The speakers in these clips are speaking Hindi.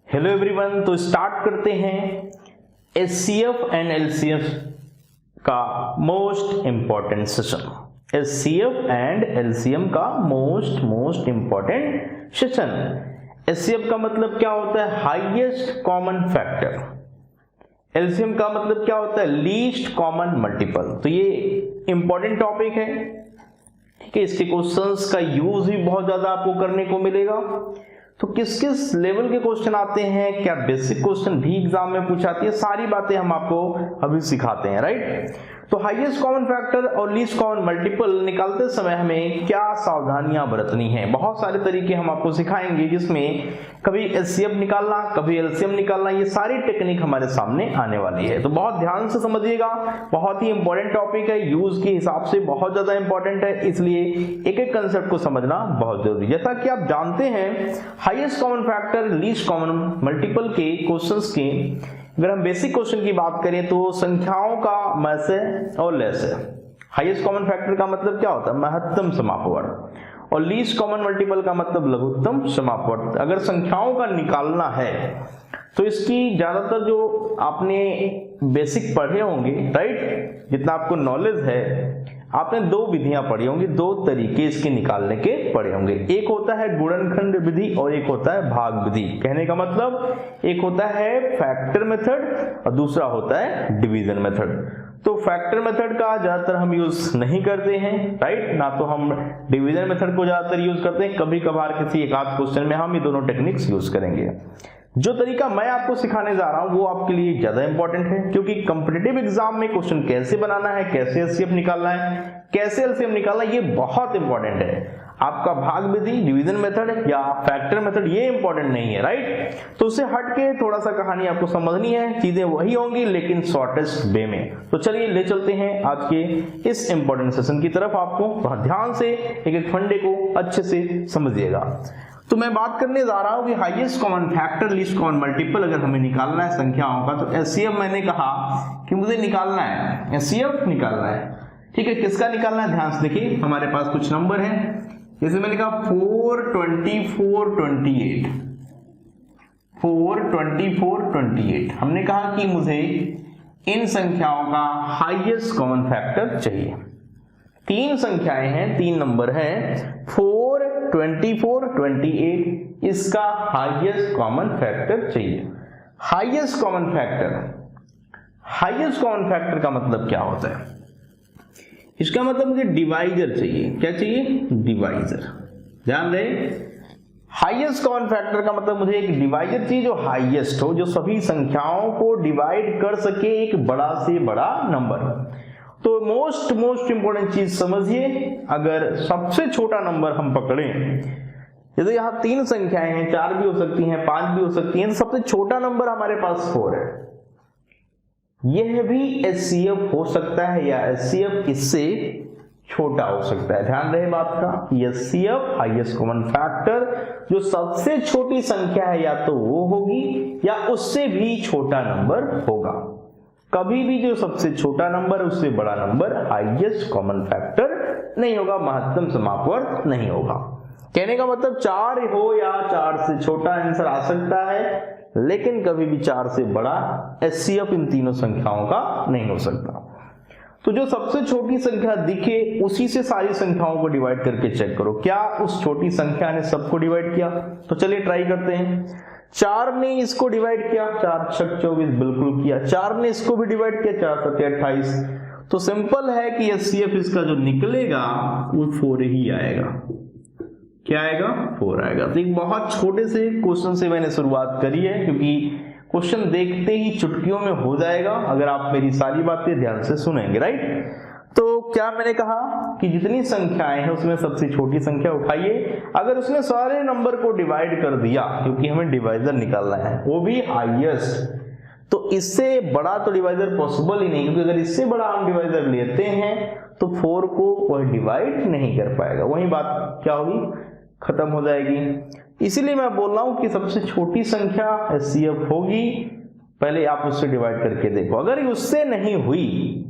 हेलो एवरीवन, तो स्टार्ट करते हैं एचसीएफ एंड एलसीएफ का most important session. HCF and LCM का मोस्ट इंपॉर्टेंट सेशन। एचसीएफ का मतलब क्या होता है? Highest common factor. एलसीएम का मतलब क्या होता है? Least common multiple. तो ये इंपॉर्टेंट टॉपिक है, ठीक है। इसके क्वेश्चंस का यूज भी बहुत ज्यादा आपको करने को मिलेगा। तो किस किस लेवल के क्वेश्चन आते हैं, क्या बेसिक क्वेश्चन भी एग्जाम में पूछाती है, सारी बातें हम आपको अभी सिखाते हैं, राइट। तो हाईएस्ट कॉमन फैक्टर और लीस्ट कॉमन मल्टीपल निकालते समय हमें क्या सावधानियां बरतनी है, बहुत सारे तरीके हम आपको सिखाएंगे, जिसमें कभी एचसीएफ निकालना, कभी एलसीएम निकालना, ये सारी टेक्निक हमारे सामने आने वाली है। तो बहुत ध्यान से समझिएगा, बहुत ही इंपॉर्टेंट टॉपिक है, यूज के हिसाब से बहुत ज्यादा इंपॉर्टेंट है, इसलिए एक एक कंसेप्ट को समझना बहुत जरूरी है। जैसा कि आप जानते हैं, highest common factor, least common multiple के क्वेश्चंस के अगर हम बेसिक क्वेश्चन की बात करें तो संख्याओं का मस है और लेस है। हाईएस्ट कॉमन फैक्टर का मतलब क्या होता है? महत्तम समापवर्त। और लीस्ट कॉमन मल्टीपल का मतलब लघुत्तम समापवर्त। अगर संख्याओं का निकालना है तो इसकी ज्यादातर जो आपने बेसिक पढ़े होंगे, राइट, जितना आपको नॉलेज है, आपने दो विधियां पढ़ी होंगी, दो तरीके इसके निकालने के पढ़े होंगे। एक होता है गुणनखंड विधि और एक होता है भाग विधि। कहने का मतलब एक होता है फैक्टर मेथड और दूसरा होता है डिवीजन मेथड। तो फैक्टर मेथड का ज्यादातर हम यूज नहीं करते हैं, राइट, ना तो हम डिवीजन मेथड को ज्यादातर यूज करते हैं। कभी कभार किसी एक आध क्वेश्चन में हम ये दोनों टेक्निक्स यूज करेंगे। जो तरीका मैं आपको सिखाने जा रहा हूं वो आपके लिए ज्यादा इंपॉर्टेंट है, क्योंकि कॉम्पिटिटिव एग्जाम में क्वेश्चन कैसे बनाना है, कैसे एचसीएफ निकालना है, कैसे एलसीएम निकालना है, ये बहुत इंपॉर्टेंट है। आपका भाग विधि, डिवीजन मेथड या फैक्टर मेथड ये इंपॉर्टेंट नहीं है, राइट। तो उससे हट के थोड़ा सा कहानी आपको समझनी है, चीजें वही होंगी लेकिन शॉर्टेस्ट वे में। तो चलिए ले चलते हैं आज के इस इंपॉर्टेंट सेशन की तरफ। आपको बहुत ध्यान से एक एक फंडे को अच्छे से समझिएगा। तो मैं बात करने जा रहा हूं कि highest common factor, least common multiple अगर हमें निकालना है संख्याओं का, तो एचसीएफ मैंने कहा कि मुझे निकालना है, एचसीएफ निकालना है, ठीक है। किसका निकालना है? ध्यान से देखिए, हमारे पास कुछ नंबर है, जैसे मैंने कहा 4, 24, 28, 4, 24, 28। हमने कहा कि मुझे इन संख्याओं का हाईएस्ट कॉमन फैक्टर चाहिए। तीन संख्याएं हैं, तीन नंबर हैं, 4, 24, 28, इसका हाईएस्ट कॉमन फैक्टर चाहिए। Highest common factor, highest common factor का मतलब क्या होता है? इसका मतलब मुझे डिवाइजर चाहिए। क्या चाहिए? डिवाइजर। ध्यान रहे, हाईएस्ट कॉमन फैक्टर का मतलब मुझे एक डिवाइजर चाहिए जो हाईएस्ट हो, जो सभी संख्याओं को डिवाइड कर सके एक बड़ा से बड़ा नंबर। तो मोस्ट इंपोर्टेंट चीज समझिए, अगर सबसे छोटा नंबर हम पकड़ें, जैसे यहां तीन संख्याएं हैं, 4 भी हो सकती हैं, 5 भी हो सकती हैं, तो सबसे छोटा नंबर हमारे पास 4 है। यह भी एचसीएफ हो सकता है या एचसीएफ इससे छोटा हो सकता है। ध्यान रहे बात का, एचसीएफ हाईएस्ट कॉमन फैक्टर, जो सबसे छोटी संख्या है या तो वो होगी या उससे भी छोटा नंबर होगा। कभी भी जो सबसे छोटा नंबर है उससे बड़ा नंबर हाईएस्ट कॉमन फैक्टर नहीं होगा, महत्तम समापवर्त नहीं होगा। कहने का मतलब 4 हो या 4 से छोटा आंसर आ सकता है, लेकिन कभी भी 4 से बड़ा एचसीएफ इन तीनों संख्याओं का नहीं हो सकता। तो जो सबसे छोटी संख्या दिखे उसी से सारी संख्याओं को डिवाइड करके चेक करो, क्या उस छोटी संख्या ने सबको डिवाइड किया? तो चलिए ट्राई करते हैं। 4 ने इसको डिवाइड किया, 4 6 24, बिल्कुल किया। 4 ने इसको भी डिवाइड किया, 4 7 28। तो सिंपल है कि एचसीएफ इसका जो निकलेगा वो 4 ही आएगा। क्या आएगा? 4 आएगा। तो एक बहुत छोटे से क्वेश्चन से मैंने शुरुआत करी है, क्योंकि क्वेश्चन देखते ही चुटकियों में हो जाएगा अगर आप मेरी सारी बातें ध्यान से सुनेंगे, राइट। तो क्या मैंने कहा कि जितनी संख्याएं हैं उसमें सबसे छोटी संख्या उठाइए। अगर उसने सारे नंबर को डिवाइड कर दिया, क्योंकि हमें डिवाइजर निकालना है, वो भी हाईएस्ट, तो इससे बड़ा तो डिवाइजर पॉसिबल ही नहीं, क्योंकि अगर इससे बड़ा हम डिवाइजर लेते हैं तो 4 को वह डिवाइड नहीं कर पाएगा। वही बात क्या होगी? खत्म हो जाएगी। इसीलिए मैं बोल रहा हूं कि सबसे छोटी संख्या एचसीएफ होगी, पहले आप उससे डिवाइड करके देखो। अगर उससे नहीं हुई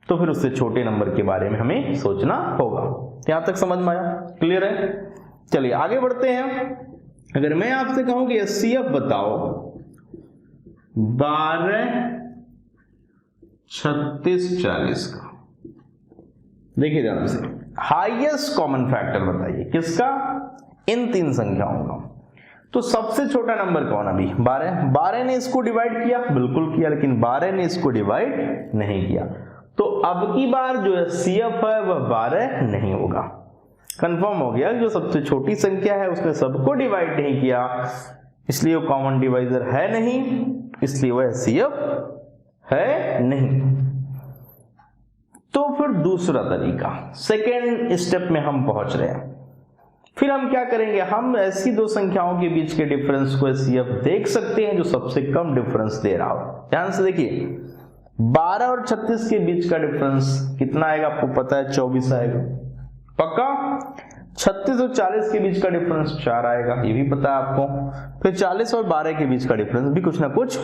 तो फिर उससे छोटे नंबर के बारे में हमें सोचना होगा। यहां तक समझ में आया? क्लियर है? चलिए आगे बढ़ते हैं। अगर मैं आपसे कहूं कि HCF बताओ 12, 36, 40 का, देखिए ध्यान से, हाईएस्ट कॉमन फैक्टर बताइए किसका, इन तीन संख्याओं का। तो सबसे छोटा नंबर कौन, अभी 12 ने इसको डिवाइड किया, बिल्कुल किया, लेकिन 12 ने इसको डिवाइड नहीं किया। तो अब की बार जो HCF है वह 12 नहीं होगा। कंफर्म हो गया, जो सबसे छोटी संख्या है उसने सबको डिवाइड नहीं किया, इसलिए वो कॉमन डिवाइजर है नहीं, इसलिए वह HCF है नहीं। तो फिर दूसरा तरीका, सेकेंड स्टेप में हम पहुंच रहे हैं। फिर हम क्या करेंगे, हम ऐसी दो संख्याओं के बीच के डिफरेंस को HCF देख सकते हैं जो सबसे कम डिफरेंस दे रहा हो। ध्यान से देखिए, 12 और 36 के बीच का डिफरेंस कितना आएगा, आपको पता है 24 आएगा, पक्का। 36 और 40 के बीच का डिफरेंस 4 आएगा, ये भी पता है आपको। फिर 40 और 12 के बीच का डिफरेंस भी कुछ ना कुछ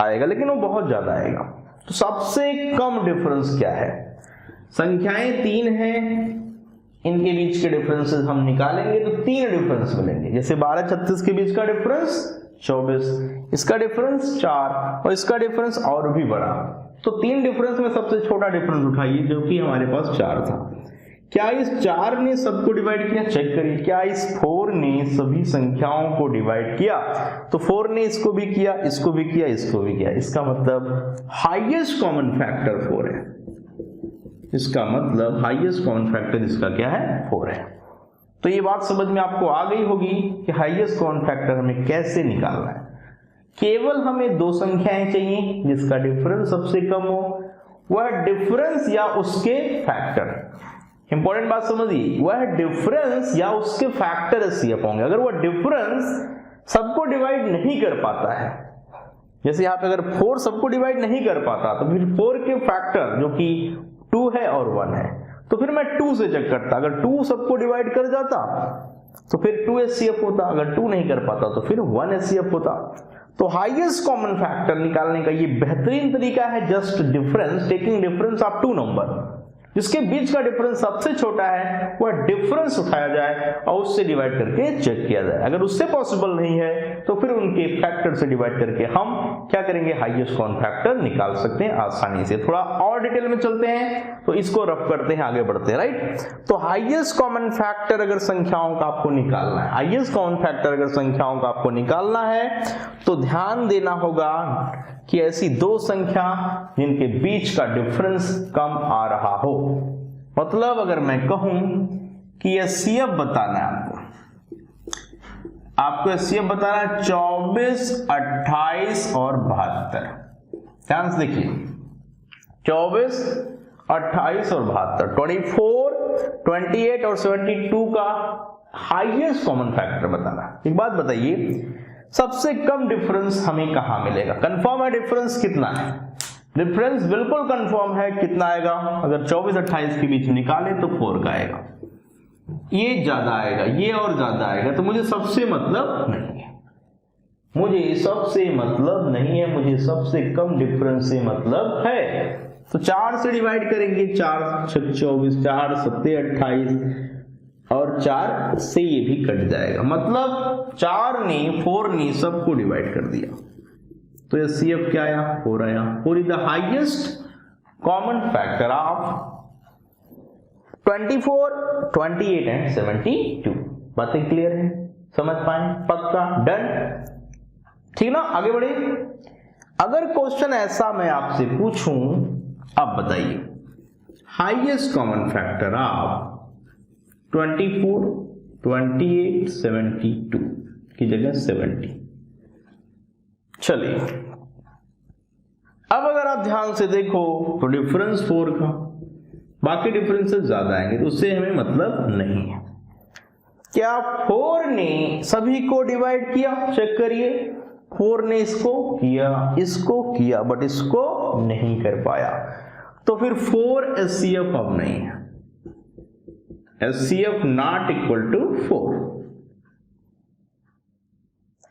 आएगा, लेकिन वो बहुत ज्यादा आएगा। तो सबसे कम डिफरेंस क्या है, संख्याएं 3 हैं, इनके बीच के डिफरेंसेस हम निकालेंगे तो 3 डिफरेंस मिलेंगे। जैसे 12-36 के बीच का डिफरेंस 24, इसका डिफरेंस 4 और इसका डिफरेंस और भी बड़ा। तो 3 डिफरेंस में सबसे छोटा डिफरेंस उठाइए जो कि हमारे पास 4 था। क्या इस 4 ने सबको डिवाइड किया, चेक करिए। क्या इस 4 ने सभी संख्याओं को डिवाइड किया, तो 4 ने इसको भी किया, इसको भी किया, इसको भी किया। इसका मतलब हाईएस्ट कॉमन फैक्टर 4 है। इसका मतलब हाईएस्ट कॉमन फैक्टर इसका क्या है, 4 है। तो ये बात समझ में आपको आ गई होगी कि हाईएस्ट कॉमन फैक्टर हमें कैसे निकालना है। केवल हमें दो संख्याएं चाहिए जिसका डिफरेंस सबसे कम हो, वह डिफरेंस या उसके फैक्टर। इंपॉर्टेंट बात समझिए, वह डिफरेंस या उसके फैक्टर HCF होंगे। अगर वह डिफरेंस सबको डिवाइड नहीं कर पाता है, जैसे यहां पे अगर 4 सबको डिवाइड नहीं कर पाता, तो फिर 4 के फैक्टर जो कि 2 है और 1 है, तो फिर मैं 2 से चेक करता। अगर 2 सबको डिवाइड कर जाता तो फिर 2 HCF होता, अगर 2 नहीं कर पाता तो फिर 1 HCF होता। तो हाईएस्ट कॉमन फैक्टर निकालने का ये बेहतरीन तरीका है, just difference, taking difference of 2 number. जिसके बीच का डिफरेंस सबसे छोटा है वह डिफरेंस उठाया जाए और उससे डिवाइड करके चेक किया जाए। अगर उससे पॉसिबल नहीं है तो फिर उनके फैक्टर से डिवाइड करके हम क्या करेंगे, हाईएस्ट कॉमन फैक्टर निकाल सकते हैं आसानी से। थोड़ा और डिटेल में चलते हैं, तो इसको रफ करते हैं, आगे बढ़ते हैं, राइट। तो हाईएस्ट कॉमन फैक्टर अगर संख्याओं का आपको निकालना है, हाईएस्ट कॉमन फैक्टर अगर संख्याओं का आपको निकालना है, तो ध्यान देना होगा कि ऐसी दो संख्या जिनके बीच का डिफरेंस कम आ रहा हो। मतलब अगर मैं कहूं कि HCF बताना है आपको HCF बताना है 24, 28 और 72। ध्यान से देखिए, 24, 28 और 72, 24, 28 और 72 का हाईएस्ट कॉमन फैक्टर बताना। एक बात बताइए, सबसे कम डिफरेंस हमें कहां मिलेगा? कंफर्म है डिफरेंस कितना है? डिफरेंस बिल्कुल कंफर्म है, कितना आएगा? अगर 24-28 के बीच निकाले तो 4 का आएगा। ये ज्यादा आएगा, ये और ज्यादा आएगा, तो मुझे सबसे मतलब नहीं है, मुझे सबसे मतलब नहीं है, मुझे सबसे कम डिफरेंस से मतलब है। तो 4 से डिवाइड करेंगे, 4 6 24, 4 7 28 और 4 से ये भी कट जाएगा। मतलब 4 ने 4 ने सबको डिवाइड कर दिया, तो HCF क्या आया? 4 आया। 4 is the highest common factor of 24, 28 and 72। बातें क्लियर है, समझ पाए? पक्का, डन, ठीक ना? आगे बढ़े। अगर क्वेश्चन ऐसा मैं आपसे पूछूं, अब बताइए हाईएस्ट कॉमन फैक्टर ऑफ 24, 28, 72 की जगह 70। चलिए, अब अगर आप ध्यान से देखो तो डिफरेंस 4 का, बाकी डिफरेंसेस ज्यादा आएंगे, तो उससे हमें मतलब नहीं है। क्या 4 ने सभी को डिवाइड किया? चेक करिए, 4 ने इसको किया, बट इसको नहीं कर पाया, तो फिर 4 HCF अब नहीं है। HCF not equal to 4।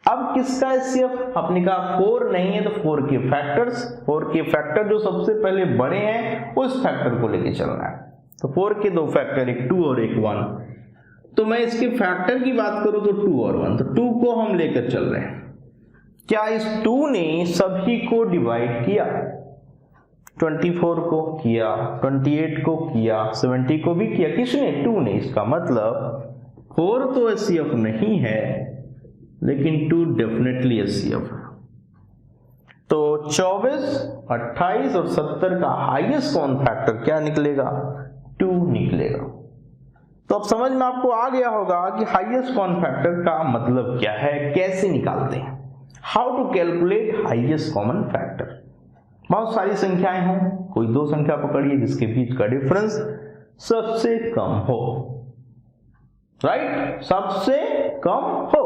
अब किसका HCF? आपने कहा 4 नहीं है, तो 4 के फैक्टर्स, 4 के फैक्टर जो सबसे पहले बड़े हैं उस फैक्टर को लेके चलना है। तो 4 के दो फैक्टर, एक 2 और एक 1। तो मैं इसके फैक्टर की बात करूं तो 2 और 1, तो 2 को हम लेकर चल रहे हैं। क्या इस 2 ने सभी को डिवाइड किया? 24 को किया, 28 को किया, 70 को भी किया। किसने? 2 ने। इसका मतलब 4 तो HCF नहीं है, लेकिन 2 डेफिनेटली HCF है। तो 24, 28 और 70 का हाईएस्ट कॉमन फैक्टर क्या निकलेगा? 2 निकलेगा। तो अब समझ में आपको आ गया होगा कि हाईएस्ट कॉमन फैक्टर का मतलब क्या है, कैसे निकालते हैं। How to calculate highest common factor. बहुत सारी संख्याएं हों, कोई 2 संख्या पकड़िए जिसके बीच का डिफरेंस सबसे कम हो, राइट, सबसे कम हो।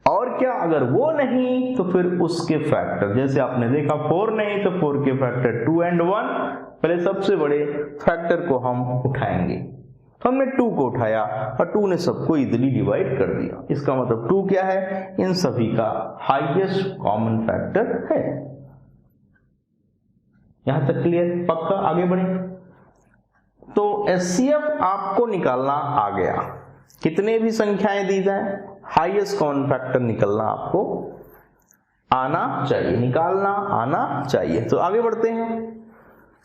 और क्या, अगर वो नहीं तो फिर उसके फैक्टर, जैसे आपने देखा 4 नहीं तो 4 के फैक्टर 2 और 1, पहले सबसे बड़े फैक्टर को हम उठाएंगे। तो हमने 2 को उठाया और 2 ने सबको इजीली डिवाइड कर दिया। इसका मतलब 2 क्या है? इन सभी का हाईएस्ट कॉमन फैक्टर है। यहां तक क्लियर? पक्का? आगे बढ़े। तो HCF आपको निकालना आ गया। कितने भी संख्याएं दी जाए, हाईएस्ट कॉमन फैक्टर निकलना आपको आना चाहिए, निकालना आना चाहिए। तो आगे बढ़ते हैं,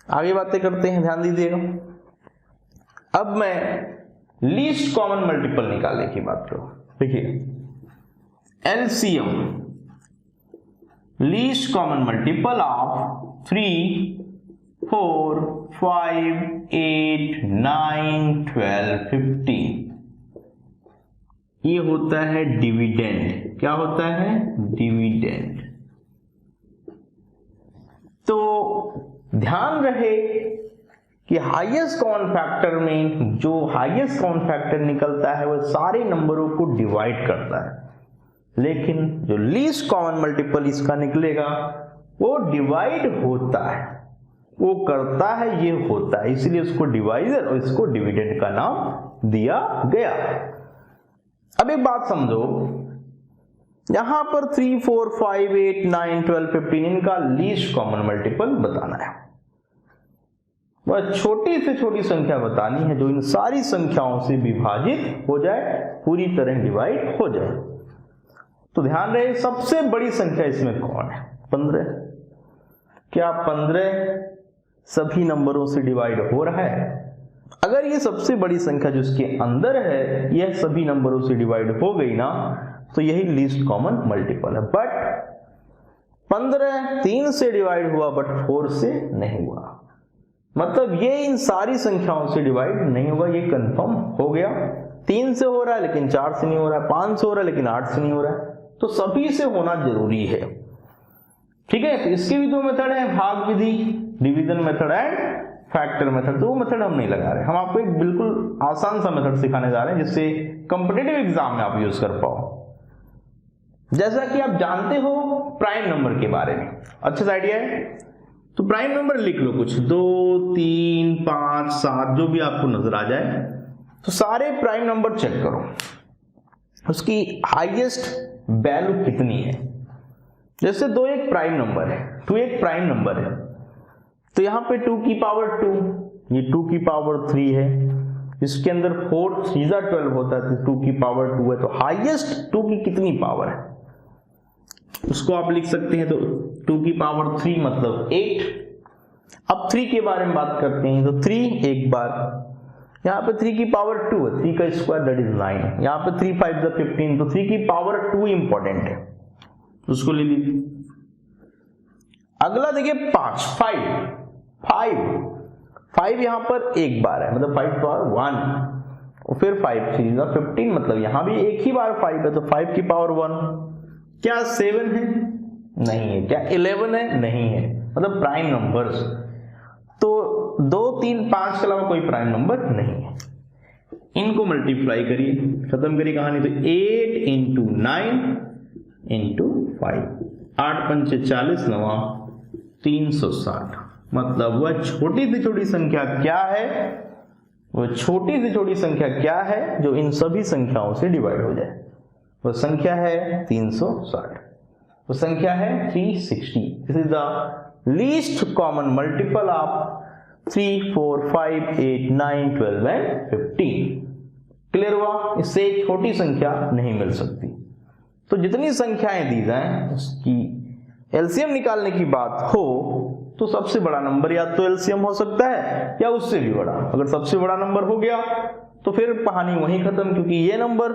आगे बातें करते हैं, ध्यान दीजिएगा। अब मैं लीस्ट कॉमन मल्टीपल निकालने की बात करूं। देखिए LCM, least common multiple of 3, 4, 5, 8, 9, 12, 15, ये होता है डिविडेंड। क्या होता है? डिविडेंड। तो ध्यान रहे कि हाईएस्ट कॉमन फैक्टर में जो हाईएस्ट कॉमन फैक्टर निकलता है वह सारे नंबरों को डिवाइड करता है, लेकिन जो लीस्ट कॉमन मल्टीपल इसका निकलेगा वो डिवाइड होता है, वो करता है, ये होता है, इसलिए उसको डिवाइजर और इसको डिविडेंड का नाम दिया गया। अब एक बात समझो, यहां पर 3, 4, 5, 8, 9, 12, 15 इनका लीस्ट कॉमन मल्टीपल बताना है। वह छोटी से छोटी संख्या बतानी है जो इन सारी संख्याओं से विभाजित हो जाए, पूरी तरह डिवाइड हो जाए। तो ध्यान रहे सबसे बड़ी संख्या इसमें कौन है? 15। क्या 15 सभी नंबरों से डिवाइड हो रहा है? अगर ये सबसे बड़ी संख्या जो इसके अंदर है यह सभी नंबरों से डिवाइड हो गई ना, तो यही लीस्ट कॉमन मल्टीपल है। बट 15 3 से डिवाइड हुआ बट 4 से नहीं हुआ, मतलब ये इन सारी संख्याओं से डिवाइड नहीं होगा, ये कंफर्म हो गया। 3 से हो रहा है लेकिन 4 से नहीं हो रहा है, 5 से हो रहा है लेकिन 8 से नहीं हो रहा है, तो सभी से होना जरूरी है। ठीक है, तो इसके भी 2 मेथड है, भाग विधि, division method and factor method. तो वो मेथड हम नहीं लगा रहे, हम आपको एक बिल्कुल आसान सा मेथड सिखाने जा रहे हैं जिससे कॉम्पिटिटिव एग्जाम में आप यूज कर पाओ। जैसा कि आप जानते हो प्राइम नंबर के बारे में अच्छे से आइडिया है, तो प्राइम नंबर लिख लो कुछ 2, 3, 5, 7 जो भी आपको नजर आ जाए। तो सारे प्राइम नंबर चेक करो, उसकी हाईएस्ट वैल्यू कितनी है। जैसे 2 एक प्राइम नंबर है, 2 एक प्राइम नंबर है, तो यहां पे 2 की पावर 2, ये 2 की पावर 3 है, इसके अंदर 4 3 12 होता है, तो 2 की पावर 2 है, तो हाईएस्ट 2 की कितनी पावर है उसको आप लिख सकते हैं। तो 2 की पावर 3 मतलब 8। अब 3 के बारे में बात करते हैं, तो 3 एक बार, यहाँ पे 3 की पावर 2 है, 3 का स्क्वायर दैट इज 9, यहाँ पे 3 5 15, तो 3 की पावर 2 इंपॉर्टेंट है, उसको ले लीजिए। अगला देखिए 5 यहां पर एक बार है, मतलब 5 पावर 1, और फिर 5 3 15, मतलब यहां भी एक ही बार 5 है, तो 5 की पावर 1। क्या 7 है? नहीं है। क्या 11 है? नहीं है। मतलब प्राइम नंबर्स तो 2 3 5 के अलावा कोई प्राइम नंबर नहीं है। इनको मल्टीप्लाई करिए, खत्म करिए कहानी। तो 8 इंटू 9 इंटू 5, 8 पंचे 40, 9 360, मतलब वह छोटी से छोटी संख्या क्या है, वह छोटी से छोटी संख्या क्या है जो इन सभी संख्याओं से डिवाइड हो जाए। वह संख्या है 360, वो संख्या है 360। This is the least common multiple of 3 4 5 8 9 12 and 15। Clear हुआ? इससे एक छोटी संख्या नहीं मिल सकती। तो जितनी संख्याएं दी जाएं उसकी एलसीएम निकालने की बात हो तो सबसे बड़ा नंबर या तो एलसीएम हो सकता है या उससे भी बड़ा। अगर सबसे बड़ा नंबर हो गया तो फिर कहानी वहीं खत्म, क्योंकि ये नंबर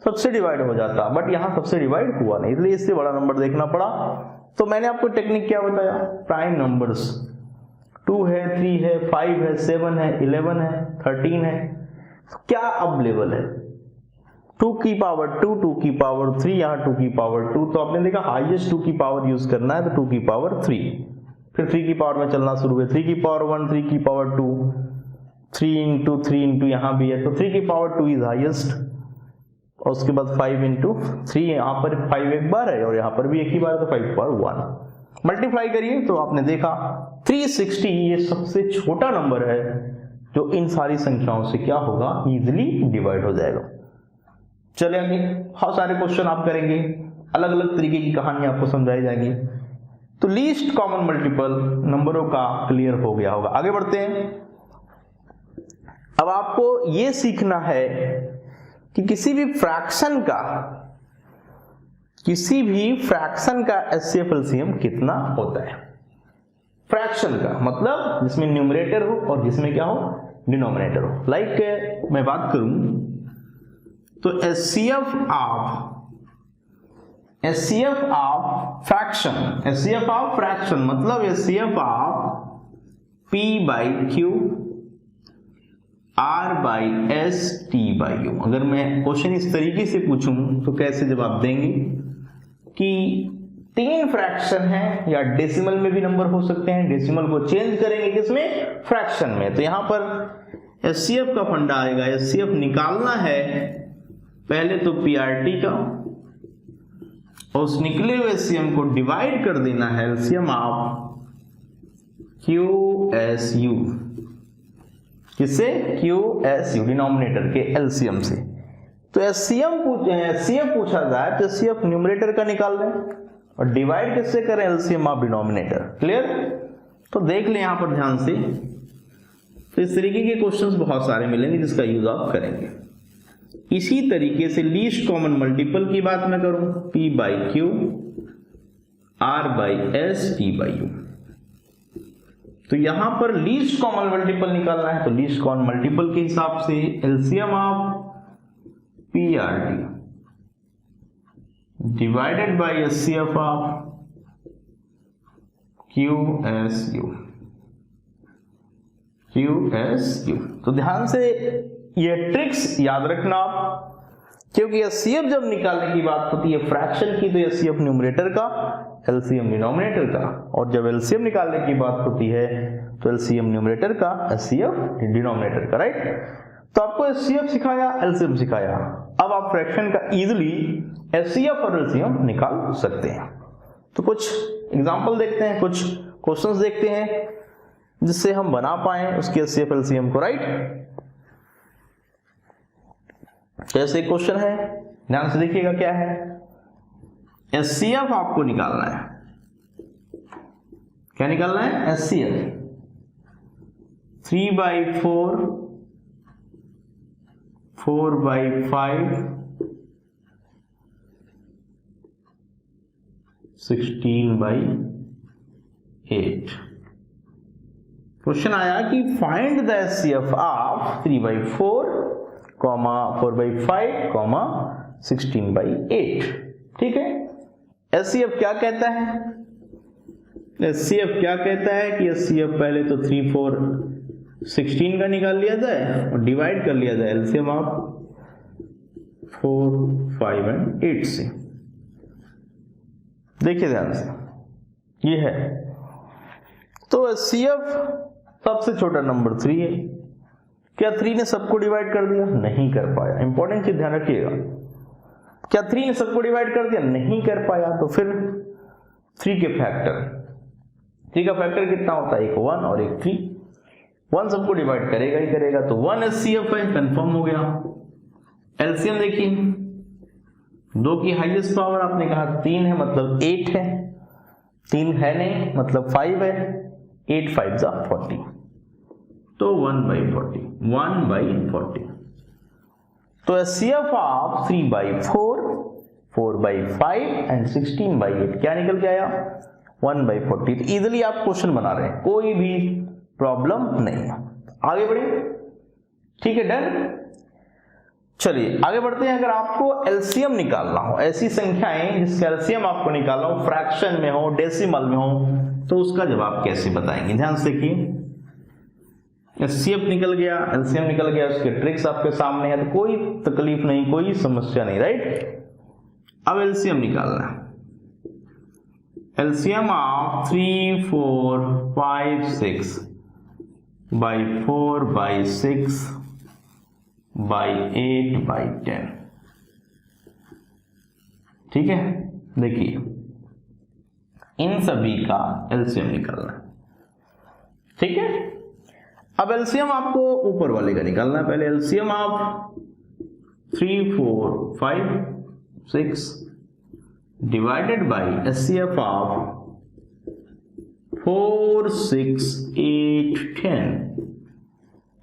सबसे डिवाइड हो जाता, बट यहां सबसे डिवाइड हुआ नहीं, इसलिए इससे बड़ा नंबर देखना पड़ा। तो मैंने आपको टेक्निक क्या बताया? प्राइम नंबर्स 2 है, 3 है, 5 है, 7 है, 11 है, 13 है, तो क्या अवेलेबल है? 2 की पावर 2, 2 की पावर 3, यहाँ 2 की पावर 2, तो आपने देखा हाईएस्ट 2 की पावर यूज करना है तो 2 की पावर 3, फिर 3 की पावर में चलना शुरू है, 3 की पावर 1, 3 की पावर 2, 3 इंटू 3 इंटू यहाँ भी है तो 3 की पावर 2 इज हाईएस्ट, और उसके बाद 5 इंटू 3, यहाँ पर 5 एक बार है और यहाँ पर भी एक ही बार है तो 5 की पावर 1, मल्टीप्लाई करिए तो आपने देखा 360 ये सबसे छोटा नंबर है जो इन सारी संख्याओं से क्या होगा, इजिली डिवाइड हो जाएगा। चले आगे, बहुत सारे क्वेश्चन आप करेंगे, अलग अलग तरीके की कहानी आपको समझाई जाएगी। तो लीस्ट कॉमन मल्टीपल नंबरों का क्लियर हो गया होगा। आगे बढ़ते हैं। अब आपको यह सीखना है कि किसी भी फ्रैक्शन का एचसीएफ एलसीएम कितना होता है। फ्रैक्शन का मतलब जिसमें न्यूमरेटर हो और जिसमें क्या हो, डिनोमिनेटर हो। लाइक मैं बात करूं तो एचसीएफ ऑफ फ्रैक्शन मतलब HCF of P by Q R by S T by U। अगर मैं क्वेश्चन इस तरीके से पूछूं तो कैसे जवाब देंगे कि 3 फ्रैक्शन है, या डेसिमल में भी नंबर हो सकते हैं, डेसिमल को चेंज करेंगे किसमें, फ्रैक्शन में। तो यहां पर एचसीएफ का फंडा आएगा, एचसीएफ निकालना है पहले तो पीआरटी का, और उस निकले हुए एचसीएम को डिवाइड कर देना है एलसीएम ऑफ QSU, किससे, QSU डिनोमिनेटर के एलसीएम से। तो एचसीएफ पूछा जाए तो एचसीएफ न्यूमरेटर का निकाल लें और डिवाइड किससे करें, एलसीएम ऑफ डिनोमिनेटर। क्लियर? तो देख लें यहां पर ध्यान से। तो इस तरीके के क्वेश्चंस बहुत सारे मिलेंगे जिसका यूज आप करेंगे। इसी तरीके से लीस्ट कॉमन मल्टीपल की बात मैं करूं, P by Q R by S T by U। तो यहां पर लीस्ट कॉमन मल्टीपल निकालना है तो लीस्ट कॉमन मल्टीपल के हिसाब से LCM of PRT divided by HCF of QSU। तो ध्यान से ये ट्रिक्स याद रखना आप, क्योंकि एचसीएफ जब निकालने की बात होती है फ्रैक्शन की तो एचसीएफ न्यूमरेटर का, एलसीएम डिनोमिनेटर का, और जब एलसीएम निकालने की बात होती है तो एलसीएम न्यूमरेटर का, एचसीएफ डिनोमिनेटर का। राइट? तो आपको एचसीएफ सिखाया, एलसीएम सिखाया, अब आप फ्रैक्शन का इजीली एचसीएफ और एलसीएम निकाल सकते हैं। तो कुछ एग्जांपल देखते हैं, कुछ क्वेश्चंस देखते हैं जिससे हम बना पाए उसके एचसीएफ एलसीएम को। राइट? कैसे क्वेश्चन है, ध्यान से देखिएगा क्या है। एचसीएफ आपको निकालना है, क्या निकालना है, एचसीएफ 3/4, 4/5, 16/8। क्वेश्चन आया कि फाइंड द एचसीएफ ऑफ 3/4, 4/5, 16/8। ठीक है? एचसीएफ क्या कहता है, एचसीएफ क्या कहता है कि एचसीएफ पहले तो 3, 4, 16 का निकाल लिया जाए और डिवाइड कर लिया जाए एलसीएम ऑफ 4, 5 एंड 8 से। देखिए ध्यान से, ये है तो एचसीएफ सबसे छोटा नंबर 3 है। क्या 3 ने सबको डिवाइड कर दिया, नहीं कर पाया। इंपॉर्टेंट चीज ध्यान रखिएगा, क्या 3 ने सबको डिवाइड कर दिया, नहीं कर पाया। तो फिर 3 के फैक्टर, 3 का फैक्टर कितना होता है, एक 1 और एक 3। 1 सबको डिवाइड करेगा ही करेगा, तो 1 एचसीएफ है, कंफर्म हो गया। एलसीएम देखिए, 2 की हाईएस्ट पावर आपने कहा 3 है मतलब 8 है, 3 है नहीं मतलब 5 है, 8 5 जा 40, तो 1/40, 1/40। तो HCF ऑफ 3/4, 4/5 एंड 16/8 क्या निकल के आया? 1/40। तो इजिली आप क्वेश्चन बना रहे हैं, कोई भी प्रॉब्लम नहीं है। आगे बढ़े, ठीक है, डन। चलिए आगे बढ़ते हैं। अगर आपको एलसीएम निकालना हो, ऐसी संख्याएं जिसका एलसीएम आपको निकालना हो, फ्रैक्शन में हो, डेसिमल में हो, तो उसका जवाब कैसे बताएंगे? ध्यान से देखिए, एचसीएफ निकल गया, एलसीएम निकल गया, उसके ट्रिक्स आपके सामने है, तो कोई तकलीफ नहीं, कोई समस्या नहीं, राइट। अब एलसीएम निकालना है। LCM of 3, 4, 5, 6 by 4 by 6 by 8 by 10, ठीक है। देखिए इन सभी का एलसीएम निकालना है, ठीक है। अब एलसीएम आपको ऊपर वाले का निकालना है। पहले LCM of 3, 4, 5, 6 divided by HCF of 4, 6, 8, 10।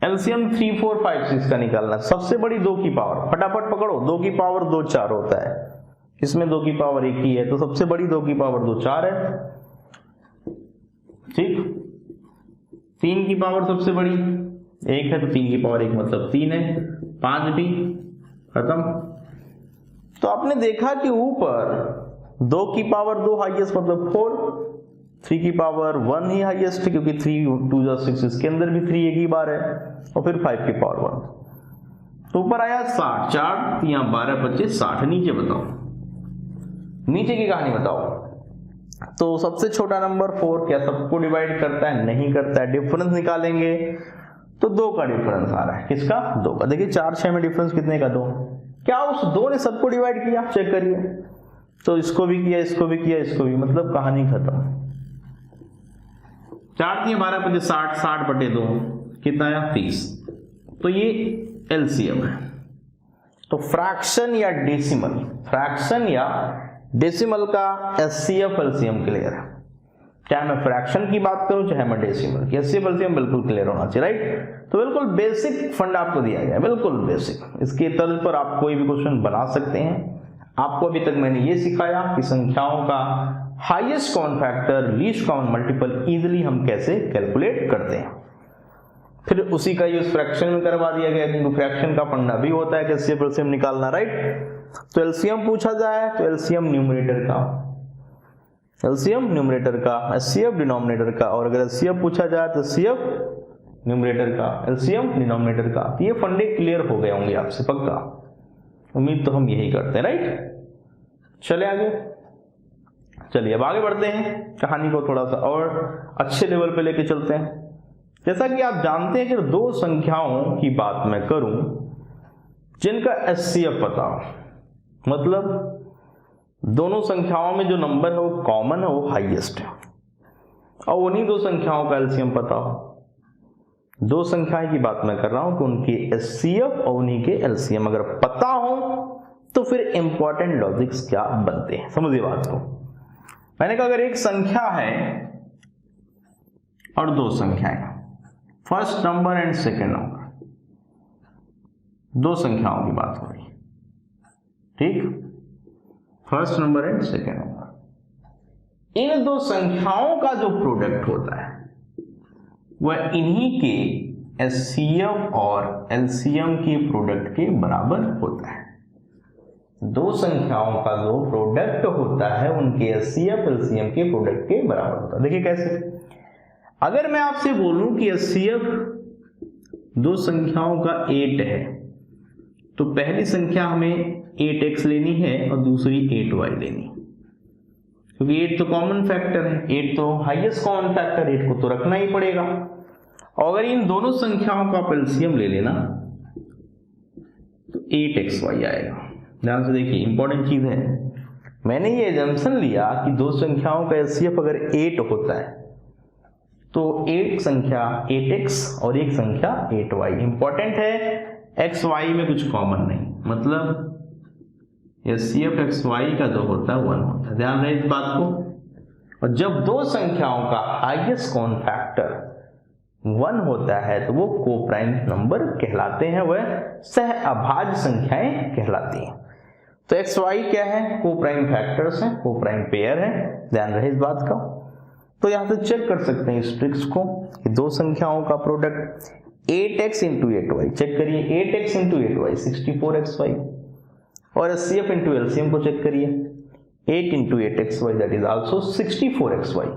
LCM 3, 4, 5, 6 का निकालना है। सबसे बड़ी 2 की पावर, फटाफट पकड़ो, 2 की पावर 2 4 होता है, इसमें 2 की पावर 1 ही है, तो सबसे बड़ी 2 की पावर 2 4 है, ठीक। 3 की पावर सबसे बड़ी 1 है, तो 3 की पावर 1 मतलब 3 है, 5 भी खत्म। तो आपने देखा कि ऊपर 2 की पावर 2 हाईएस्ट मतलब 4, 3 की पावर 1 ही हाईएस्ट, क्योंकि 3 2 6, इसके अंदर भी 3 एक ही बार है, और फिर 5 की पावर 1, तो ऊपर आया 60, 4 यहाँ 12 25 60। नीचे बताओ, नीचे की कहानी बताओ। तो सबसे छोटा नंबर 4 क्या सबको डिवाइड करता है? नहीं करता है। डिफरेंस निकालेंगे तो 2 का डिफरेंस आ रहा है, किसका? 2 का। देखिए 4 6 में डिफरेंस कितने का? 2। क्या उस 2 ने सबको डिवाइड किया? चेक करिए, तो इसको भी किया, इसको भी किया, इसको भी, मतलब कहानी खत्म। 4 दिए 12 25 60, 60 बटे 2 कितना आया? 30। तो ये एलसीएम है। तो फ्रैक्शन या डेसिमल, फ्रैक्शन या डेसिमल का एचसीएफ एलसीएम क्लियर है। चाहे मैं फ्रैक्शन की बात करूं, चाहे मैं डेसिमल की, एचसीएफ एलसीएम बिल्कुल क्लियर होना चाहिए, राइट। तो बिल्कुल बेसिक फंड आपको दिया गया है, बिल्कुल बेसिक। इसके तर्ज पर आप कोई भी क्वेश्चन बना सकते हैं। आपको अभी तक मैंने ये सिखाया कि संख्याओं का highest common factor, least common multiple easily हम कैसे कैलकुलेट करते हैं। फिर उसी का यूज फ्रैक्शन में करवा दिया गया, क्योंकि फ्रैक्शन का फंडा भी होता है कि एचसीएफ एलसीएम निकालना, राइट। तो एलसीएम पूछा जाए तो एलसीएम न्यूमरेटर का, एलसीएम न्यूमरेटर का, एचसीएफ डिनोमिनेटर का, और अगर एचसीएफ पूछा जाए तो एचसीएफ न्यूमरेटर का, एलसीएम डिनोमिनेटर का। तो ये फंडे क्लियर हो गए होंगे आपसे, पक्का। उम्मीद तो हम यही करते हैं, राइट। चले आगे, चलिए अब आगे बढ़ते हैं, कहानी को थोड़ा सा और अच्छे लेवल पे लेके चलते हैं। जैसा कि आप जानते हैं कि 2 संख्याओं की बात मैं करूं जिनका एचसीएफ पता हो, मतलब दोनों संख्याओं में जो नंबर है वो कॉमन है, वो हाईएस्ट है, और उन्हीं 2 संख्याओं का एलसीएम पता हो। 2 संख्याएं की बात मैं कर रहा हूं कि उनके एचसीएफ और उन्हीं के एलसीएम अगर पता हो तो फिर इंपॉर्टेंट लॉजिक्स क्या बनते हैं, समझिए बात को। मैंने कहा अगर एक संख्या है और 2 संख्याएं, first number and second number, 2 संख्याओं की बात हो रही है, ठीक। First number and second number, इन 2 संख्याओं का जो प्रोडक्ट होता है वह इन्हीं के एचसीएफ और एलसीएम के प्रोडक्ट के बराबर होता है। 2 संख्याओं का जो प्रोडक्ट होता है उनके एचसीएफ एलसीएम के प्रोडक्ट के बराबर होता है। देखिए कैसे, अगर मैं आपसे बोलूं कि एचसीएफ 2 संख्याओं का 8 है, तो पहली संख्या हमें 8x लेनी है और दूसरी 8y लेनी, क्योंकि 8 तो कॉमन फैक्टर है, 8 तो हाईएस्ट कॉमन फैक्टर, 8 को तो रखना ही पड़ेगा। और अगर इन दोनों संख्याओं का आप एलसीएम ले लेना तो 8xy आएगा। ध्यान से देखिए, इंपॉर्टेंट चीज है, मैंने ये एजम्पशन लिया कि 2 संख्याओं का एचसीएफ अगर 8 होता है तो एक संख्या 8x और एक संख्या 8y। इंपॉर्टेंट है, एक्स वाई में कुछ कॉमन नहीं, मतलब एचसीएफ एक्स वाई का जो होता है 1 होता है। ध्यान रहे इस बात को। और जब 2 संख्याओं का हाईएस्ट कॉमन फैक्टर 1 होता है तो वो कोप्राइम नंबर कहलाते हैं, वह सह अभाज्य संख्याएं कहलाती हैं। तो एक्स वाई क्या है, कोप्राइम फैक्टर्स हैं, कोप्राइम पेयर है, ध्यान रहे इस बात का। तो यहां से चेक कर सकते हैं इस ट्रिक्स को कि दो संख्याओं का product 8x into 8y, check करिए 8x इंटू 8y 64xy, और एचसीएफ इंटू एलसीएम को चेक करिए 8 into 8xy that is also 64xy।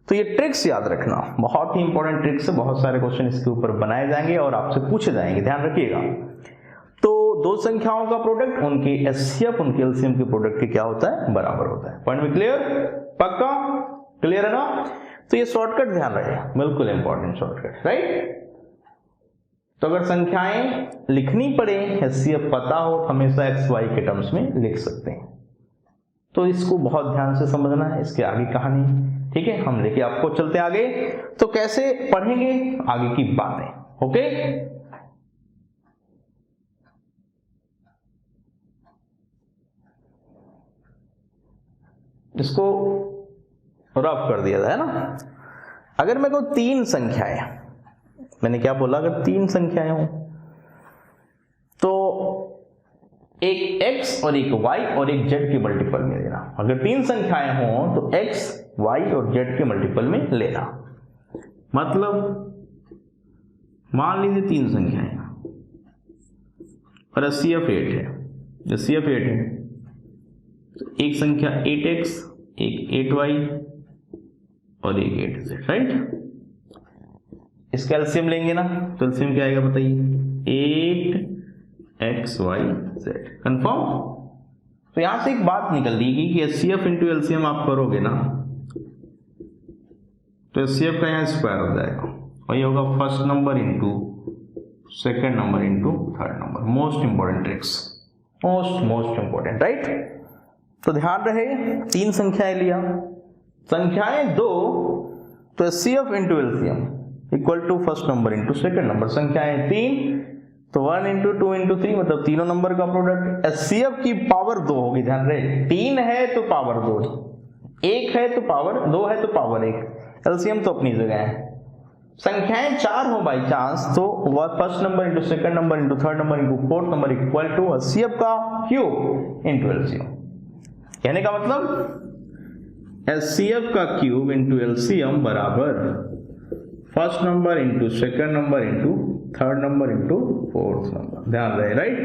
तो ये ट्रिक्स याद रखना, बहुत ही इंपॉर्टेंट ट्रिक्स है, बहुत सारे क्वेश्चन इसके ऊपर बनाए जाएंगे और आपसे पूछे जाएंगे, ध्यान रखिएगा। तो दो संख्याओं का प्रोडक्ट उनके एचसीएफ उनके एलसीएम के प्रोडक्ट के क्या होता है, बराबर होता है। पॉइंट में क्लियर, पक्का क्लियर है ना? तो ये शॉर्टकट ध्यान रहे, बिल्कुल इंपॉर्टेंट शॉर्टकट, राइट। तो अगर संख्याएं लिखनी पड़े, एचसीएफ पता हो, हमेशा एक्स वाई के टर्म्स में लिख सकते हैं। तो इसको बहुत ध्यान से समझना है, इसके आगे कहानी, ठीक है। हम लेके आपको चलते आगे, तो कैसे पढ़ेंगे आगे की बातें, ओके। इसको रफ कर दिया जाए ना। अगर मेरे को 3 संख्याएं, मैंने क्या बोला, अगर 3 संख्याएं हो तो एक x और एक y और एक z के मल्टीपल में लेना। अगर 3 संख्याएं हो तो x, y और z के मल्टीपल में लेना। मतलब मान लीजिए 3 संख्याएं और एचसीएफ 8 है, एचसीएफ 8 है, तो एक संख्या 8x, एक 8y और एक 8z, राइट। इसका एलसीएम लेंगे ना, तो एलसीएम क्या आएगा बताइए, 8xyz, कंफर्म। तो यहां से एक बात निकल देगी कि एचसीएफ इंटू एलसीएम आप करोगे ना, तो एचसीएफ का यहाँ स्क्वायर हो जाएगा और ये होगा first number into second number into third number. Most important tricks, most important, right. तो ध्यान रहे 3 संख्याएं लिया, संख्याएं 2 तो HCF into LCM equal to first number into second number. संख्याएं 3 तो 1 इंटू 2 इंटू 3 मतलब तीनों नंबर का प्रोडक्ट। एचसीएफ की पावर 2 होगी, ध्यान रहे, 3 है तो पावर 2, 1 है तो पावर 2 है तो पावर 1, एलसीएम तो अपनी जगह है। संख्याएं 4 हो बाई चांस तो first number into second number into third number into fourth number equal to HCF का क्यूब इंटू एलसीएम। कहने का मतलब एचसीएफ का क्यूब इंटू एलसीएम बराबर first number into second number into third number into fourth number, ध्यान रहे, राइट।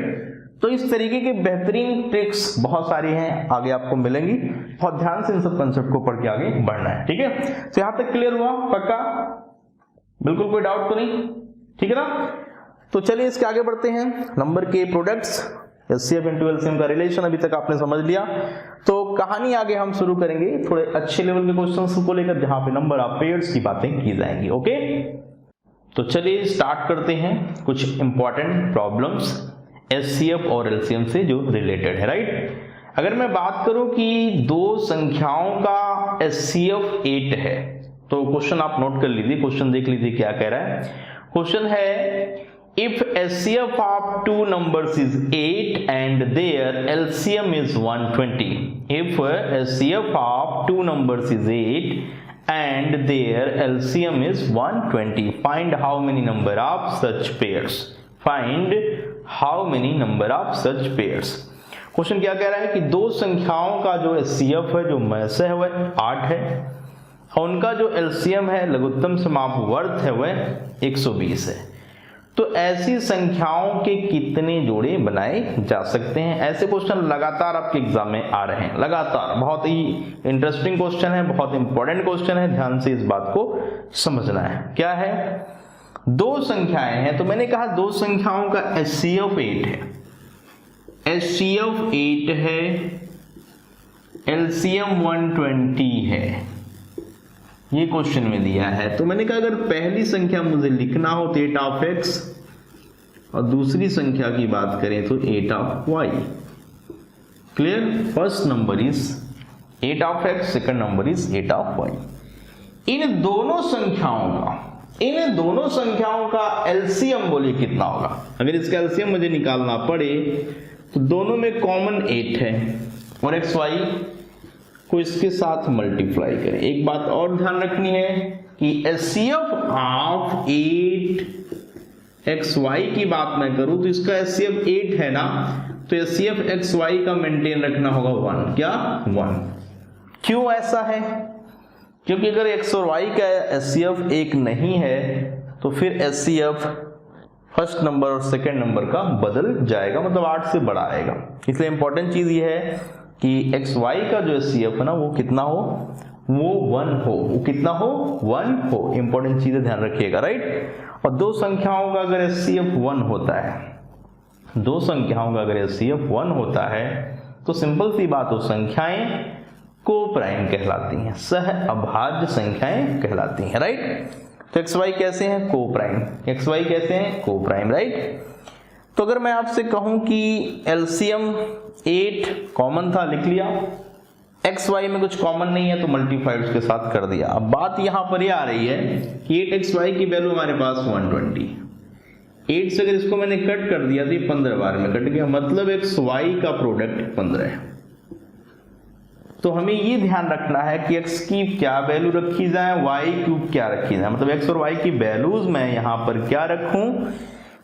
तो इस तरीके के बेहतरीन ट्रिक्स बहुत सारी हैं, आगे आपको मिलेंगी, बहुत ध्यान से इन सब कंसेप्ट को पढ़ के आगे बढ़ना है, ठीक है। तो यहां तक क्लियर हुआ, पक्का, बिल्कुल कोई डाउट तो नहीं, ठीक है ना। तो चलिए इसके आगे बढ़ते हैं। नंबर के प्रोडक्ट्स, एचसीएफ इंटू एलसीएम का रिलेशन अभी तक आपने समझ लिया, तो कहानी आगे हम शुरू करेंगे थोड़े अच्छे लेवल के क्वेश्चंस को लेकर, जहां पे नंबर ऑफ पेयर्स की बातें की जाएंगी, ओके। तो चलिए स्टार्ट करते हैं कुछ इंपॉर्टेंट प्रॉब्लम्स एचसीएफ और एलसीएम से जो रिलेटेड है, राइट। अगर मैं बात करूं कि दो संख्याओं का एचसीएफ 8 है, तो क्वेश्चन आप नोट कर लीजिए, क्वेश्चन देख लीजिए क्या कह रहा है। क्वेश्चन है if HCF of 2 numbers is 8 and their LCM is 120. If HCF of 2 numbers is 8 and their LCM is 120, find how many number of such pairs. Find how many number of such pairs. Question क्या कह रहा है कि दो संख्याओं का जो HCF है, जो मस्य है, वह 8 है और उनका जो LCM है, लघुत्तम समापवर्त है, वह 120 है। तो ऐसी संख्याओं के कितने जोड़े बनाए जा सकते हैं? ऐसे क्वेश्चन लगातार आपके एग्जाम में आ रहे हैं, लगातार। बहुत ही इंटरेस्टिंग क्वेश्चन है, बहुत इंपॉर्टेंट क्वेश्चन है, ध्यान से इस बात को समझना है। क्या है, दो संख्याएं हैं, तो मैंने कहा दो संख्याओं का HCF 8 है, HCF 8 है, LCM 120 है, ये क्वेश्चन में दिया है। तो मैंने कहा अगर पहली संख्या मुझे लिखना हो तो 8 ऑफ x और दूसरी संख्या की बात करें तो 8 of y। Clear, first number is 8 of x, second number is 8 of y। इन दोनों संख्याओं का एलसीएम बोलिए कितना होगा। अगर इसका एलसीएम मुझे निकालना पड़े तो दोनों में कॉमन 8 है और एक्स वाई को इसके साथ मल्टीप्लाई करें। एक बात और ध्यान रखनी है कि HCF ऑफ 8xy की बात मैं करूं तो इसका HCF 8 है ना, तो HCF xy का मेंटेन रखना होगा 1, क्या 1। क्यों ऐसा है? क्योंकि अगर x और y का HCF 1 नहीं है तो फिर HCF फर्स्ट नंबर और सेकेंड नंबर का बदल जाएगा, मतलब 8 से बड़ा आएगा। इसलिए इंपॉर्टेंट चीज ये है कि XY का जो HCF है ना वो कितना हो, वो 1 हो। वो कितना हो, 1 हो। इंपॉर्टेंट चीजें ध्यान रखिएगा, राइट। और दो संख्याओं का अगर HCF 1 होता है, दो संख्याओं का अगर HCF 1 होता है तो सिंपल सी बात हो, संख्याएं को प्राइम कहलाती हैं, सह अभाज्य संख्याएं कहलाती हैं, राइट। तो XY कैसे हैं, को प्राइम। XY कैसे हैं, को प्राइम, राइट। तो अगर मैं आपसे कहूं कि LCM 8 कॉमन था, लिख लिया। XY में कुछ कॉमन नहीं है तो मल्टीप्लाई उसके साथ कर दिया। अब बात यहां पर यह आ रही है कि 8xy की वैल्यू हमारे पास 120, 8 से अगर इसको मैंने कट कर दिया तो ये 15 बार में कट गया, मतलब XY का प्रोडक्ट 15 है। तो हमें ये ध्यान रखना है कि x की क्या वैल्यू रखी जाए, y क्यूब क्या रखी जाए, मतलब x और y की वैल्यूज मैं यहां पर क्या रखूं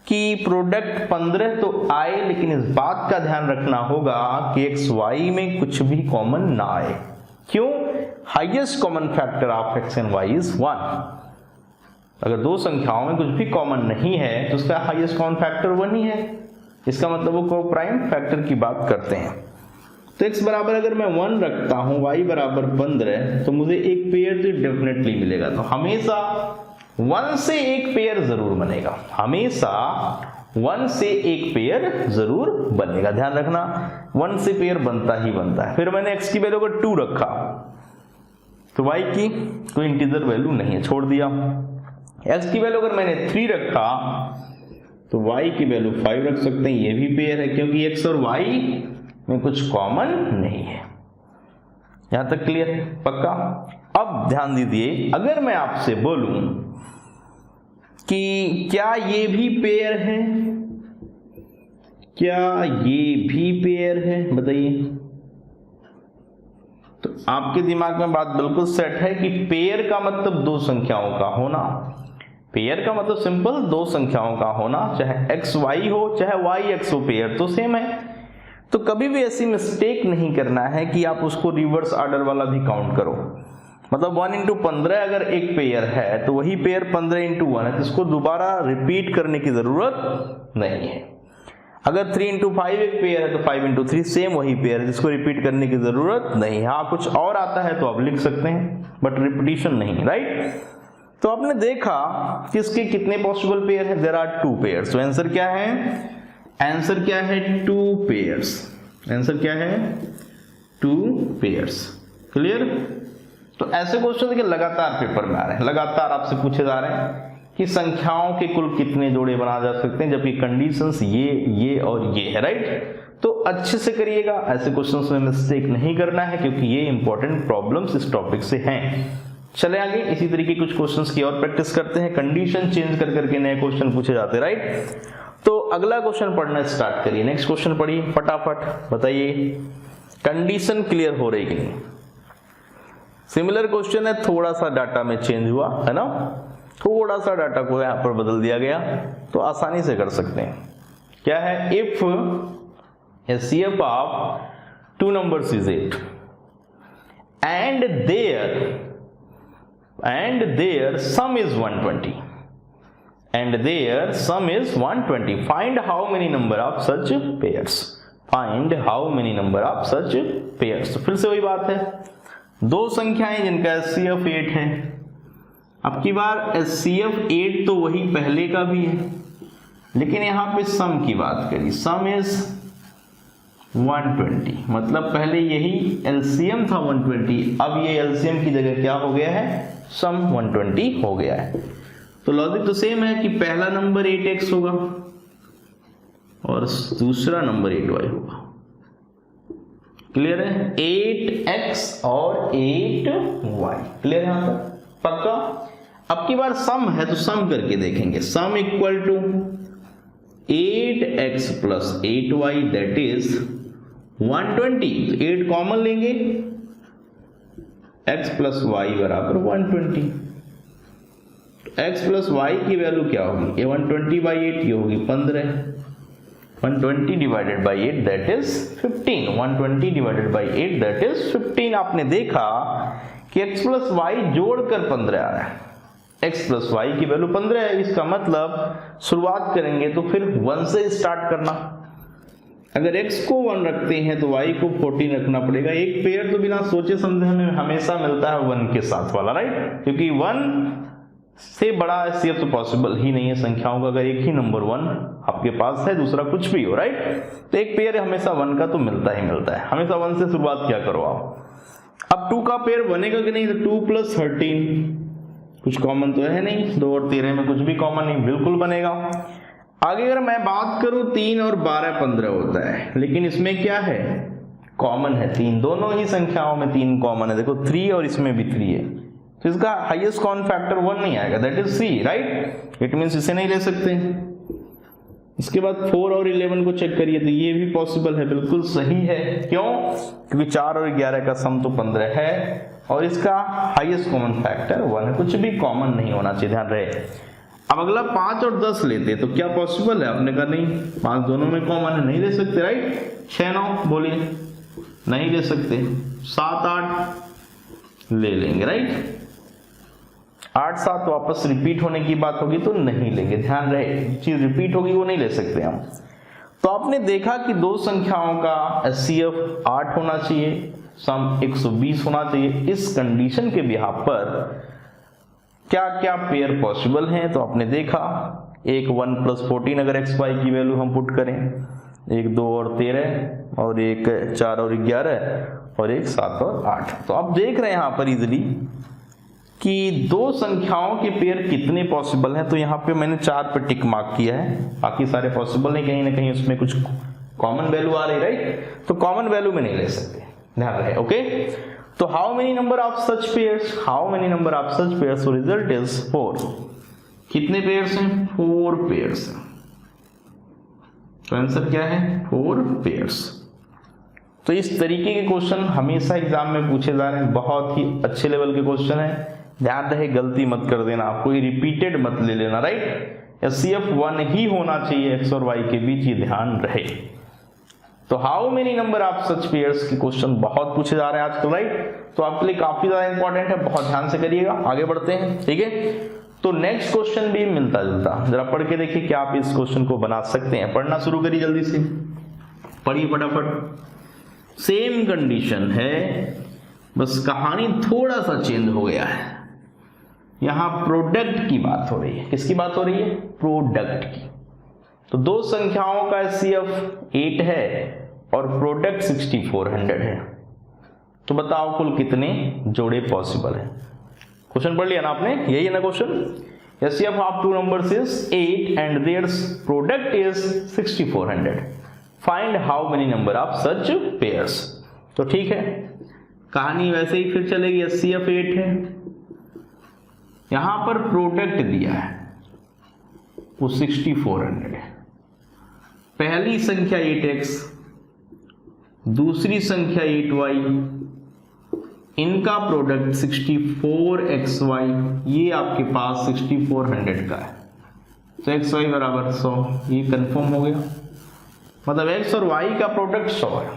कि प्रोडक्ट 15 तो आए, लेकिन इस बात का ध्यान रखना होगा कि XY में कुछ भी कॉमन ना आए। क्यों? Highest common factor of x and y is 1। अगर दो संख्याओं में कुछ भी कॉमन नहीं है तो उसका हाईएस्ट कॉमन फैक्टर 1 ही है। इसका मतलब वो को प्राइम फैक्टर की बात करते हैं। तो x बराबर अगर मैं 1 रखता हूं, y बराबर 15, तो मुझे एक पेयर तो डेफिनेटली मिलेगा। तो हमेशा 1 से एक पेयर जरूर बनेगा, हमेशा 1 से एक पेयर जरूर बनेगा, ध्यान रखना 1 से पेयर बनता ही बनता है। फिर मैंने x की वैल्यू को 2 रखा तो y की कोई इंटीजर वैल्यू नहीं है, छोड़ दिया। x की वैल्यू अगर मैंने 3 रखा तो y की वैल्यू 5 रख सकते हैं, ये भी पेयर है क्योंकि x और y में कुछ कॉमन नहीं है। यहां तक क्लियर है, पक्का। अब ध्यान दीजिए, अगर मैं आपसे बोलूं कि क्या ये भी पेयर है, क्या ये भी पेयर है, बताइए। तो आपके दिमाग में बात बिल्कुल सेट है कि पेयर का मतलब दो संख्याओं का होना। पेयर का मतलब सिंपल दो संख्याओं का होना, चाहे x y हो चाहे y x हो, पेयर तो सेम है। तो कभी भी ऐसी मिस्टेक नहीं करना है कि आप उसको रिवर्स ऑर्डर वाला भी काउंट करो, मतलब 1 into 15 अगर एक पेयर है तो वही पेयर 15 into 1 है, तो इसको दोबारा रिपीट करने की जरूरत नहीं है। अगर 3 into 5 एक पेयर है तो 5 into 3 सेम वही पेयर है, जिसको रिपीट करने की जरूरत नहीं। हाँ कुछ और आता है तो आप लिख सकते हैं, बट रिपीटिशन नहीं, राइट। तो आपने देखा कि इसके कितने पॉसिबल पेयर है, देयर आर 2 पेयर्स। तो आंसर क्या है, आंसर क्या है, 2 पेयर्स। आंसर क्या है, 2 पेयर्स। क्लियर। तो ऐसे क्वेश्चन देखिए लगातार पेपर में आ रहे हैं, लगातार आपसे पूछे जा रहे हैं कि संख्याओं के कुल कितने जोड़े बना जा सकते हैं, जबकि कंडीशंस ये और ये है, राइट। तो अच्छे से करिएगा, ऐसे क्वेश्चंस में मिस्टेक नहीं करना है क्योंकि ये इंपॉर्टेंट प्रॉब्लम्स इस टॉपिक से हैं। चले आगे, इसी तरीके कुछ क्वेश्चंस की और प्रैक्टिस करते हैं। कंडीशन चेंज कर करके नए क्वेश्चन पूछे जाते हैं, राइट। तो अगला क्वेश्चन पढ़ना स्टार्ट करिए, नेक्स्ट क्वेश्चन पढ़िए फटाफट, बताइए कंडीशन क्लियर हो रही कि नहीं। सिमिलर क्वेश्चन है, थोड़ा सा डाटा में चेंज हुआ है ना, थोड़ा सा डाटा को यहां पर बदल दिया गया, तो आसानी से कर सकते हैं। क्या है, if HCF of 2 numbers is 8 and their sum is 120 and their sum is 120, find how many number of such pairs, find how many number of such pairs। तो फिर से वही बात है, दो संख्याएं जिनका HCF 8 है। अब की बार HCF 8 तो वही पहले का भी है, लेकिन यहां पे सम की बात करी, सम इज 120, मतलब पहले यही LCM था 120, अब ये LCM की जगह क्या हो गया है, सम 120 हो गया है। तो लॉजिक तो सेम है कि पहला नंबर 8x होगा और दूसरा नंबर 8y होगा। क्लियर है, 8x और 8y, क्लियर है यहां तक, पक्का। अब की बार सम है तो सम करके देखेंगे, sum equal to 8x plus 8y that is 120, तो 8 कॉमन लेंगे, x प्लस y बराबर 120, x प्लस वाई की वैल्यू क्या होगी, ये 120/8 ये होगी 15, 120 divided by 8 that is 15, 120 divided by 8 that is 15। आपने देखा कि x प्लस वाई जोड़कर 15 आ रहा है, x प्लस वाई की वैल्यू 15 है, इसका मतलब शुरुआत करेंगे तो फिर 1 से स्टार्ट करना। अगर x को 1 रखते हैं तो y को 14 रखना पड़ेगा। एक पेयर तो बिना सोचे समझे हमें हमेशा मिलता है 1 के साथ वाला, राइट, क्योंकि 1 से बड़ा एचसीएफ तो पॉसिबल ही नहीं है संख्याओं का। अगर एक ही नंबर 1 आपके पास है, दूसरा कुछ भी हो, राइट, तो एक पेयर हमेशा 1 का तो मिलता ही मिलता है। हमेशा 1 से शुरुआत क्या करो आप। अब 2 का पेयर बनेगा कि नहीं, तो 2 + 13 कुछ कॉमन तो है नहीं, 2 और 13 में कुछ भी कॉमन नहीं, बिल्कुल बनेगा। आगे अगर मैं बात करूं 3 और 12 15 होता है, लेकिन इसमें क्या है, कॉमन है 3, दोनों ही संख्याओं में 3 कॉमन है। देखो 3 और इसमें भी 3 है, तो इसका हाईएस्ट कॉमन फैक्टर 1 नहीं आएगा, that is C, right. It means इसे नहीं ले सकते। इसके बाद 4 और 11 को चेक करिए तो ये भी पॉसिबल है, बिल्कुल सही है। क्यों, क्योंकि 4 और 11 का सम तो 15 है और इसका हाईएस्ट कॉमन फैक्टर 1 है, कुछ भी कॉमन नहीं होना चाहिए, ध्यान रहे। अब अगला 5 और 10 लेते तो क्या पॉसिबल है, आपने कहा नहीं, 5 दोनों में कॉमन है, नहीं ले सकते, राइट। 6 9 बोलिए, नहीं ले सकते। 7 8 ले लेंगे, राइट। 8 7 वापस रिपीट होने की बात होगी तो नहीं लेंगे, ध्यान रहे, चीज रिपीट होगी वो नहीं ले सकते हम। तो आपने देखा कि दो संख्याओं का एचसीएफ 8 होना चाहिए, सम 120 होना चाहिए। इस कंडीशन के बिहाफ पर क्या क्या पेयर पॉसिबल हैं, तो आपने देखा एक 1 + 14 अगर x y की वैल्यू हम पुट करें, एक 2 और 13 और एक 4 और 11 और एक 7 और 8। तो आप देख रहे हैं यहाँ पर इजिली कि दो संख्याओं के पेयर कितने पॉसिबल हैं। तो यहाँ पे मैंने 4 पे टिक मार्क किया है, बाकी सारे पॉसिबल नहीं, कहीं ना कहीं उसमें कुछ कॉमन वैल्यू आ रही, राइट। तो कॉमन वैल्यू में नहीं ले सकते, ध्यान रहे, ओके। तो how many number of such pairs, how many number of such pairs, so result is 4। कितने पेयर्स हैं, 4 पेयर्स हैं। तो आंसर क्या है, 4 पेयर्स। तो इस तरीके के क्वेश्चन हमेशा एग्जाम में पूछे जा रहे हैं, बहुत ही अच्छे लेवल के क्वेश्चन है। ध्यान रहे, गलती मत कर देना, आपको ये रिपीटेड मत ले लेना, राइट। एचसीएफ 1 ही होना चाहिए x और y के बीच, ये ध्यान रहे। तो how many number of such pairs के क्वेश्चन बहुत पूछे जा रहे हैं आजकल, राइट। तो आपके लिए काफी ज्यादा इंपॉर्टेंट है, बहुत ध्यान से करिएगा। आगे बढ़ते हैं, ठीक है। तो नेक्स्ट क्वेश्चन भी मिलता जुलता, जरा पढ़ के देखिए क्या आप इस क्वेश्चन को बना सकते हैं। पढ़ना शुरू करिए, जल्दी से पढ़िए फटाफट। सेम कंडीशन है, बस कहानी थोड़ा सा चेंज हो गया है। यहां प्रोडक्ट की बात हो रही है, किसकी बात हो रही है, प्रोडक्ट की। तो दो संख्याओं का एचसीएफ 8 है और प्रोडक्ट 6400 है। तो बताओ कुल कितने जोड़े पॉसिबल है। क्वेश्चन पढ़ लिया ना आपने, यही है ना question. HCF of two numbers is 8 and their product is 6400। Find how many number of such pairs. तो ठीक है, कहानी वैसे ही फिर चलेगी। एचसीएफ 8 है, यहां पर प्रोडक्ट दिया है वो 6400 है। पहली संख्या 8x, दूसरी संख्या 8y, इनका प्रोडक्ट 64xy, ये आपके पास 6400 का है। तो xy बराबर 100, ये कंफर्म हो गया। मतलब x और y का प्रोडक्ट 100 है।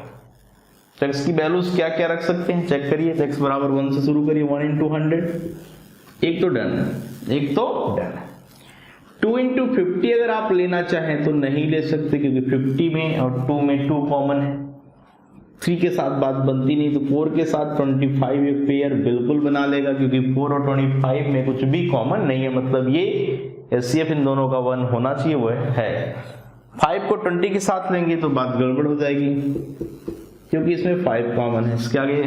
तो x की वैल्यूज क्या क्या रख सकते हैं, चेक करिए। तो x बराबर 1 से शुरू करिए, 1 × 100, एक तो डन है, एक तो डन है। 2 × 50 अगर आप लेना चाहें तो नहीं ले सकते, क्योंकि 50 में और 2 में 2 कॉमन है। 3 के साथ बात बनती नहीं, तो 4 के साथ 25 एक पेयर बिल्कुल बना लेगा, क्योंकि 4 और 25 में कुछ भी कॉमन नहीं है। मतलब ये एचसीएफ इन दोनों का 1 होना चाहिए, वो है। 5 को 20 के साथ लेंगे तो बात गड़बड़ हो जाएगी, क्योंकि इसमें 5 कॉमन है। इसके आगे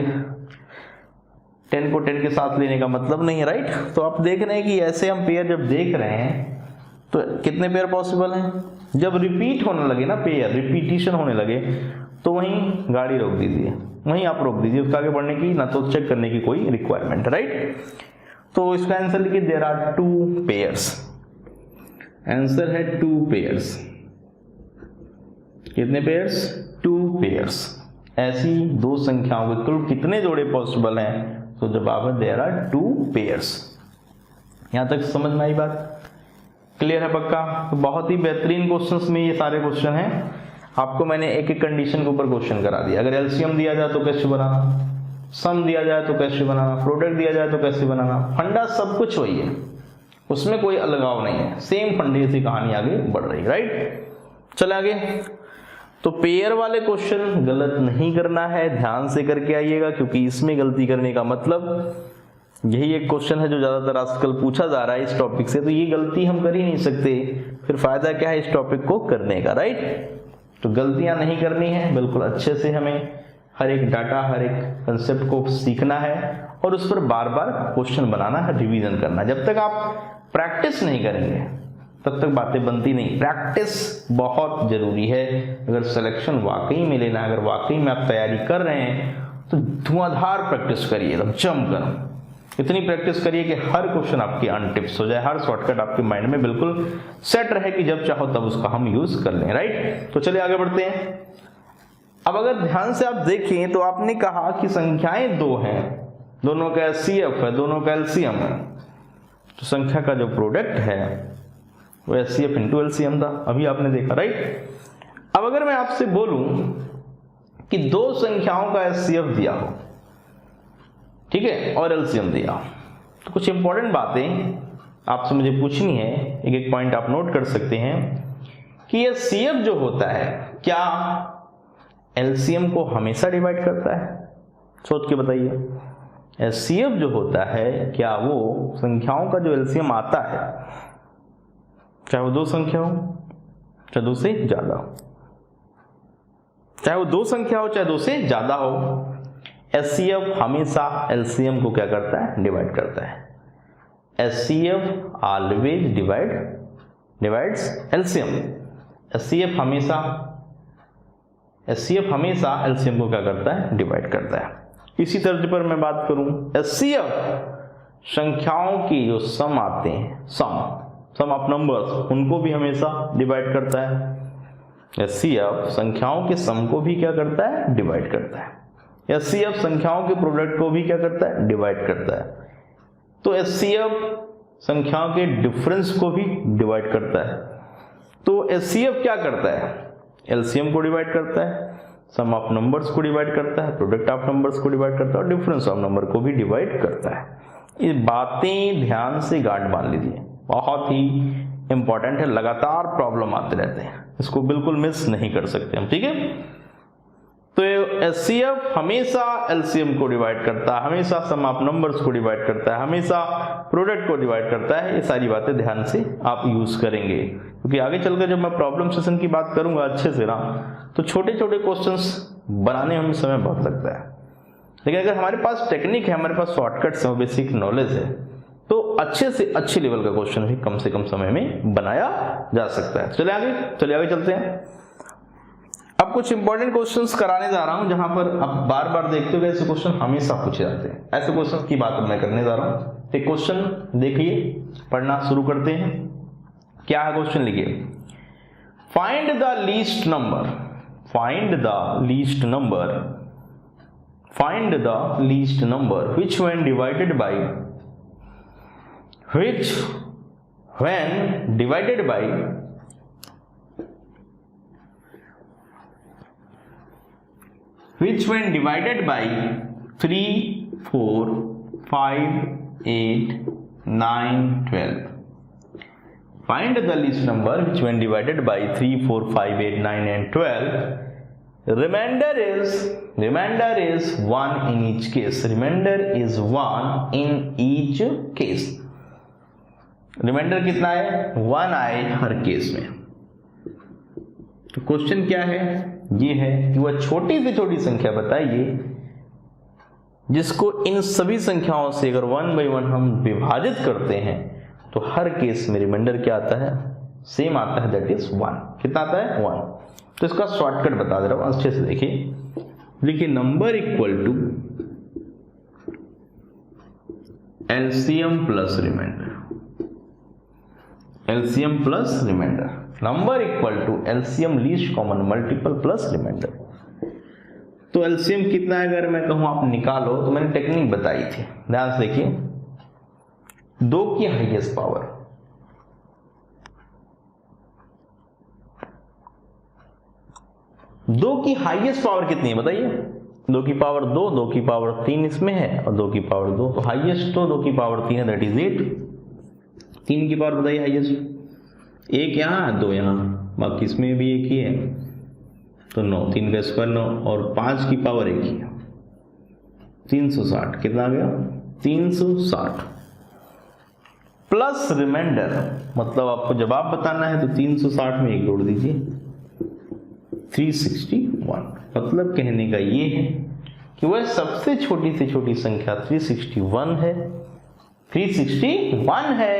10 को 10 के साथ लेने का मतलब नहीं है, राइट। तो आप देख रहे हैं कि ऐसे हम पेयर जब देख रहे हैं तो कितने पेयर पॉसिबल हैं। जब रिपीट होने लगे ना, पेयर रिपीटिशन होने लगे, तो वहीं गाड़ी रोक दीजिए, वहीं आप रोक दीजिए, उसका आगे बढ़ने की ना तो चेक करने की कोई रिक्वायरमेंट, राइट। तो इसका आंसर लिखिए, देयर आर 2 पेयर्स। आंसर है 2 पेयर्स। कितने पेयर्स, 2 पेयर्स। ऐसी दो संख्याओं के कुल कितने जोड़े पॉसिबल हैं, तो जवाब है देयर आर 2 पेयर्स। यहां तक समझ में आई बात? क्लियर है पक्का? तो बहुत ही बेहतरीन क्वेश्चंस में ये सारे क्वेश्चन हैं। आपको मैंने एक एक कंडीशन के ऊपर क्वेश्चन करा दिया। अगर एलसीएम दिया जाए तो कैसे बनाना, सम दिया जाए तो कैसे बनाना, प्रोडक्ट दिया जाए तो कैसे बनाना, फंडा सब कुछ वही है, उसमें कोई अलगाव नहीं है, सेम फंडे से कहानी आगे बढ़ रही है, राइट? चले आगे। तो पेयर वाले क्वेश्चन गलत नहीं करना है, ध्यान से करके आइएगा, क्योंकि इसमें गलती करने का मतलब यही एक क्वेश्चन है जो ज्यादातर आजकल पूछा जा रहा है इस टॉपिक से, तो ये गलती हम कर ही नहीं सकते, फिर फायदा क्या है इस टॉपिक को करने का, राइट? तो गलतियां नहीं करनी है, बिल्कुल अच्छे से हमें हर एक डाटा, हर एक कंसेप्ट को सीखना है और उस पर बार बार क्वेश्चन बनाना है, रिवीजन करना है। जब तक आप प्रैक्टिस नहीं करेंगे तब तक बातें बनती नहीं। प्रैक्टिस बहुत जरूरी है। अगर सिलेक्शन वाकई में लेना, अगर वाकई में आप तैयारी कर रहे हैं तो धुआंधार प्रैक्टिस करिए, एकदम जमकर इतनी प्रैक्टिस करिए कि हर क्वेश्चन आपकी अनटिप्स हो जाए, हर शॉर्टकट आपके माइंड में बिल्कुल सेट रहे कि जब चाहो तब उसका हम यूज कर लें, राइट? तो चलिए आगे बढ़ते हैं। अब अगर ध्यान से आप देखें तो आपने कहा कि संख्याएं दो हैं, दोनों का एचसीएफ है, दोनों का एलसीएम है, तो संख्या का जो प्रोडक्ट है वो एचसीएफ इंटू एलसीएम था, अभी आपने देखा, राइट? अब अगर मैं आपसे बोलूं कि दो संख्याओं का एचसीएफ दिया हो, ठीक है, और एलसीएम दिया, तो कुछ इंपॉर्टेंट बातें आपसे मुझे पूछनी है, एक एक पॉइंट आप नोट कर सकते हैं कि ये सीएफ जो होता है क्या एलसीएम को हमेशा डिवाइड करता है? सोच के बताइए। एचसीएफ जो होता है क्या वो संख्याओं का जो एलसीएम आता है, चाहे वो दो संख्या हो चाहे दो से ज्यादा हो, चाहे वो दो संख्या हो चाहे दो से ज्यादा हो, एचसीएफ हमेशा एलसीएम को क्या करता है? डिवाइड करता है। HCF always divides LCM. HCF हमेशा एलसीएम को क्या करता है? डिवाइड करता है। इसी तर्ज पर मैं बात करूं, एचसीएफ संख्याओं की जो सम आते हैं, सम ऑफ नंबर्स, उनको भी हमेशा डिवाइड करता है। एचसीएफ संख्याओं के सम को भी क्या करता है? डिवाइड करता है। एचसीएफ संख्याओं के प्रोडक्ट को भी क्या करता है? डिवाइड करता है। तो एचसीएफ संख्याओं के डिफरेंस को भी डिवाइड करता है। तो एचसीएफ क्या करता है? एलसीएम को डिवाइड करता है, सम ऑफ नंबर्स को डिवाइड करता है, प्रोडक्ट ऑफ नंबर्स को डिवाइड करता है और डिफरेंस ऑफ नंबर को भी डिवाइड करता है। ये बातें ध्यान से गांठ बांध लीजिए, बहुत ही इंपॉर्टेंट है, लगातार प्रॉब्लम आते रहते हैं, इसको बिल्कुल मिस नहीं कर सकते हम, ठीक है? तो एचसीएफ हमेशा एलसीएम को डिवाइड करता है, हमेशा सम ऑफ नंबर्स को डिवाइड करता है, हमेशा प्रोडक्ट को डिवाइड करता है। ये सारी बातें ध्यान से आप यूज करेंगे, क्योंकि आगे चलकर जब मैं प्रॉब्लम सेशन की बात करूंगा अच्छे से ना, तो छोटे छोटे क्वेश्चंस बनाने में समय बहुत लगता है, लेकिन अगर हमारे पास टेक्निक है, हमारे पास शॉर्टकट्स है, बेसिक नॉलेज है, तो अच्छे से अच्छे लेवल का क्वेश्चन भी कम से कम समय में बनाया जा सकता है। चलिए आगे चलते हैं। अब कुछ इंपॉर्टेंट क्वेश्चंस कराने जा रहा हूं, जहां पर आप बार बार देखते हो ऐसे क्वेश्चन हमेशा पूछे जाते हैं। ऐसे क्वेश्चन की बात मैं करने जा रहा हूं। एक क्वेश्चन देखिए, पढ़ना शुरू करते हैं। क्या है क्वेश्चन? लिखिए, find the least number, find the least number, find the least number which when divided by, which when divided by 3, 4, 5, 8, 9, 12. Find the least number which when divided by 3, 4, 5, 8, 9 and 12, remainder is 1 in each case. Remainder is 1 in each case. Reminder कितना है? 1 आए हर केस में। तो क्वेश्चन क्या है? ये है कि वह छोटी से छोटी संख्या बताइए जिसको इन सभी संख्याओं से अगर 1 by 1 हम विभाजित करते हैं तो हर केस में रिमाइंडर क्या आता है? सेम आता है, दैट इज 1। कितना आता है? 1। तो इसका शॉर्टकट बता दे रहा हूं, अच्छे से देखिए। देखिए, number equal to LCM plus reminder, LCM plus reminder, number equal to LCM least common multiple plus reminder. तो एलसीएम कितना है अगर मैं कहूं आप निकालो, तो मैंने टेक्निक बताई थी, ध्यान से देखिए। 2 की हाईएस्ट पावर, दो की हाईएस्ट पावर कितनी है बताइए? 2 की पावर 2, 2 की पावर 3 इसमें है और 2 की पावर 2, तो हाईएस्ट तो 2 की पावर 3 है, दैट इज 8। 3 की पावर बताइए हाईएस्ट, 1 यहाँ 2 यहाँ, बाकी इसमें भी 1 ही है, तो 9, 3 का स्क्वायर 9, और 5 की पावर 1 ही है, 360। कितना आ गया? 360 प्लस रिमाइंडर, मतलब आपको जवाब बताना है तो 360 में 1 जोड़ दीजिए, 361। मतलब कहने का ये है कि वह सबसे छोटी से छोटी संख्या 361 है, 361 है।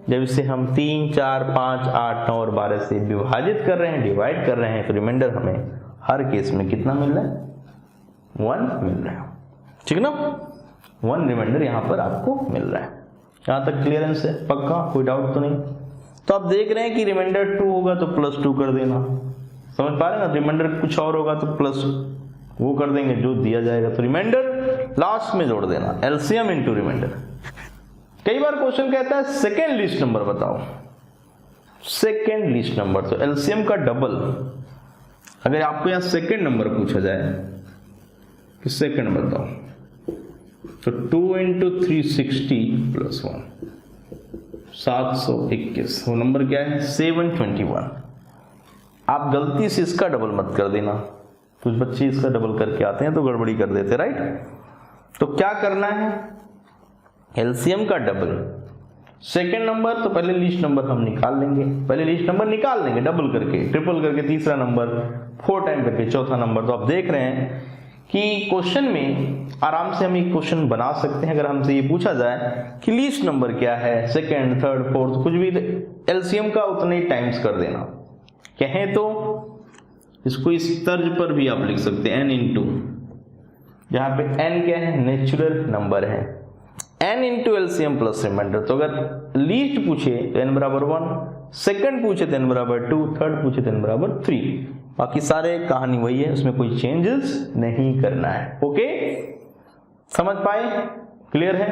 जब इसे हम 3, 4, 5, 8, 9 और 12 से विभाजित कर रहे हैं, डिवाइड कर रहे हैं, तो रिमाइंडर हमें हर केस में कितना मिल रहा है? 1 मिल रहा है, ठीक ना? 1 रिमाइंडर यहां पर आपको मिल रहा है। यहां तक क्लियरेंस है? पक्का, कोई डाउट तो नहीं? तो आप देख रहे हैं कि रिमाइंडर 2 होगा तो +2 कर देना, समझ पा रहे हैं ना? रिमाइंडर कुछ और होगा तो प्लस वो कर देंगे जो दिया जाएगा, तो रिमाइंडर लास्ट में जोड़ देना, एलसीएम इनटू रिमाइंडर। कई बार क्वेश्चन कहता है सेकेंड लीस्ट नंबर बताओ, सेकेंड लीस्ट नंबर, तो एलसीएम का डबल। अगर आपको यहां सेकेंड नंबर पूछा जाए कि सेकेंड बताओ, तो 2 × 360 + 1 721, वो नंबर क्या है? 721। आप गलती से इसका डबल मत कर देना, कुछ बच्चे इसका डबल करके आते हैं तो गड़बड़ी कर देते, राइट? तो क्या करना है? एलसीएम का डबल, सेकेंड नंबर, तो पहले लीस्ट नंबर हम निकाल लेंगे, पहले लीस्ट नंबर निकाल लेंगे डबल करके, ट्रिपल करके तीसरा नंबर, 4 टाइम करके चौथा नंबर। तो आप देख रहे हैं कि क्वेश्चन में आराम से हम एक क्वेश्चन बना सकते हैं। अगर हमसे ये पूछा जाए कि लीस्ट नंबर क्या है, सेकेंड, थर्ड, फोर्थ, कुछ भी, एलसीएम का उतने ही टाइम्स कर देना। कहें तो इसको इस तर्ज पर भी आप लिख सकते हैं, n इंटू, जहां पे n क्या है? नेचुरल नंबर है, n into LCM plus reminder. तो अगर लीस्ट पूछे तो n बराबर 1, सेकंड पूछे तो n बराबर 2, थर्ड पूछे तो n बराबर 3। बाकी सारे कहानी वही है, उसमें कोई चेंजेस नहीं करना है। ओके, समझ पाए? क्लियर है?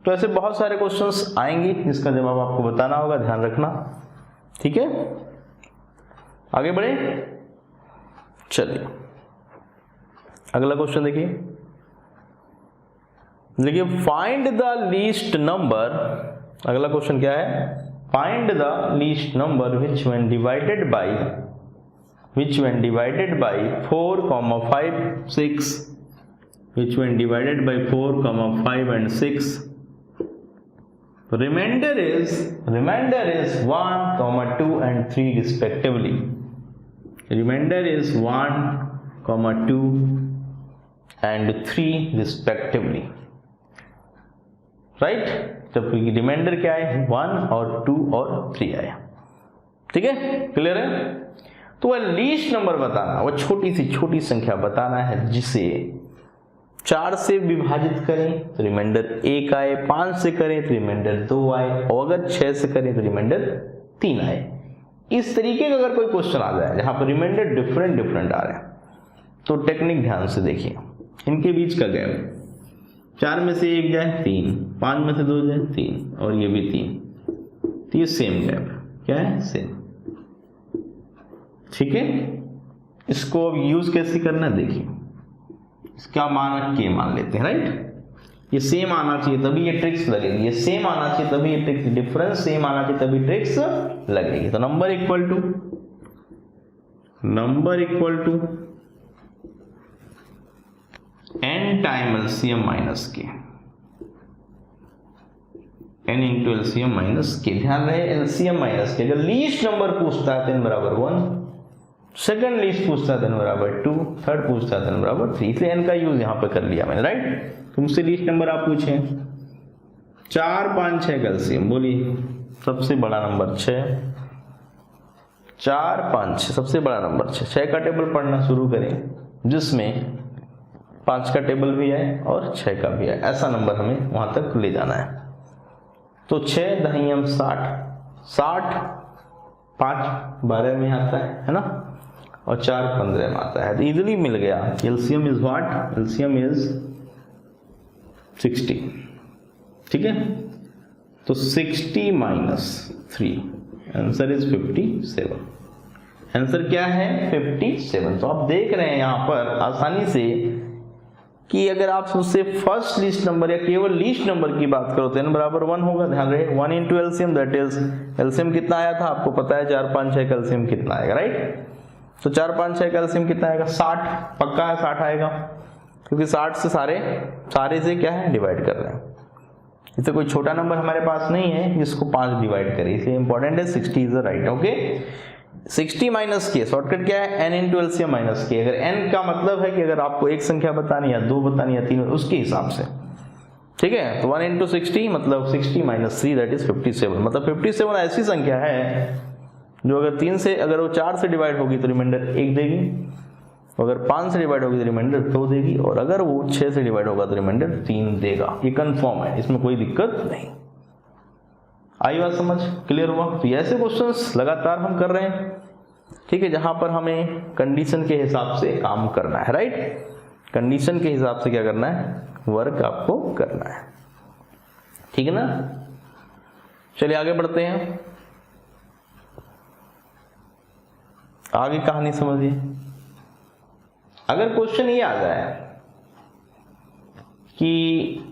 तो ऐसे बहुत सारे क्वेश्चंस आएंगे जिसका जवाब आपको बताना होगा, ध्यान रखना, ठीक है? आगे बढ़े, चलिए अगला क्वेश्चन देखिए। देखिए, फाइंड द लीस्ट नंबर, अगला क्वेश्चन क्या है? Find the least number which when divided by 4, 5, 6, which when divided by 4, 5 and 6, remainder is 1, 2 and 3 respectively. Remainder is 1, 2 and 3 respectively, right? जब रिमाइंडर क्या है? 1 और 2 और 3 आया, ठीक है? क्लियर है? तो वह लीस्ट नंबर बताना, वह छोटी सी छोटी संख्या बताना है जिसे 4 से विभाजित करें तो रिमाइंडर 1 आए, 5 से करें तो रिमाइंडर 2 आए, और अगर 6 से करें तो रिमाइंडर 3 आए। इस तरीके का अगर कोई क्वेश्चन आ जाए जहां पर रिमाइंडर डिफरेंट आ रहे हैं, तो टेक्निक ध्यान से देखिए। इनके बीच का गैप, 4 में से 1 जाए 3, 5 में से 2 जाए 3, और ये भी 3, तो ये सेम गैप क्या है? सेम, ठीक है? इसको अब यूज कैसे करना है देखिए। इसका मान के मान लेते हैं, राइट? ये सेम आना चाहिए तभी ये ट्रिक्स लगेगी, ये सेम आना चाहिए तभी ये ट्रिक्स, डिफरेंस सेम आना चाहिए तभी ट्रिक्स लगेगी। तो number equal to n time LCM minus k, n into LCM minus k. ध्यान रहे एलसीएम माइनस के, अगर लीस्ट नंबर पूछता है तो n बराबर 1, सेकंड लीस्ट पूछता है तो n बराबर 2, थर्ड पूछता है तो n बराबर 3, इसलिए n का यूज यहां पर कर लिया मैंने, राइट? तुमसे लीस्ट नंबर आप पूछे 4, 5, 6 का एलसीएम, बोलिए सबसे बड़ा नंबर 6, 4, 5, 6 सबसे बड़ा नंबर 6। 6 का टेबल पढ़ना शुरू करें जिसमें 5 का टेबल भी है और 6 का भी है, ऐसा नंबर हमें वहां तक ले जाना है। तो 6 दहियम 60, 60 5 12 में आता है ना, और 4 15 में आता है, तो इजीली मिल गया। LCM is what? LCM is 60, ठीक है? तो 60 माइनस 3, आंसर इज 57। आंसर क्या है 57। तो आप देख रहे हैं यहां पर आसानी से कि अगर आप उससे फर्स्ट लीस्ट नंबर या केवल लीस्ट नंबर की बात करो तो n बराबर 1 होगा। ध्यान रहे 1 into LCM, that is LCM कितना आया था आपको पता है 4 5 6 का एलसीएम कितना आएगा, राइट। तो 4 5 6 का एलसीएम कितना आएगा 60, पक्का है 60 आएगा, क्योंकि 60 से सारे से क्या है डिवाइड कर रहे हैं। इससे कोई छोटा नंबर हमारे पास नहीं है जिसको 5 डिवाइड करे, इसलिए इंपॉर्टेंट है 60 is the right. Okay 60 minus के शॉर्टकट क्या है n इंटू एलसीएम माइनस के। अगर n का मतलब है कि अगर आपको एक संख्या बतानी या 2 बतानी या 3, उसके हिसाब से, ठीक है। तो 1 इंटू 60 मतलब 60 माइनस 3 दैट इज 57। मतलब 57 ऐसी संख्या है जो अगर 3 से, अगर वो 4 से डिवाइड होगी तो रिमाइंडर 1 देगी, अगर 5 से डिवाइड होगी तो रिमाइंडर 2 देगी, और अगर वो 6 से डिवाइड होगा तो रिमाइंडर 3 देगा। ये कंफर्म है, इसमें कोई दिक्कत नहीं। आई बात समझ, क्लियर हुआ। तो ऐसे क्वेश्चंस लगातार हम कर रहे हैं, ठीक है, जहां पर हमें कंडीशन के हिसाब से काम करना है, राइट। कंडीशन के हिसाब से क्या करना है, वर्क आपको करना है, ठीक है ना। चलिए आगे बढ़ते हैं, आगे कहानी समझिए। अगर क्वेश्चन ये आ जाए कि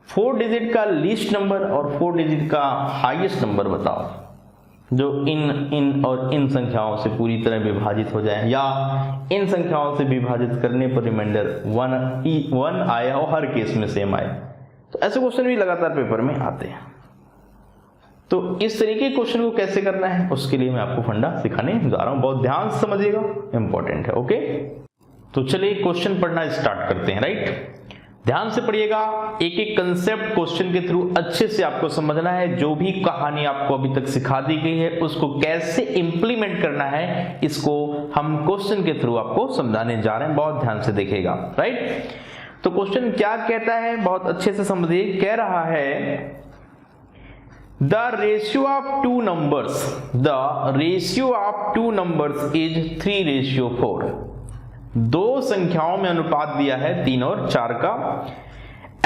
4 डिजिट का लीस्ट नंबर और 4 डिजिट का हाईएस्ट नंबर बताओ, जो इन और इन संख्याओं से पूरी तरह विभाजित हो जाए, या इन संख्याओं से विभाजित करने पर रिमाइंडर 1 आए और हर केस में सेम आए। तो ऐसे क्वेश्चन भी लगातार पेपर में आते हैं। तो इस तरीके के क्वेश्चन को कैसे करना है उसके लिए मैं आपको फंडा सिखाने जा रहा हूं, बहुत ध्यान से समझिएगा, इंपॉर्टेंट है। ओके तो चलिए क्वेश्चन पढ़ना स्टार्ट करते हैं, राइट। ध्यान से पढ़िएगा, एक एक कंसेप्ट क्वेश्चन के थ्रू अच्छे से आपको समझना है। जो भी कहानी आपको अभी तक सिखा दी गई है उसको कैसे इंप्लीमेंट करना है, इसको हम क्वेश्चन के थ्रू आपको समझाने जा रहे हैं, बहुत ध्यान से देखिएगा, राइट। तो क्वेश्चन क्या कहता है बहुत अच्छे से समझिए। कह रहा है The ratio of two numbers is 3:4। दो संख्याओं में अनुपात दिया है 3 और 4 का,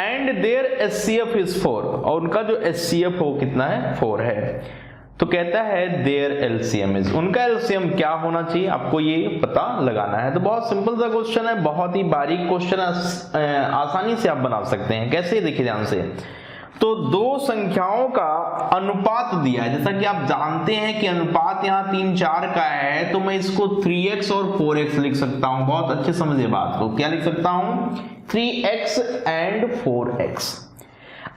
एंड देयर HCF is 4, और उनका जो HCF हो कितना है 4 है। तो कहता है देयर LCM is, उनका LCM क्या होना चाहिए आपको ये पता लगाना है। तो बहुत सिंपल सा क्वेश्चन है, बहुत ही बारीक क्वेश्चन, आसानी से आप बना सकते हैं। कैसे देखिए ध्यान से। तो दो संख्याओं का अनुपात दिया है, जैसा कि आप जानते हैं कि अनुपात यहाँ 3 4 का है, तो मैं इसको 3x और 4x लिख सकता हूं। बहुत अच्छे समझिए बात को, क्या लिख सकता हूं 3x एंड 4x।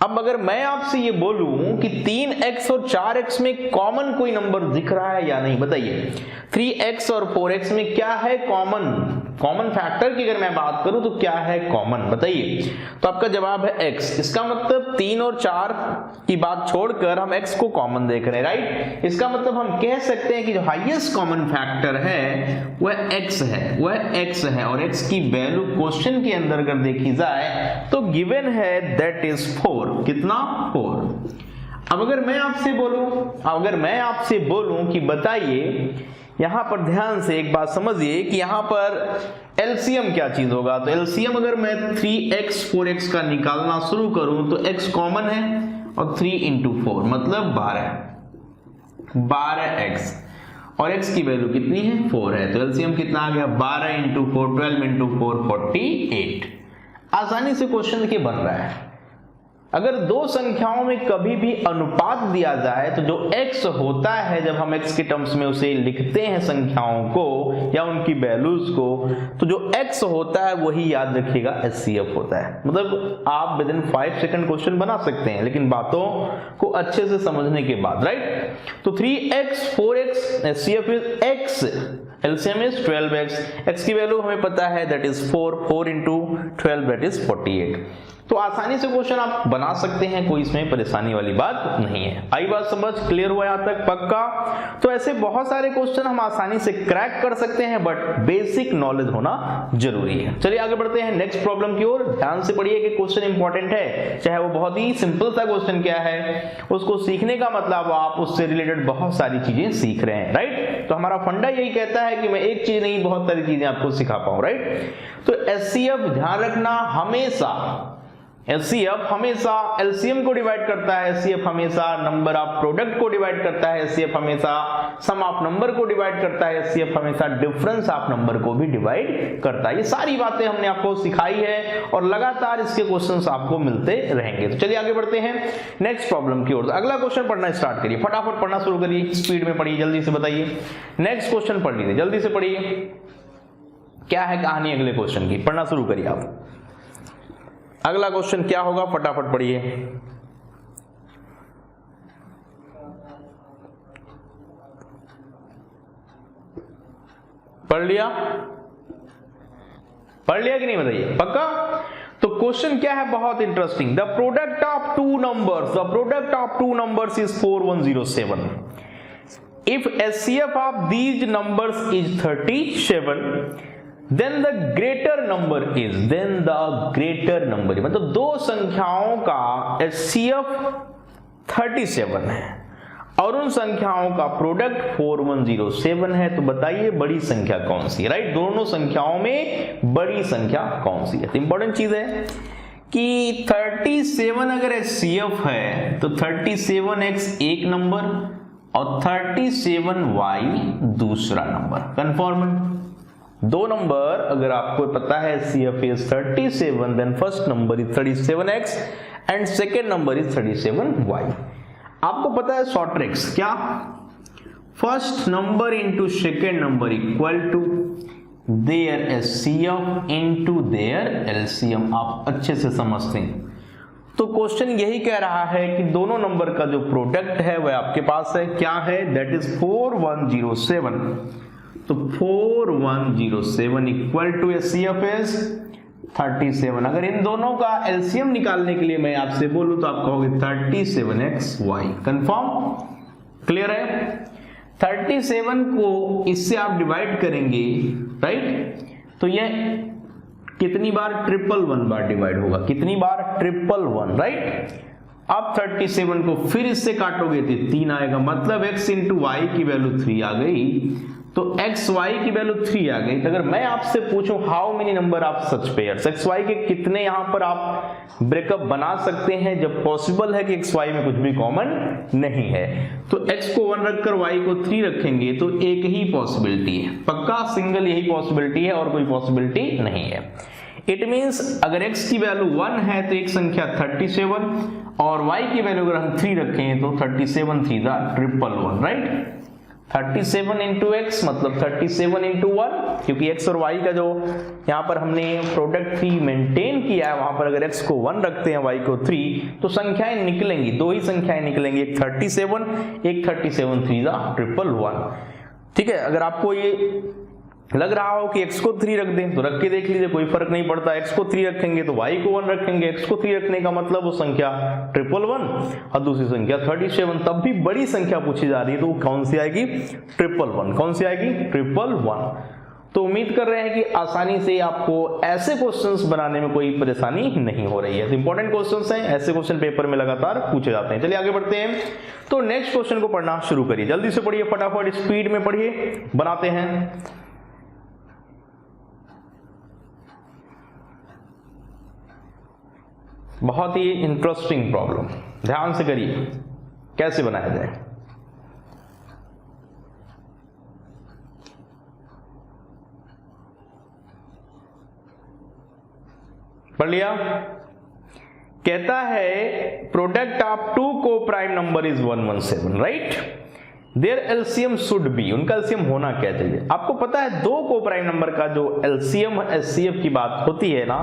अब अगर मैं आपसे ये बोलूं कि 3x और 4x में कॉमन कोई नंबर दिख रहा है या नहीं, बताइए। 3x और 4x में क्या है कॉमन फैक्टर की अगर मैं बात करूं तो क्या है कॉमन, बताइए। तो आपका जवाब है x। इसका मतलब 3 और 4 की बात छोड़कर हम x को कॉमन देख रहे हैं, राइट। इसका मतलब हम कह सकते हैं कि जो हाईएस्ट कॉमन फैक्टर है वह x है, और x की वैल्यू क्वेश्चन के अंदर अगर देखी जाए तो गिवन है दैट इज 4। कितना 4। अब अगर मैं आपसे बोलूं कि बताइए, यहां पर ध्यान से एक बात समझिए कि यहां पर एलसीएम क्या चीज होगा। तो एलसीएम अगर मैं 3x 4x का निकालना शुरू करूं तो x कॉमन है और 3 इंटू 4 मतलब 12x, और x की वैल्यू कितनी है 4 है। तो एलसीएम कितना आ गया 12 इंटू 4 12 इंटू 4 48। आसानी से क्वेश्चन के बन रहा है। अगर दो संख्याओं में कभी भी अनुपात दिया जाए तो जो x होता है, जब हम x के टर्म्स में उसे लिखते हैं संख्याओं को या उनकी वैल्यूज को, तो जो x होता है वही याद रखिएगा HCF होता है। मतलब आप विद इन 5 सेकंड क्वेश्चन बना सकते हैं, लेकिन बातों को अच्छे से समझने के बाद, राइट। तो 3x 4x HCF is x, LCM is 12x, x की वैल्यू हमें पता है that is 4 into 12 that is 48। तो आसानी से क्वेश्चन आप बना सकते हैं, कोई इसमें परेशानी वाली बात नहीं है। आई बात समझ, क्लियर हुआ यहां तक, पक्का। तो ऐसे बहुत सारे क्वेश्चन हम आसानी से क्रैक कर सकते हैं, बट बेसिक नॉलेज होना जरूरी है। चलिए आगे बढ़ते हैं नेक्स्ट प्रॉब्लम की ओर। ध्यान से पढ़िए कि क्वेश्चन इंपॉर्टेंट है, चाहे वो बहुत ही सिंपल सा क्वेश्चन क्या है, उसको सीखने का मतलब आप उससे रिलेटेड बहुत सारी चीजें सीख रहे हैं, राइट। तो हमारा फंडा यही कहता है कि मैं एक चीज नहीं बहुत सारी चीजें आपको सिखा पाऊं, राइट। तो HCF ध्यान रखना, हमेशा एचसीएफ हमेशा एलसीएम को डिवाइड करता है, एचसीएफ हमेशा नंबर ऑफ प्रोडक्ट को डिवाइड करता है, एचसीएफ हमेशा सम ऑफ नंबर को डिवाइड करता है, एचसीएफ हमेशा डिफरेंस ऑफ नंबर को भी डिवाइड करता है। ये सारी बातें हमने आपको सिखाई है और लगातार इसके क्वेश्चंस आपको मिलते रहेंगे। तो चलिए आगे बढ़ते हैं नेक्स्ट प्रॉब्लम की ओर। अगला क्वेश्चन पढ़ना स्टार्ट करिए, फटाफट पढ़ना शुरू करिए, स्पीड में पढ़िए, जल्दी से बताइए। नेक्स्ट क्वेश्चन पढ़ लीजिए, जल्दी से पढ़िए, क्या है कहानी अगले क्वेश्चन की, पढ़ना शुरू करिए आप। अगला क्वेश्चन क्या होगा, फटाफट पढ़िए। पढ़ लिया कि नहीं बताइए, पक्का? तो क्वेश्चन क्या है, बहुत interesting. The product of two numbers is 4107। If HCF of these numbers is 37, then the greater number is, मतलब दो संख्याओं का HCF 37 है और उन संख्याओं का प्रोडक्ट 4107 है, तो बताइए बड़ी संख्या कौन सी है, राइट? दोनों संख्याओं में बड़ी संख्या कौन सी है? तो इंपॉर्टेंट चीज है कि 37 अगर HCF है तो 37x एक नंबर और 37y दूसरा नंबर। कन्फर्म है? दो नंबर अगर आपको पता है HCF is 37, then first number is 37x and second number is 37y। आपको पता है शॉर्ट ट्रिक्स, क्या? First number into second number equal to their HCF into their LCM। आप अच्छे से समझते हैं। तो क्वेश्चन यही कह रहा है कि दोनों नंबर का जो प्रोडक्ट है वह आपके पास है, क्या है? That is 4107। तो 4107 इक्वल टू HCF इज 37। अगर इन दोनों का एलसीएम निकालने के लिए मैं आपसे बोलूं तो आप कहोगे 37xy। कंफर्म? क्लियर है? 37 को इससे आप डिवाइड करेंगे, राइट? तो यह कितनी बार? 111 बार डिवाइड होगा। कितनी बार? 111, राइट? अब 37 को फिर इससे काटोगे तो 3 आएगा, मतलब x इंटू वाई की वैल्यू 3 आ गई, तो एक्स वाई की वैल्यू 3 आ गई। तो अगर मैं आपसे पूछूं how many number of such pairs, x y के कितने यहां पर आप ब्रेकअप बना सकते हैं जब पॉसिबल है कि एक्स वाई में कुछ भी कॉमन नहीं है? तो एक्स को 1 रखकर वाई को 3 रखेंगे तो एक ही पॉसिबिलिटी है, पक्का सिंगल यही पॉसिबिलिटी है और कोई पॉसिबिलिटी नहीं है। इट मींस अगर x की वैल्यू 1 है तो एक संख्या 37 और y की वैल्यू अगर हम 3 रखें तो 37 3 111, राइट? 37 इंटू एक्स मतलब 37 इंटू 1, क्योंकि x और y का जो यहाँ पर हमने प्रोडक्ट 3 मेंटेन किया है, वहां पर अगर x को 1 रखते हैं y को 3 तो संख्याएं निकलेंगी, दो ही संख्याएं निकलेंगी, एक 37 एक 37 3 111। ठीक है? अगर आपको ये लग रहा हो कि x को 3 रख दें तो रख के देख लीजिए, कोई फर्क नहीं पड़ता। x को 3 रखेंगे तो y को 1 रखेंगे, x को 3 रखने का मतलब वो संख्या 111 और दूसरी संख्या 37, तब भी बड़ी संख्या पूछी जा रही है तो वो कौन सी आएगी? 111। कौन सी आएगी? 111। तो उम्मीद कर रहे हैं कि आसानी से आपको ऐसे क्वेश्चंस बनाने में कोई परेशानी नहीं हो रही है। तो इंपॉर्टेंट क्वेश्चंस हैं, ऐसे क्वेश्चन पेपर में लगातार पूछे जाते हैं। चलिए आगे बढ़ते हैं। तो नेक्स्ट क्वेश्चन को पढ़ना शुरू करिए, जल्दी से पढ़िए, फटाफट स्पीड में पढ़िए, बनाते हैं। बहुत ही इंटरेस्टिंग प्रॉब्लम, ध्यान से करिए कैसे बनाया जाए। पढ़ लिया? कहता है प्रोडक्ट ऑफ टू को prime number is 117, right? Their LCM should be, उनका एलसीएम होना क्या चाहिए? आपको पता है दो को प्राइम नंबर का जो एलसीएम एचसीएफ की बात होती है ना,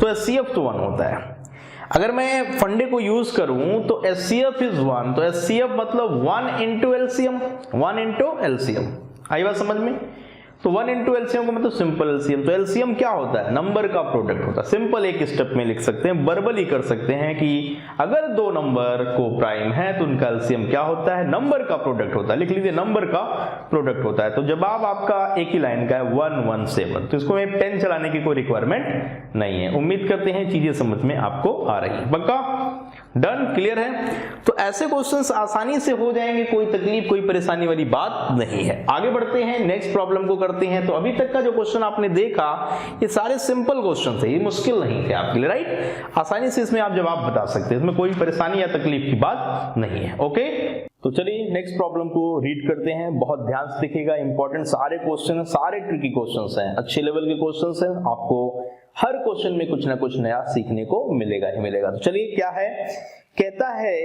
तो एचसीएफ तो 1 होता है। अगर मैं फंडे को यूज करूं तो HCF इज 1, तो HCF मतलब 1 इंटू एलसीएम, 1 इंटू एलसीएम। आई बात समझ में? तो 1 इंटू एलसीएम का मतलब सिंपल एलसीएम। तो एलसीएम क्या होता है? नंबर का प्रोडक्ट होता है। सिंपल एक स्टेप में लिख सकते हैं, वर्बली कर सकते हैं कि अगर दो नंबर को प्राइम है तो उनका एलसीएम क्या होता है? नंबर का प्रोडक्ट होता है। लिख लीजिए नंबर का प्रोडक्ट होता है। तो जवाब आपका एक ही लाइन का है 117। तो इसको में पेन चलाने की कोई रिक्वायरमेंट नहीं है। उम्मीद करते हैं चीजें समझ में आपको आ रही है, पक्का? डन, क्लियर है। तो ऐसे क्वेश्चंस आसानी से हो जाएंगे, कोई तकलीफ कोई परेशानी वाली बात नहीं है। आगे बढ़ते हैं, नेक्स्ट प्रॉब्लम को करते हैं। तो अभी तक का जो क्वेश्चन आपने देखा ये सारे सिंपल क्वेश्चन थे, ये मुश्किल नहीं थे आपके लिए, राइट। आसानी से इसमें आप जवाब बता सकते हैं, इसमें कोई परेशानी या तकलीफ की बात नहीं है। ओके, तो चलिए नेक्स्ट प्रॉब्लम को रीड करते हैं। बहुत ध्यान से देखिएगा, इंपॉर्टेंट सारे क्वेश्चन हैं, सारे ट्रिकी क्वेश्चंस हैं, अच्छे लेवल के क्वेश्चंस हैं। आपको हर क्वेश्चन में कुछ ना कुछ नया सीखने को मिलेगा ही मिलेगा। तो चलिए क्या है, कहता है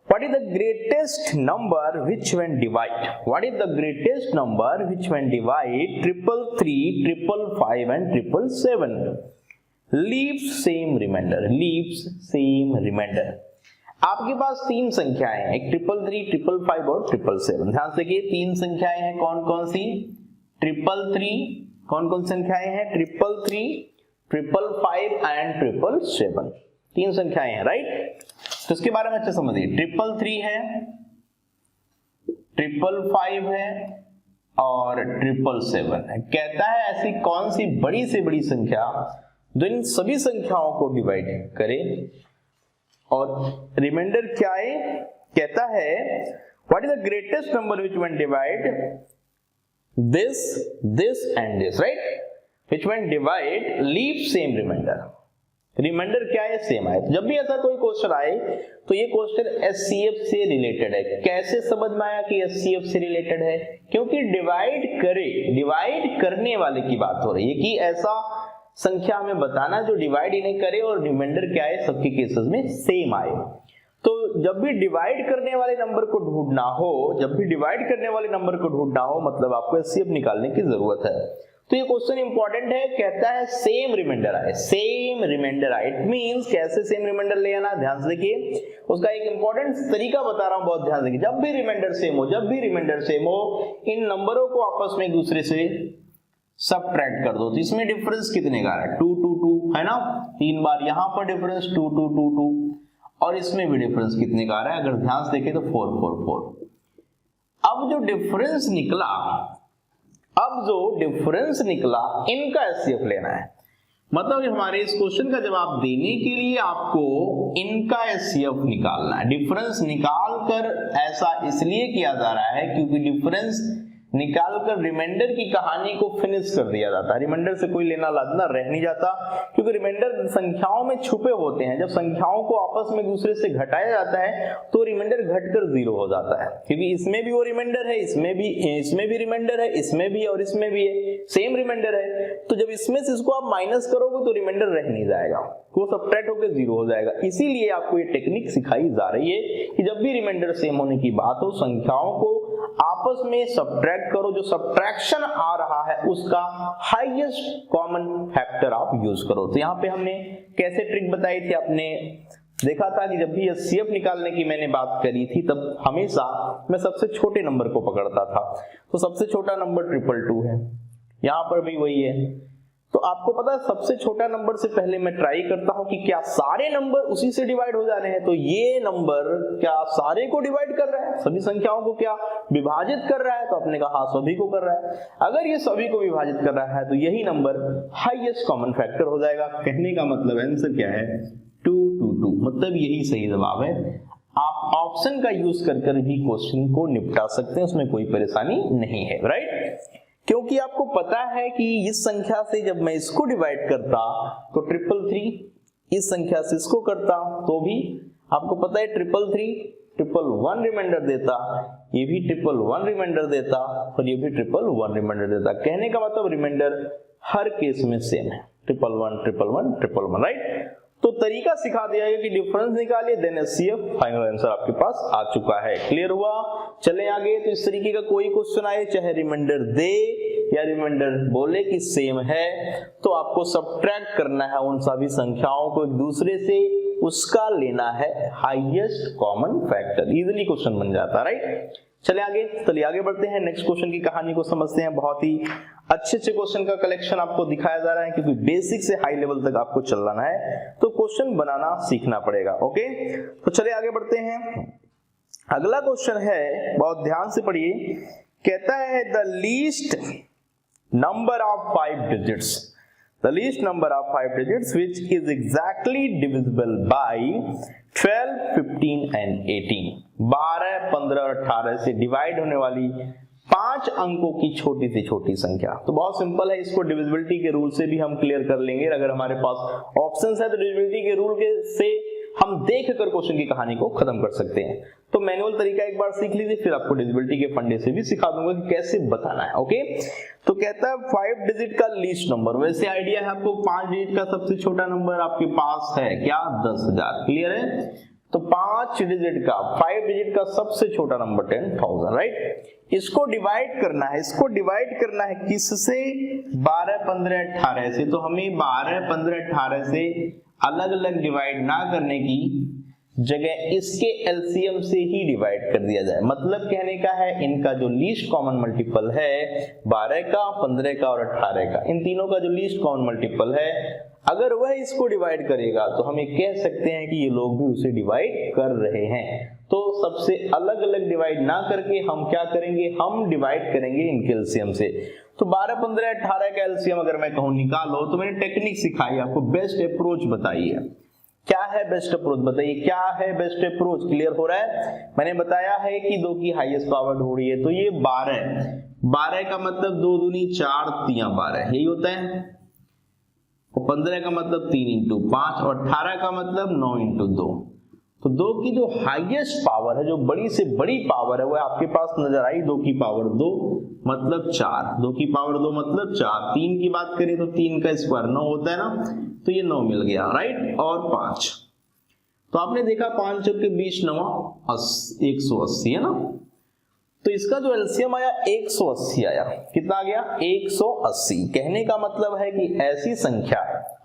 what is the greatest number which when divide, what is the greatest number which when divide 333, 555 and 777 leaves same reminder, leaves same reminder. आपके पास तीन संख्याएं हैं, एक 333, 555 और 777। ध्यान से देखिए, तीन संख्याएं हैं, कौन कौन सी, 333, कौन कौन संख्याएं हैं, 333, 555 एंड 777, तीन संख्याएं हैं, राइट। तो इसके बारे में अच्छे समझिए, 333 है, 555 है और 777 है। कहता है ऐसी कौन सी बड़ी से बड़ी संख्या जो इन सभी संख्याओं को डिवाइड करे, और रिमाइंडर क्या है, कहता है what is the greatest number which when divide this, this and this, right, which when divide leave same reminder. Reminder क्या है, सेम है। जब भी ऐसा कोई क्वेश्चन आए तो ये क्वेश्चन एचसीएफ से रिलेटेड है। कैसे समझ में आया कि एचसीएफ से रिलेटेड है, क्योंकि डिवाइड करे, डिवाइड करने वाले की बात हो रही है कि ऐसा संख्या हमें बताना जो डिवाइड ही नहीं करे और रिमाइंडर क्या है सबके केसेस में सेम आए। तो जब भी डिवाइड करने वाले नंबर को ढूंढना हो, जब भी डिवाइड करने वाले नंबर को ढूंढना हो, मतलब आपको एचसीएफ निकालने की जरूरत है। तो ये क्वेश्चन इंपॉर्टेंट है, कहता है सेम रिमाइंडर आए, सेम रिमाइंडर आए। इट मींस कैसे सेम रिमाइंडर ले आना, ध्यान से देखिए, उसका एक इंपॉर्टेंट तरीका बता रहा हूं, बहुत ध्यान से देखिए। जब भी रिमाइंडर सेम हो, जब भी रिमाइंडर सेम हो, इन नंबरों को आपस में एक दूसरे से सबट्रैक्ट कर दो। तो इसमें डिफरेंस कितने का है, 2 2 2 है ना, 3 बार यहां पर डिफरेंस 2 2 2 2, और इसमें भी डिफरेंस कितने का आ रहा है, अगर ध्यान से देखें तो 4 4 4। अब जो डिफरेंस निकला, अब जो डिफरेंस निकला, इनका एचसीएफ लेना है। मतलब हमारे इस क्वेश्चन का जवाब देने के लिए आपको इनका एचसीएफ निकालना है। डिफरेंस निकालकर ऐसा इसलिए किया जा रहा है क्योंकि डिफरेंस निकालकर रिमाइंडर की कहानी को फिनिश कर दिया जाता है। रिमाइंडर से कोई लेना लादना रह नहीं जाता, क्योंकि रिमाइंडर संख्याओं में छुपे होते हैं। जब संख्याओं को आपस में दूसरे से घटाया जाता है तो रिमाइंडर घटकर 0 हो जाता है, क्योंकि इसमें भी वो रिमाइंडर है, इसमें भी रिमाइंडर है, इसमें भी और इसमें भी है, सेम रिमाइंडर है। तो जब इसमें से इसको आप माइनस करोगे तो रिमाइंडर रह नहीं जाएगा, वो सबट्रैक्ट होकर 0 हो जाएगा। इसीलिए आपको ये टेक्निक सिखाई जा रही है कि जब भी रिमाइंडर सेम होने की बात हो, संख्याओं को आपस में सबट्रैक्ट करो, जो सबट्रैक्शन आ रहा है उसका हाईएस्ट कॉमन फैक्टर आप यूज करो। तो यहाँ पे हमने कैसे ट्रिक बताई थी, आपने देखा था कि जब भी एचसीएफ निकालने की मैंने बात करी थी तब हमेशा मैं सबसे छोटे नंबर को पकड़ता था। तो सबसे छोटा नंबर 222 है, यहाँ पर भी वही है। तो आपको पता है सबसे छोटा नंबर से पहले मैं ट्राई करता हूं कि क्या सारे नंबर उसी से डिवाइड हो जा रहे हैं। तो ये नंबर क्या सारे को डिवाइड कर रहा है, सभी संख्याओं को क्या विभाजित कर रहा है, तो आपने कहा हाँ सभी को कर रहा है। अगर ये सभी को विभाजित कर रहा है तो यही नंबर हाईएस्ट कॉमन फैक्टर हो जाएगा। कहने का मतलब आंसर क्या है, 222, मतलब यही सही जवाब है। आप ऑप्शन का यूज कर भी क्वेश्चन को निपटा सकते हैं, उसमें कोई परेशानी नहीं है, राइट। क्योंकि आपको पता है कि इस संख्या से जब मैं इसको डिवाइड करता तो 333, इस संख्या से इसको करता तो भी आपको पता है 333, 111 रिमाइंडर देता, ये भी 111 रिमाइंडर देता और ये भी 111 रिमाइंडर देता। कहने का मतलब रिमाइंडर हर केस में सेम है, 111, राइट। तो तरीका सिखा दिया गया कि डिफरेंस निकालिए, देन एचसीएफ, फाइनल आंसर आपके पास आ चुका है। क्लियर हुआ, चले आगे। तो इस तरीके का कोई क्वेश्चन आए, चाहे रिमाइंडर दे या रिमाइंडर बोले कि सेम है, तो आपको सबट्रैक्ट करना है उन सभी संख्याओं को एक दूसरे से, उसका लेना है highest common factor. Easily question बन जाता है, राइट। चले आगे बढ़ते हैं, नेक्स्ट क्वेश्चन की कहानी को समझते हैं। बहुत ही अच्छे क्वेश्चन का कलेक्शन आपको दिखाया जा रहा है, क्योंकि बेसिक से हाई लेवल तक आपको चलना है तो क्वेश्चन बनाना सीखना पड़ेगा। ओके, तो चले आगे बढ़ते हैं। अगला क्वेश्चन है, बहुत ध्यान से पढ़िए, कहता है the least number of 5 digits, the least number of 5 digits which is exactly divisible by 12, 15 and 18। 12, 15 और 18 से डिवाइड होने वाली 5 अंकों की छोटी से छोटी संख्या। तो बहुत सिंपल है, इसको डिविजिबिलिटी के रूल से भी हम क्लियर कर लेंगे। अगर हमारे पास ऑप्शंस है तो डिविजिबिलिटी के रूल से हम देख कर क्वेश्चन की कहानी को खत्म कर सकते हैं। तो मैनुअल तरीका एक बार सीख लीजिए, फिर आपको डिविजिबिलिटी के फंडे से भी सिखा दूंगा कि कैसे बताना है। ओके, तो कहता है 5 डिजिट का लीस्ट नंबर। वैसे आइडिया है आपको, 5 डिजिट का सबसे छोटा नंबर आपके पास है क्या? 10,000। क्लियर है? तो 5 डिजिट का 5 डिजिट का सबसे छोटा नंबर 10,000, राइट। इसको डिवाइड करना है, इसको डिवाइड करना है किससे? 12, 15, 18 से। तो हमें 12, 15, 18 से अलग अलग डिवाइड ना करने की जगह इसके एलसीएम से ही डिवाइड कर दिया जाए। मतलब कहने का है इनका जो लीस्ट कॉमन मल्टीपल है 12 का, 15 का और 18 का, इन तीनों का जो लीस्ट कॉमन मल्टीपल है, अगर वह इसको डिवाइड करेगा तो हम ये कह सकते हैं कि ये लोग भी उसे डिवाइड कर रहे हैं। तो सबसे अलग अलग डिवाइड ना करके हम क्या करेंगे? हम डिवाइड करेंगे इनके एलसीएम से। तो 12, 15, 18 का एलसीएम अगर मैं कहूं निकालो, तो मैंने टेक्निक सिखाई आपको, बेस्ट अप्रोच बताइए। क्या है बेस्ट अप्रोच? बताइए क्या है बेस्ट अप्रोच? क्लियर हो रहा है? मैंने बताया है कि 2 की हाईएस्ट पावर ढूंढिए। है तो ये 12 का मतलब 2 दूनी 4 तिया 12, यही होता है। 15 का मतलब 3 इंटू 5 और 18 का मतलब 9 इंटू 2। तो 2 की जो हाईएस्ट पावर है, जो बड़ी से बड़ी पावर है, वो आपके पास नजर आई। 2 की पावर 2 मतलब 4, 2 की पावर 2 मतलब 4। 3 की बात करें तो 3 का स्क्वायर 9 होता है ना, तो ये 9 मिल गया, राइट। और 5, तो आपने देखा 5 चौक के 20 9 180 है ना। तो इसका जो एलसीएम आया 180 आया। कितना आ गया? 180। कहने का मतलब है कि ऐसी संख्या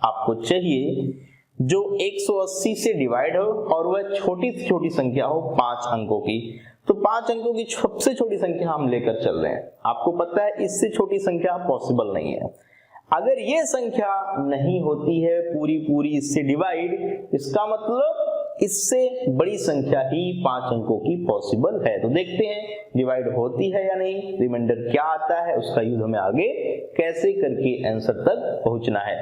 आपको चाहिए जो 180 से डिवाइड हो और वह छोटी से छोटी संख्या हो 5 अंकों की। तो 5 अंकों की सबसे छोटी संख्या हम लेकर चल रहे हैं। आपको पता है इससे छोटी संख्या पॉसिबल नहीं है। अगर ये संख्या नहीं होती है पूरी इससे डिवाइड, इसका मतलब इससे बड़ी संख्या ही 5 अंकों की पॉसिबल है। तो देखते हैं डिवाइड होती है या नहीं, रिमाइंडर क्या आता है, उसका यूज हमें आगे कैसे करके आंसर तक पहुंचना है।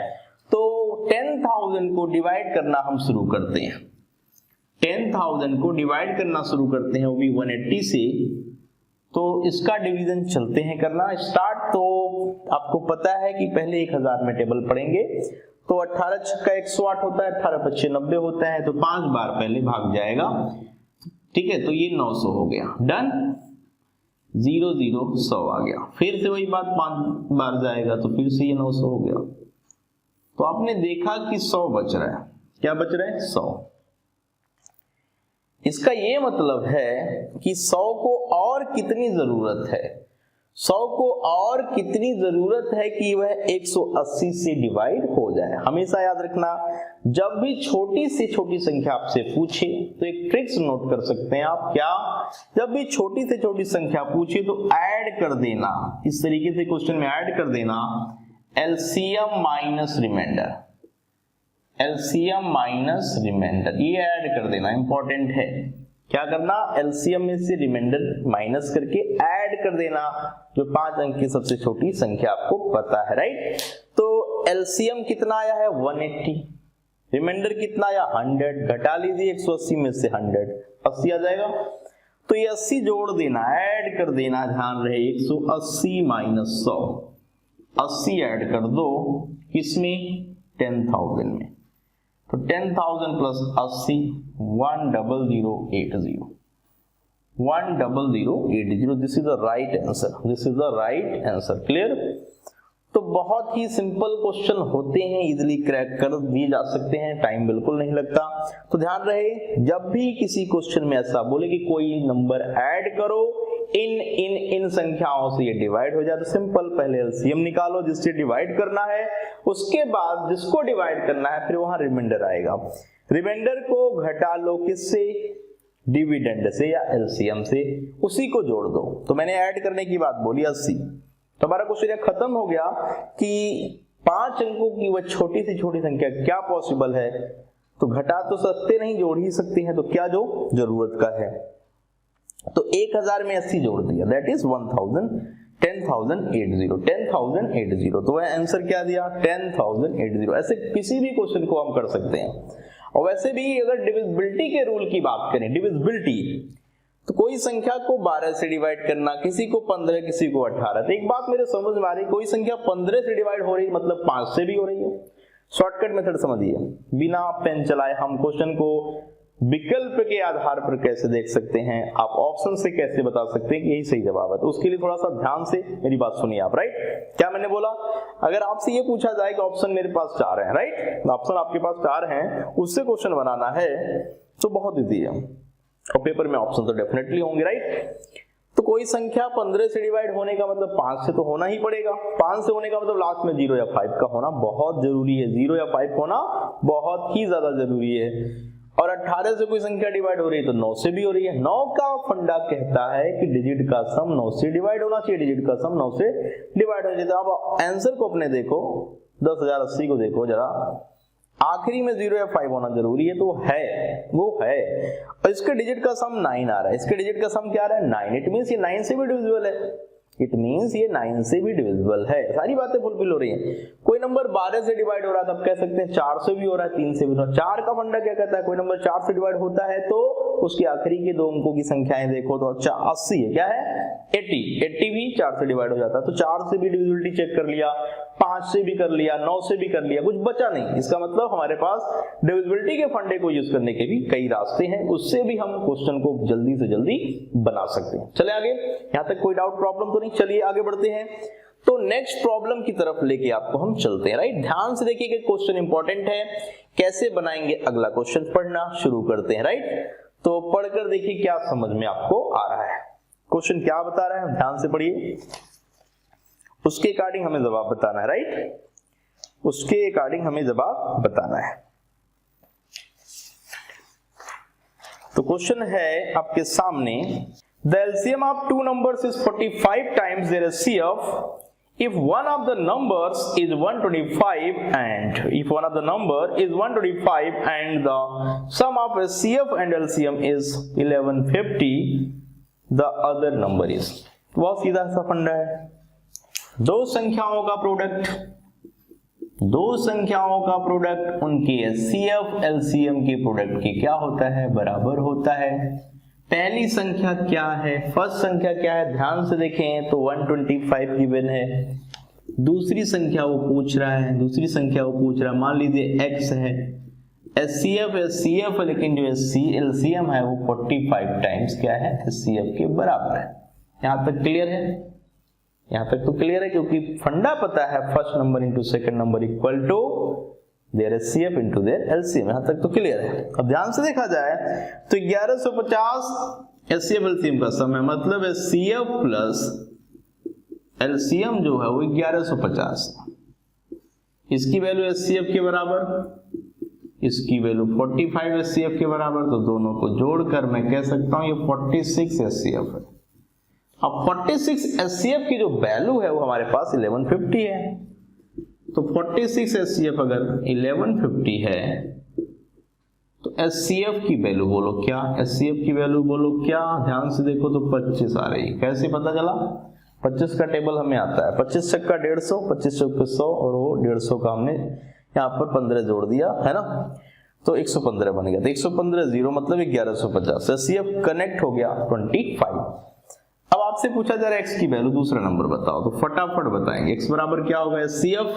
तो 10,000 को डिवाइड करना हम शुरू करते हैं। 10,000 को डिवाइड करना शुरू करते हैं, वो भी 180 से। तो इसका डिवीजन चलते हैं करना स्टार्ट। तो आपको पता है कि पहले 1000 में टेबल पढ़ेंगे। तो 18 छक्का 108 होता है, 18 पच्चे 90 होता है, तो 5 बार पहले भाग जाएगा। ठीक है, तो ये 900 हो गया, डन। 0 0 100 आ गया। फिर से वही बात 5 बार जाएगा, तो फिर से ये 900 हो गया। तो आपने देखा कि 100 बच रहा है। क्या बच रहा है? 100। इसका ये मतलब है कि 100 को और कितनी जरूरत है? 100 को और कितनी जरूरत है कि वह 180 से डिवाइड हो जाए। हमेशा याद रखना, जब भी छोटी से छोटी संख्या आपसे पूछे तो एक ट्रिक्स नोट कर सकते हैं आप। क्या? जब भी छोटी से छोटी संख्या पूछे तो ऐड कर देना, इस तरीके से क्वेश्चन में ऐड कर देना LCM minus remainder. LCM minus remainder, ये ऐड कर देना, इंपॉर्टेंट है। क्या करना? एलसीएम में से रिमाइंडर माइनस करके ऐड कर देना जो 5 अंक की सबसे छोटी संख्या आपको पता है, राइट। तो एलसीएम कितना आया है? 180। रिमाइंडर कितना आया? 100। घटा लीजिए 180 में से 100, 80 आ जाएगा। तो ये 80 जोड़ देना, ऐड कर देना, ध्यान रहे 180 माइनस 100। 80 ऐड कर दो किसमें? 10,000 में। तो 10,000 plus 80 10080। 10080। This is the right answer, this is the right answer. Clear? तो बहुत ही सिंपल क्वेश्चन होते हैं, इजीली क्रैक कर दिए जा सकते हैं, टाइम बिल्कुल नहीं लगता। तो ध्यान रहे, जब भी किसी क्वेश्चन में ऐसा बोले कि कोई नंबर ऐड करो, इन संख्याओं से ये डिवाइड हो जाए, तो सिंपल पहले एलसीएम निकालो जिससे डिवाइड करना है, उसके बाद जिसको डिवाइड करना है फिर वहां रिमाइंडर आएगा। रिमाइंडर को घटा लो किससे? डिविडेंड से या एलसीएम से, उसी को जोड़ दो। तो मैंने ऐड करने की बात बोली 80, तो हमारा क्वेश्चन खत्म हो गया कि 5 अंकों की वह छोटी से छोटी संख्या क्या पॉसिबल है। तो घटा तो सकते नहीं, जोड़ ही सकते हैं, तो क्या जो जरूरत का है। तो 1000 में 80 जोड़ दिया, दैट इज 1000। 10,080 तो वह आंसर क्या दिया 10,080। ऐसे किसी भी क्वेश्चन को हम कर सकते हैं। और वैसे भी अगर डिविजिबिलिटी के रूल की बात करें, डिविजिबिलिटी, तो कोई संख्या को 12 से डिवाइड करना, किसी को 15, किसी को 18। तो एक बात मेरे समझ में आ रही, कोई संख्या 15 से डिवाइड हो रही मतलब 5 से भी हो रही है। शॉर्टकट मेथड समझिए, बिना पेन चलाए हम क्वेश्चन को विकल्प के आधार पर कैसे देख सकते हैं, आप ऑप्शन से कैसे बता सकते हैं कि यही सही जवाब है। तो उसके लिए थोड़ा सा ध्यान से मेरी बात सुनिए आप, राइट। क्या मैंने बोला, अगर आपसे ये पूछा जाए कि ऑप्शन मेरे पास 4 है, राइट, ऑप्शन आपके पास 4 हैं, उससे क्वेश्चन बनाना है तो बहुत ईजी है, और पेपर में ऑप्शन तो डेफिनेटली होंगे, राइट। तो कोई संख्या 15 से डिवाइड होने का मतलब 5 से तो होना ही पड़ेगा। 5 से होने का मतलब लास्ट में 0 या 5 का होना बहुत जरूरी है, 0 या 5 होना बहुत ही ज्यादा जरूरी है। और 18 से कोई संख्या डिवाइड हो रही है तो 9 से भी हो रही है। 9 का फंडा कहता है कि डिजिट का सम 9 से डिवाइड होना चाहिए, डिजिट का सम 9 से डिवाइड होना चाहिए। तो आप आंसर को अपने देखो, 10,080 को देखो जरा, आखिरी में 0 या 5 होना जरूरी है, तो वो है। और इसके डिजिट का सम 9 आ रहा है, इसके डिजिट का सम क्या आ रहा है 9। इट मींस ये 9 से भी डिविजिबल है, इट मींस ये 9 से भी डिविजिबल है। सारी बातें फुलफिल हो रही हैं। कोई नंबर 12 से डिवाइड हो रहा है तब कह सकते हैं 4 से भी हो रहा है, 3 से भी हो रहा है। 4 का फंडा क्या कहता है, कोई नंबर 4 से डिवाइड होता है तो उसके आखिरी के 2 अंकों की संख्याएं देखो तो 80 है, क्या है 80 भी 4 से डिवाइड हो जाता है। तो 4 से भी डिविजिबिलिटी चेक कर लिया, 5 से भी कर लिया, 9 से भी कर लिया, कुछ बचा नहीं। इसका मतलब हमारे पास डिविजिबिलिटी के फंडे को यूज करने के भी कई रास्ते हैं, उससे भी हम क्वेश्चन को जल्दी से जल्दी बना सकते हैं। चले आगे, यहां तक कोई डाउट प्रॉब्लम तो नहीं। चलिए आगे बढ़ते हैं, तो नेक्स्ट प्रॉब्लम की तरफ लेके आपको हम चलते हैं, राइट। ध्यान से देखिए कि क्वेश्चन इंपॉर्टेंट है, कैसे बनाएंगे अगला क्वेश्चन पढ़ना शुरू करते हैं, राइट। तो पढ़कर देखिए क्या समझ में आपको आ रहा है, क्वेश्चन क्या बता रहा है, ध्यान से पढ़िए, उसके अकॉर्डिंग हमें जवाब बताना है, राइट, उसके अकॉर्डिंग हमें जवाब बताना है। तो क्वेश्चन है आपके सामने, the LCM of two numbers is 45 times their HCF if one of the numbers is 125 and if one of the number is 125 and the sum of HCF and LCM is 1150, the other number is। बहुत सीधा सा फंडा है, दो संख्याओं का प्रोडक्ट उनके HCF LCM के प्रोडक्ट के क्या होता है, बराबर होता है। पहली संख्या क्या है, फर्स्ट संख्या क्या है, ध्यान से देखें तो 125 गिवन है। दूसरी संख्या वो पूछ रहा है, मान लीजिए x है, HCF है, लेकिन जो LCM है वो 45 टाइम्स क्या है, HCF के बराबर है। यहां तक क्लियर है, यहां तक तो क्लियर है, क्योंकि फंडा पता है, first number into second number equal to their HCF into their LCM। यहां तक तो क्लियर है। अब ध्यान से देखा जाए तो 1150 HCF LCM का सम है, मतलब HCF प्लस LCM जो है वो 1150, इसकी वैल्यू HCF के बराबर, इसकी वैल्यू 45 HCF के बराबर, तो दोनों को जोड़कर मैं कह सकता हूं ये 46 HCF है। अब 46 HCF की जो वैल्यू है वो हमारे पास 1150 है, तो 46 HCF अगर 1150 है तो HCF की वैल्यू बोलो क्या, HCF की वैल्यू बोलो क्या, ध्यान से देखो तो 25 आ रही है। कैसे पता चला, 25 का टेबल हमें आता है, 25 चक्का 150, 25 चक्का 100 और वो 150 का हमने यहाँ पर 15 जोड़ दिया है ना, तो 115 बन गया। तो 115 0 मतलब 1150, HCF कनेक्ट हो गया 25। अब आपसे पूछा जा रहा है x की वैल्यू, दूसरा नंबर बताओ, तो फटाफट बताएंगे। x बराबर क्या होगा, HCF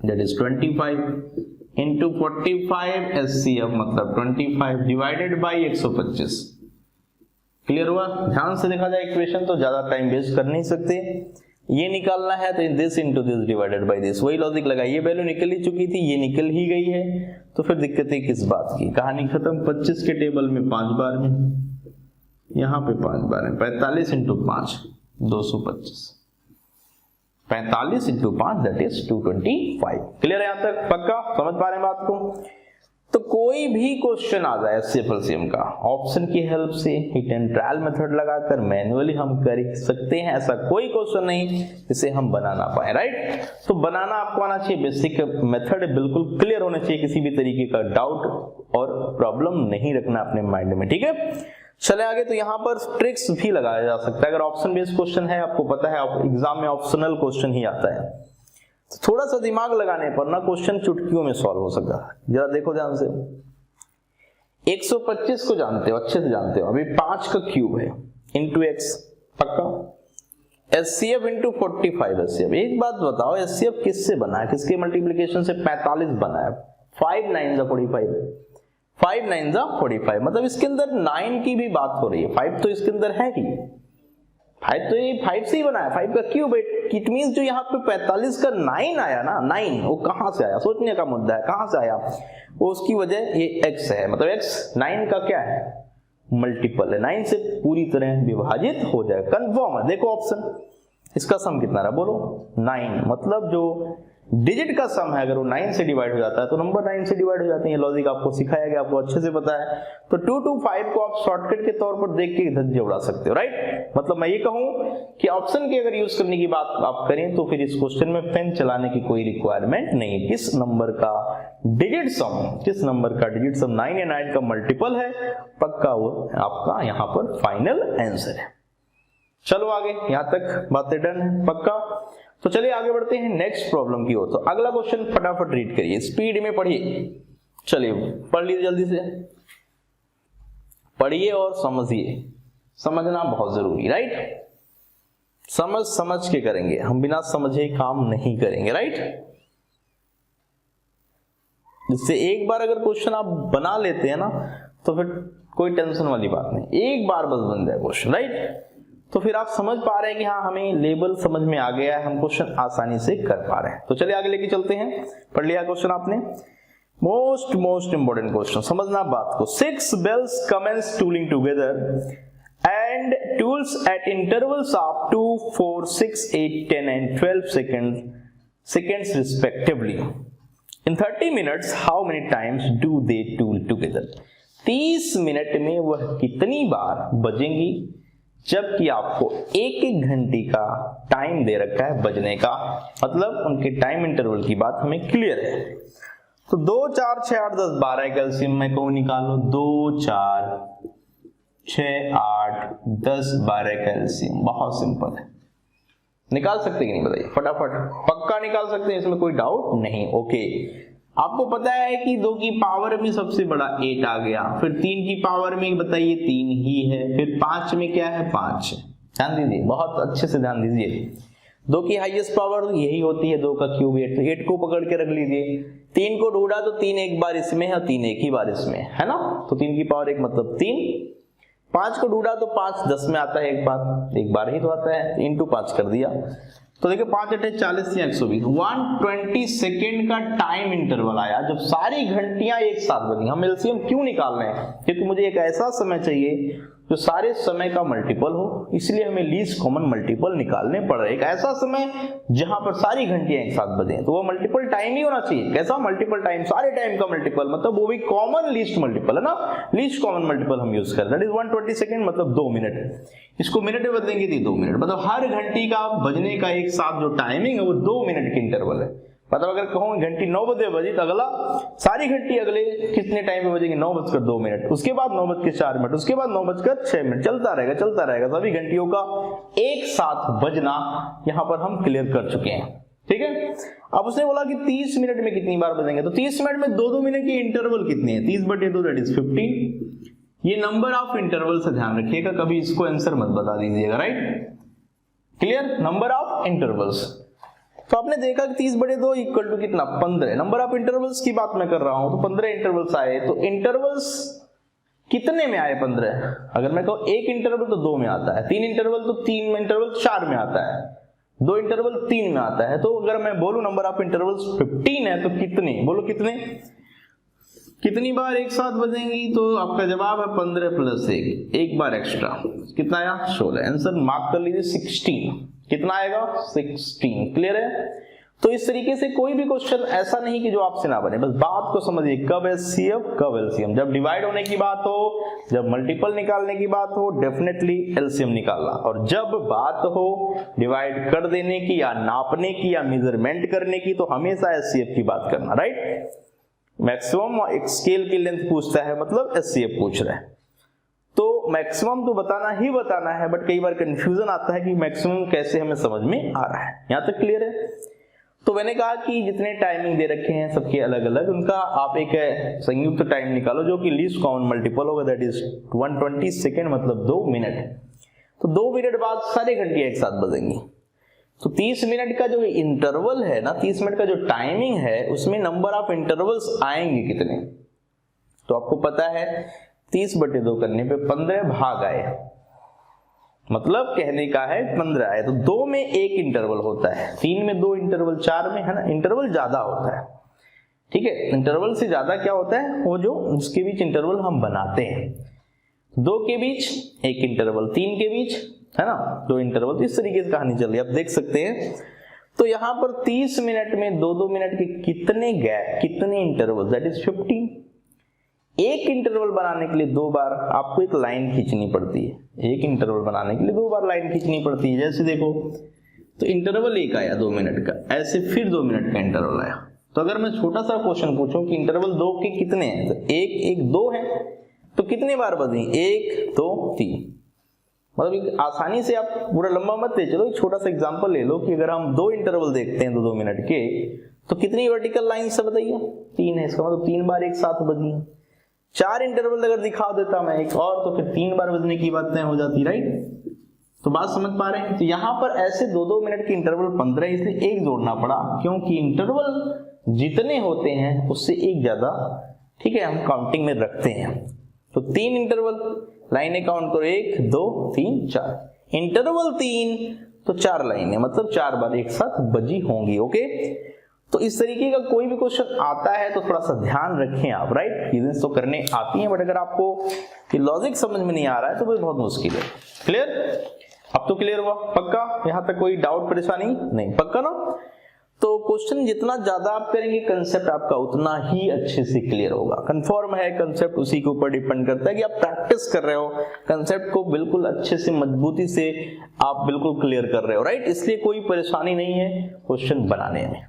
that is 25 into 45 HCF मतलब 25 डिवाइडेड बाई 125। क्लियर हुआ। ध्यान से देखा जाए इक्वेशन, तो ज्यादा टाइम वेस्ट कर नहीं सकते, ये निकालना है तो this into this divided by this, वही लॉजिक लगा। ये वैल्यू निकल ही चुकी थी, ये निकल ही गई है, तो फिर दिक्कतें किस बात की, कहानी खत्म। 25 के टेबल में 5 बार में, यहां पे 5 बार है, 45 into 5 225, 45 into 5 that is 225। Clear है यहां तक, पक्का समझ पा रहे हैं बात को। तो कोई भी क्वेश्चन आ जाए एचसीएफ एलसीएम का, ऑप्शन की हेल्प से हिट एंड ट्रायल मेथड लगाकर मैन्युअली हम कर सकते हैं। ऐसा कोई क्वेश्चन नहीं जिसे हम बना ना पाए, राइट। तो बनाना आपको आना चाहिए, बेसिक मेथड बिल्कुल क्लियर होना चाहिए, किसी भी तरीके का डाउट और प्रॉब्लम नहीं रखना अपने माइंड में, ठीक है। चले आगे। तो यहाँ पर ट्रिक्स भी लगाया जा सकता है। अगर ऑप्शन बेस्ड क्वेश्चन है, आपको पता है एग्जाम में ऑप्शनल क्वेश्चन ही आता है, तो थोड़ा सा दिमाग लगाने पर ना क्वेश्चन चुटकियों में सॉल्व हो सकता है। जरा देखो ध्यान से, 125 को जानते हो, अच्छे से जानते हो, अभी 5 का क्यूब है इंटू एक्स, पक्का। HCF into 45 HCF. एक बात बताओ, एचसीएफ किससे बना है, किसके मल्टीप्लीकेशन से 45 बना है? 5 9 जा 45, 5 9 जा 45, मतलब इसके अंदर 9 की भी बात हो रही है। 5 तो इसके अंदर है ही, 5 तो ये 5 से ही बना है, 5 का क्यूब है। इट मींस जो यहाँ पे 45 का 9 आया ना, 9 वो कहां से आया, सोचने का मुद्दा है, कहां से आया वो, उसकी वजह ये x है, मतलब x 9 का क्या है, मल्टीपल है, 9 से पूरी तरह विभाजित हो जाए, कंफर्म है। देखो ऑप्शन, इसका सम कितना रहा बोलो, 9, मतलब जो डिजिट का सम है अगर वो 9 से डिवाइड हो जाता है तो नंबर 9 से डिवाइड हो जाते हैं। ये लॉजिक आपको सिखाया गया, आपको अच्छे से पता है। तो 2 to 5 को आप शॉर्टकट के तौर पर देख के इधर जोड़ा सकते हो, राइट। मतलब मैं ये कहूं कि ऑप्शन की अगर यूज करने की बात आप करें तो फिर इस क्वेश्चन में पेन चलाने की कोई रिक्वायरमेंट नहीं है। किस नंबर का डिजिट सम, किस नंबर का डिजिट सम 9 या 9 का मल्टीपल है, पक्का वो आपका यहाँ पर फाइनल आंसर है। चलो आगे, यहां तक बातें डन है, पक्का। तो चलिए आगे बढ़ते हैं नेक्स्ट प्रॉब्लम की ओर। तो अगला क्वेश्चन फटाफट रीड करिए, स्पीड में पढ़िए। चलिए पढ़ लीजिए जल्दी से, पढ़िए और समझिए, समझना बहुत जरूरी, राइट। समझ समझ के करेंगे हम, बिना समझे काम नहीं करेंगे, राइट। जिससे एक बार अगर क्वेश्चन आप बना लेते हैं ना तो फिर कोई टेंशन वाली बात नहीं, एक बार बस बन जाए क्वेश्चन, राइट। तो फिर आप समझ पा रहे हैं कि हाँ हमें लेवल समझ में आ गया है, हम क्वेश्चन आसानी से कर पा रहे हैं। तो चलिए आगे लेके चलते हैं। पढ़ लिया क्वेश्चन आपने, मोस्ट इंपोर्टेंट क्वेश्चन, समझना बात को। 6 bells commence tooling together and tools at intervals of 2, 4, 6, 8, 10 and 12 seconds respectively. In 30 minutes, how many times do they tool together? 30 minute में वह कितनी बार बजेंगी, जबकि आपको एक घंटे का टाइम दे रखा है बजने का, मतलब उनके टाइम इंटरवल की बात हमें क्लियर है। तो 2 4 6 8 10 12 कैल्शियम में कहूं निकालो, 2 4 6 8 10 12 कैल्शियम, बहुत सिंपल है, निकाल सकते कि नहीं बताइए फटाफट, पक्का निकाल सकते हैं, इसमें कोई डाउट नहीं। ओके, आपको पता है कि 2 की पावर में सबसे बड़ा 8 आ गया, फिर 3 की पावर में बताइए 3 ही है, फिर 5 में क्या है 5, ध्यान दीजिए, बहुत अच्छे से ध्यान दीजिए। 2 की हाईएस्ट पावर यही होती है, 2 का क्यूब 8, तो 8 को पकड़ के रख लीजिए। 3 को ढूंढा तो 3 एक बार इसमें है, 3 एक ही बार इसमें है ना, तो 3 की पावर 1 मतलब 3। 5 को ढूंढा तो 5 10 में आता है, एक बार ही तो आता है, इंटू 5 कर दिया। तो देखिए 5 8 40 या 120, 120 सेकेंड का टाइम इंटरवल आया जब सारी घंटियां एक साथ बनी। हम एलसीएम क्यों निकाल रहे हैं, क्योंकि मुझे एक ऐसा समय चाहिए जो सारे समय का मल्टीपल हो, इसलिए हमें लीस्ट कॉमन मल्टीपल निकालने पड़ रहे हैं। एक ऐसा समय जहां पर सारी घंटियां एक साथ बजे, तो वो मल्टीपल टाइम ही होना चाहिए। कैसा मल्टीपल टाइम, सारे टाइम का मल्टीपल, मतलब वो भी कॉमन लीस्ट मल्टीपल है ना, लीस्ट कॉमन मल्टीपल हम यूज कर, दैट इज 120 सेकेंड मतलब 2 मिनट। इसको मिनट में बदलेंगे तो 2 मिनट, मतलब हर घंटी का बजने का एक साथ जो टाइमिंग है वो 2 मिनट की इंटरवल है। मतलब अगर कहूँ घंटी 9 बजे बजी तो अगला सारी घंटी अगले कितने टाइम पे बजेंगे, 9:02 मिनट, उसके बाद 9:04 मिनट, उसके बाद 9:06 मिनट, चलता रहेगा। सभी घंटियों का एक साथ बजना यहाँ पर हम क्लियर कर चुके हैं, ठीक है। अब उसने बोला कि 30 मिनट में कितनी बार बजेंगे, तो 30 मिनट में 2-2 मिनट की इंटरवल कितनी है, 30/2 दैट इज 15। ये नंबर ऑफ इंटरवल से ध्यान रखिएगा, कभी इसको आंसर मत बता दीजिएगा, right, clear. Number of intervals, तो आपने देखा कि 30/2 इक्वल टू कितना, 15। नंबर ऑफ इंटरवल्स की बात मैं कर रहा हूं, तो 15 इंटरवल्स आए, तो इंटरवल्स कितने में आए 15। अगर मैं कहूं एक इंटरवल तो 2 में आता है, 3 इंटरवल तो 3 इंटरवल 4 में आता है, 2 इंटरवल 3 में आता है। तो अगर मैं बोलूं नंबर ऑफ इंटरवल्स 15 है, तो कितने, बोलो कितनी बार एक साथ बजेंगी, तो आपका जवाब है 15 + 1, एक बार एक्स्ट्रा, कितना आया 16। आंसर मार्क कर लीजिए 16, कितना आएगा 16, क्लियर है। तो इस तरीके से कोई भी क्वेश्चन ऐसा नहीं कि जो आपसे ना बने, बस बात को समझिए, कब एचसीएफ कब एलसीएम। जब डिवाइड होने की बात हो, जब मल्टीपल निकालने की बात हो, डेफिनेटली एलसीएम निकालना, और जब बात हो डिवाइड कर देने की या नापने की या मेजरमेंट करने की, तो हमेशा एचसीएफ की बात करना, राइट। मैक्सिमम एक स्केल की लेंथ पूछता है, मतलब एचसीएफ पूछ रहा है, तो मैक्सिमम तो बताना ही बताना है, बट कई बार कंफ्यूजन आता है कि मैक्सिमम कैसे हमें समझ में आ रहा है। यहां तक क्लियर है। तो मैंने कहा कि जितने टाइमिंग दे रखे हैं सबके अलग अलग, उनका आप एक संयुक्त टाइम निकालो जो कि लीस्ट कॉमन मल्टीपल होगा, दैट इज 120 सेकेंड, मतलब 2 मिनट। तो 2 मिनट बाद सारे घंटियां एक साथ बजेंगी। तो 30 मिनट का जो इंटरवल है ना, 30 मिनट का जो टाइमिंग है, उसमें नंबर ऑफ इंटरवल्स आएंगे कितने, तो आपको पता है 30/2 करने पे 15 भाग आए, मतलब कहने का है 15 आए। तो 2 में 1 इंटरवल होता है, 3 में 2 इंटरवल, 4 में है ना इंटरवल ज्यादा होता है, ठीक है। इंटरवल से ज्यादा क्या होता है, वो जो उसके बीच इंटरवल हम बनाते हैं, 2 के बीच 1 इंटरवल, 3 के बीच है ना 2 इंटरवल। तो इस तरीके से कहानी चल रही है, आप देख सकते हैं। तो यहां पर 30 मिनट में 2-2 मिनट के कितने गैप, कितने इंटरवल, दैट इज 15। एक इंटरवल बनाने के लिए 2 बार आपको एक लाइन खींचनी पड़ती है, एक इंटरवल बनाने के लिए 2 बार लाइन खींचनी पड़ती है। जैसे देखो, तो इंटरवल एक आया 2 मिनट का, ऐसे फिर 2 मिनट का इंटरवल आया। तो अगर मैं छोटा सा क्वेश्चन पूछूं कि इंटरवल 2 के कितने हैं, तो 1 2 है, तो कितने बार बजे, 1 2 3। मतलब आसानी से आप पूरा लंबा मत ले चलो, एक छोटा सा एग्जांपल ले लो कि अगर हम 2 इंटरवल देखते हैं 2-2 मिनट के, तो कितनी वर्टिकल लाइन से बताइए, 3 है, इसका मतलब 3 बार एक साथ बजी। 4 इंटरवल अगर दिखा देता मैं एक और, तो फिर 3 बार बजने की बात तय हो जाती, राइट। तो बात समझ पा रहे हैं। तो यहां पर ऐसे 2-2 मिनट के इंटरवल 15, इसलिए 1 जोड़ना पड़ा, क्योंकि इंटरवल जितने होते हैं उससे 1 ज्यादा, ठीक है, हम काउंटिंग में रखते हैं। तो 3 इंटरवल, लाइनें काउंट करो, 1 2 3 4, इंटरवल 3 तो 4 लाइनें, मतलब 4 बार एक साथ बजी होंगी, ओके। तो इस तरीके का कोई भी क्वेश्चन आता है तो थोड़ा सा ध्यान रखें आप, राइट। चीजें तो करने आती हैं, बट अगर आपको ये लॉजिक समझ में नहीं आ रहा है तो वो बहुत मुश्किल है। क्लियर, अब तो क्लियर हुआ, पक्का। यहां तक कोई डाउट परेशानी नहीं, पक्का ना। तो क्वेश्चन जितना ज्यादा आप करेंगे, कंसेप्ट आपका उतना ही अच्छे से क्लियर होगा। कंफर्म है, कंसेप्ट उसी के ऊपर डिपेंड करता है कि आप प्रैक्टिस कर रहे हो, कंसेप्ट को बिल्कुल अच्छे से मजबूती से आप बिल्कुल क्लियर कर रहे हो, राइट। इसलिए कोई परेशानी नहीं है क्वेश्चन बनाने में,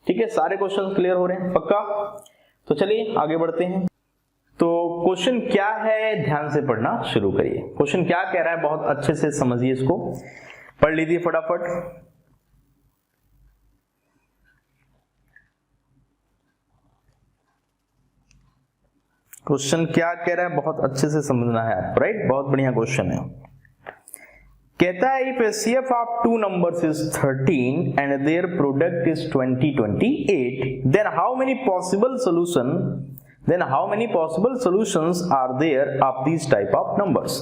ठीक है। सारे क्वेश्चन क्लियर हो रहे हैं, पक्का। तो चलिए आगे बढ़ते हैं। तो क्वेश्चन क्या है, ध्यान से पढ़ना शुरू करिए। क्वेश्चन क्या कह रहा है, बहुत अच्छे से समझिए, इसको पढ़ लीजिए फटाफट। क्वेश्चन क्या कह रहा है, बहुत अच्छे से समझना है आपको, राइट। बहुत बढ़िया क्वेश्चन है। कहता है if HCF of 2 numbers is 13 and their product is 20-28, then how many possible solutions are there of these type of numbers?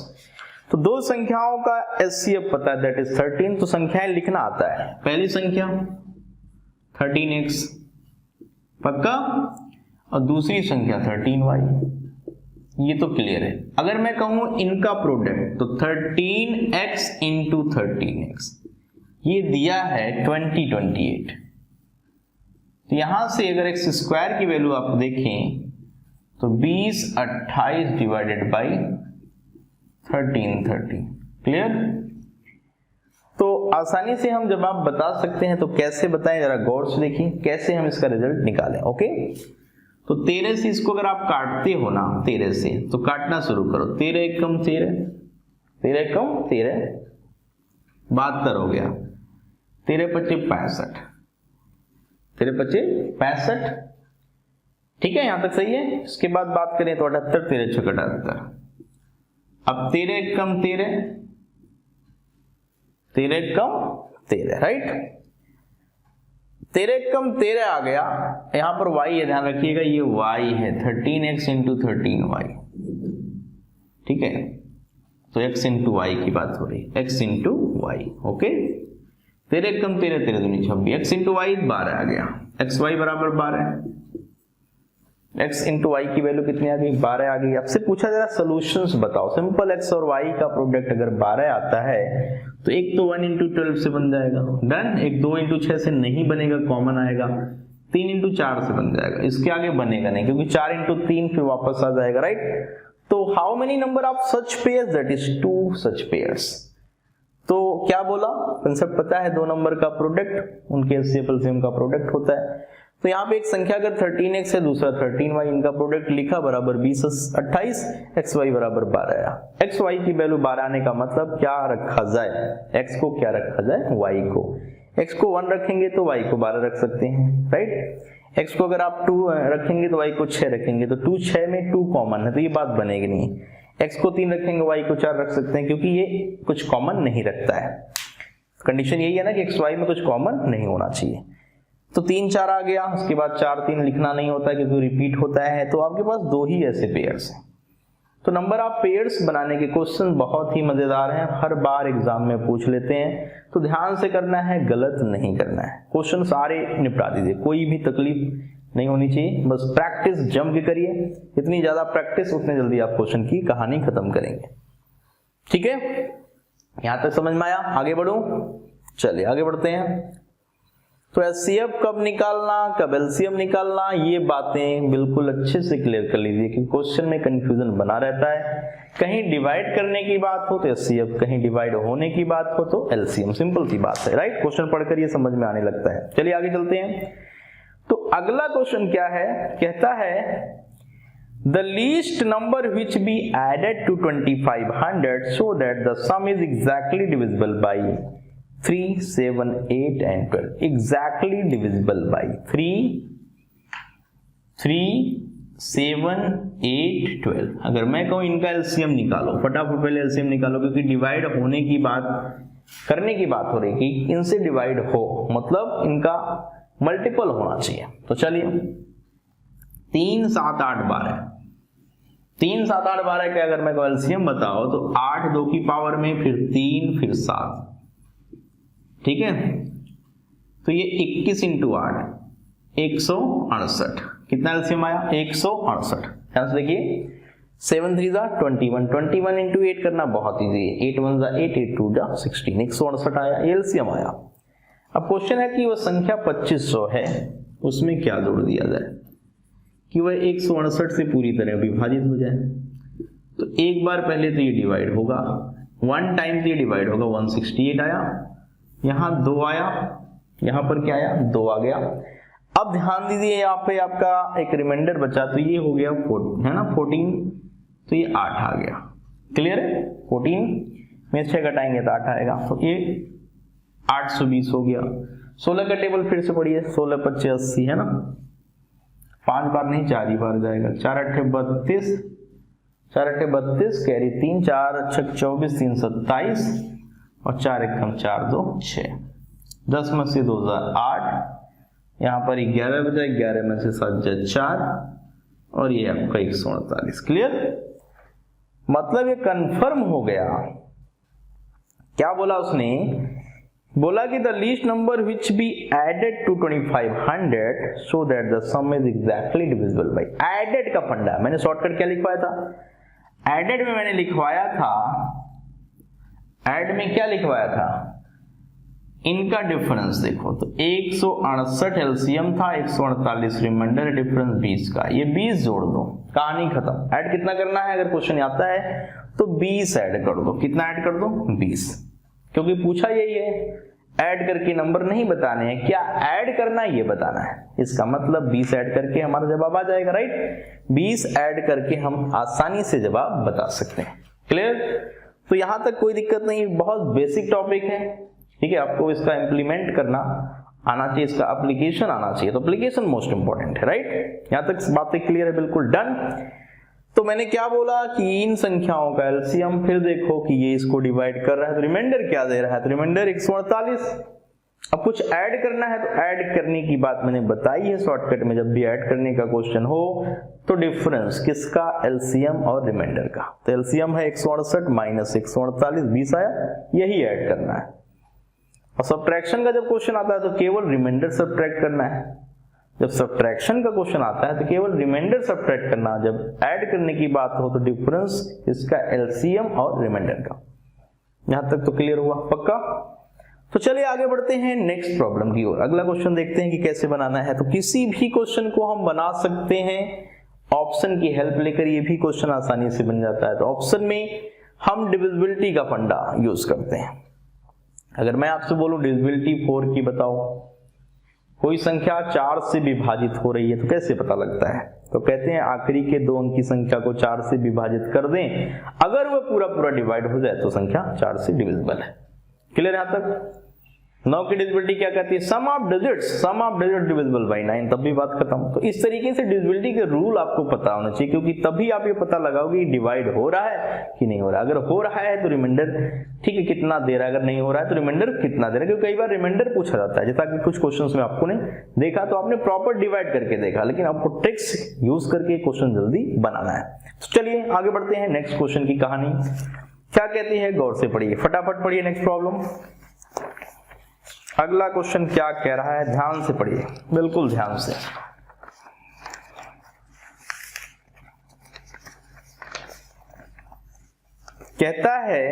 तो 2 संख्याओं का HCF पता है, that is 13। तो संख्याएं लिखना आता है। पहली संख्या 13x, पक्का, और दूसरी संख्या 13y, ये तो क्लियर है। अगर मैं कहूं इनका प्रोडक्ट, तो 13x इंटू 13x, ये दिया है 20-28। तो यहां से अगर एक्स स्क्वायर की वैल्यू आप देखें तो 20-28 डिवाइडेड बाई 13। क्लियर। तो आसानी से हम जब आप बता सकते हैं तो कैसे बताएं, जरा गौर से देखिए कैसे हम इसका रिजल्ट निकालें, ओके। तो 13 से इसको अगर आप काटते हो ना, 13 से तो काटना शुरू करो, 13 एकम 13, 13 एकम 13, 72 हो गया, 13 पच्चे 65, 13 पच्चे 65, ठीक है, यहां तक सही है। इसके बाद बात करें तो 78, 13 छक्का 78। अब 13 एकम 13, 13 एकम 13, राइट। 13 कम 13 आ गया, यहां पर y है, ध्यान रखिएगा ये y है, 13x इंटू 13y, ठीक है। तो x इंटू y की बात हो रही है, x इंटू y, ओके। 13 कम 13, 13 दूनी 26, x इंटू y 12 आ गया, xy बराबर 12, x इंटू वाई की वैल्यू कितनी आ गई, 12 आ गई। आपसे पूछा जरा सोल्यूशंस बताओ। सिंपल x और y का प्रोडक्ट अगर 12 आता है तो एक तो 1 इंटू 12 से बन जाएगा, डन। एक 2 इंटू 6 से नहीं बनेगा, कॉमन आएगा। 3 इंटू 4 से बन जाएगा, इसके आगे बनेगा नहीं क्योंकि 4 इंटू 3 फिर वापस आ जाएगा, राइट। तो how many number of such pairs, that is 2 such pairs. तो क्या बोला, कंसेप्ट पता है, दो नंबर का प्रोडक्ट उनके एचसीएफ एलसीएम का प्रोडक्ट होता है। तो यहाँ पे एक संख्या अगर 13x है, दूसरा 13y, इनका प्रोडक्ट लिखा बराबर 20 28, xy बराबर 12 आया। xy की वैल्यू 12 आने का मतलब क्या रखा जाए, x को क्या रखा जाए, y को। x को 1 रखेंगे तो y को 12 रख सकते हैं, राइट। x को अगर आप 2 रखेंगे तो y को 6 रखेंगे, तो 2 6 में 2 कॉमन है तो ये बात बनेगी नहीं। x को 3 रखेंगे, y को 4 रख सकते हैं क्योंकि ये कुछ कॉमन नहीं रखता है। कंडीशन यही है ना कि xy में कुछ कॉमन नहीं होना चाहिए। तो 3 4 आ गया, उसके बाद 4 3 लिखना नहीं होता क्योंकि रिपीट होता है। तो आपके पास 2 ही ऐसे पेयर्स हैं। तो नंबर ऑफ पेयर्स बनाने के क्वेश्चन बहुत ही मजेदार हैं, हर बार एग्जाम में पूछ लेते हैं, तो ध्यान से करना है, गलत नहीं करना है। क्वेश्चन सारे निपटा दीजिए, कोई भी तकलीफ नहीं होनी चाहिए, बस प्रैक्टिस जम के करिए। जितनी ज्यादा प्रैक्टिस उतनी जल्दी आप क्वेश्चन की कहानी खत्म करेंगे, ठीक है। यहां तक समझ में आया, आगे बढ़ो, चलिए आगे बढ़ते हैं। तो एचसीएफ कब निकालना, कब एलसीएम निकालना, ये बातें बिल्कुल अच्छे से क्लियर कर लीजिए क्योंकि क्वेश्चन में कंफ्यूजन बना रहता है। कहीं डिवाइड करने की बात हो तो एचसीएफ, कहीं डिवाइड होने की बात हो तो एलसीएम, सिंपल सी बात है, राइट। क्वेश्चन पढ़कर ये समझ में आने लगता है। चलिए आगे चलते हैं। तो अगला क्वेश्चन क्या है, कहता है the least number which be added to 2500 so that the sum is exactly divisible by 3, 7, 8 and 12, exactly divisible by 3, 7, 8, 12। अगर मैं कहूं इनका एलसीएम निकालो, फटाफट पहले एलसीएम निकालो क्योंकि डिवाइड होने की बात, करने की बात हो रही कि इनसे डिवाइड हो, मतलब इनका मल्टीपल होना चाहिए। तो चलिए 3 7 8 12, 3 7 8 12 का अगर मैं कहूं एलसीएम बताओ तो 8 2 की पावर में, फिर 3, फिर 7, ठीक है। तो ये 21 इंटू 8 168, कितना एलसीएम आया, 168। ध्यान से देखिए, 7 3 जा 21, 21 इंटू 8 करना बहुत इजी है, 8 1 जा 8, 8 2 जा 16, 168 आया, ये एलसीएम आया। अब क्वेश्चन है कि वह संख्या 2500 है, उसमें क्या जोड़ दिया जाए कि वह 168 से पूरी तरह विभाजित हो जाए। तो एक बार पहले तो ये डिवाइड होगा, 1 टाइम ये डिवाइड होगा, 168 आया, यहां 2 आया, यहां पर क्या आया, 2 आ गया। अब ध्यान दीजिए यहाँ पे आपका एक रिमाइंडर बचा, तो ये हो गया 4 है ना, 14, तो ये 8 आ गया। क्लियर है, 14 में 6 घटाएंगे तो 8 आएगा, तो ये 820 हो गया। 16 का टेबल फिर से पढ़िए, 16 25 80 है ना, 5 बार नहीं 4 ही बार जाएगा, 4 8 32, 4 8 32, कैरी 3, 4 6 24, 3 27 और 4 1 4 2 6, 10 में से 2008, यहाँ पर 11 बचा, 11 में से 7 जा 4 और ये आपका 148। क्लियर, मतलब ये कंफर्म हो गया। क्या बोला उसने, बोला कि the least number which be added to 2500 so that the sum is exactly divisible by. Added का फंडा, मैंने शॉर्टकट क्या लिखवाया था, एडेड में मैंने लिखवाया था, ऐड में क्या लिखवाया था, इनका डिफरेंस देखो, तो 168 एलसीएम था, 148 रिमाइंडर, डिफरेंस 20 का, ये 20 जोड़ दो, कहानी खत्म। ऐड कितना करना है, अगर क्वेश्चन आता है तो 20 ऐड कर दो, कितना ऐड कर दो, 20, क्योंकि पूछा यही है, ऐड करके नंबर नहीं बताने हैं, क्या ऐड करना है ये बताना है। इसका मतलब 20 ऐड करके हमारा जवाब आ जाएगा, राइट। 20 ऐड करके हम आसानी से जवाब बता सकते हैं। क्लियर, तो यहां तक कोई दिक्कत नहीं, बहुत बेसिक टॉपिक है, ठीक है। आपको इसका इंप्लीमेंट करना आना चाहिए, इसका एप्लीकेशन आना चाहिए, तो एप्लीकेशन मोस्ट इंपॉर्टेंट है, राइट। यहां तक बातें क्लियर है, बिल्कुल डन। तो मैंने क्या बोला कि इन संख्याओं का एलसीएम, फिर देखो कि ये इसको डिवाइड कर रहा है तो रिमाइंडर क्या दे रहा है, तो रिमाइंडर 148। अब कुछ ऐड करना है तो ऐड करने की बात मैंने बताई है शॉर्टकट में, जब भी ऐड करने का क्वेश्चन हो तो डिफरेंस किसका, एलसीएम और रिमाइंडर का। तो एलसीएम है 168 माइनस 148, 20 आया, यही ऐड करना है। और सब्ट्रैक्शन का जब क्वेश्चन आता है तो केवल रिमाइंडर सब्ट्रैक्ट करना है, जब सब्ट्रैक्शन का क्वेश्चन आता है तो केवल रिमाइंडर सब्ट्रैक्ट करना, जब ऐड करने की बात हो तो डिफरेंस इसका एलसीएम और रिमाइंडर का। यहां तक तो क्लियर हुआ, पक्का? तो चलिए आगे बढ़ते हैं नेक्स्ट प्रॉब्लम की ओर। अगला क्वेश्चन देखते हैं कि कैसे बनाना है। तो किसी भी क्वेश्चन को हम बना सकते हैं ऑप्शन की हेल्प लेकर, ये भी क्वेश्चन आसानी से बन जाता है। तो ऑप्शन में हम डिविजिबिलिटी का फंडा यूज करते हैं। अगर मैं आपसे बोलूं डिविजिबिलिटी 4 की बताओ, कोई संख्या 4 से विभाजित हो रही है तो कैसे पता लगता है? तो कहते हैं आखिरी के 2 अंक की संख्या को 4 से विभाजित कर दें, अगर वह पूरा डिवाइड हो जाए तो संख्या 4 से डिविजिबल है। क्लियर यहां तक? 9 की डिविजिबिलिटी क्या कहती है? सम ऑफ डिजिट डिविजिबल बाय 9, तब भी बात खत्म। तो इस तरीके से डिविजिबिलिटी के रूल आपको पता होना चाहिए, क्योंकि तभी आप ये पता लगाओगे डिवाइड हो रहा है कि नहीं हो रहा है। अगर हो रहा है तो रिमाइंडर ठीक है कितना दे रहा है, अगर नहीं हो रहा है तो रिमाइंडर कितना दे रहा है, क्योंकि कई बार रिमाइंडर पूछा जाता है। जैसा कि कुछ क्वेश्चंस में आपको ने देखा तो आपने प्रॉपर डिवाइड करके देखा, लेकिन आपको ट्रिक्स यूज करके क्वेश्चन जल्दी बनाना है। तो चलिए आगे बढ़ते हैं। नेक्स्ट क्वेश्चन की कहानी क्या कहती है, गौर से पढ़िए, फटाफट पढ़िए नेक्स्ट प्रॉब्लम। अगला क्वेश्चन क्या कह रहा है, ध्यान से पढ़िए, बिल्कुल ध्यान से। कहता है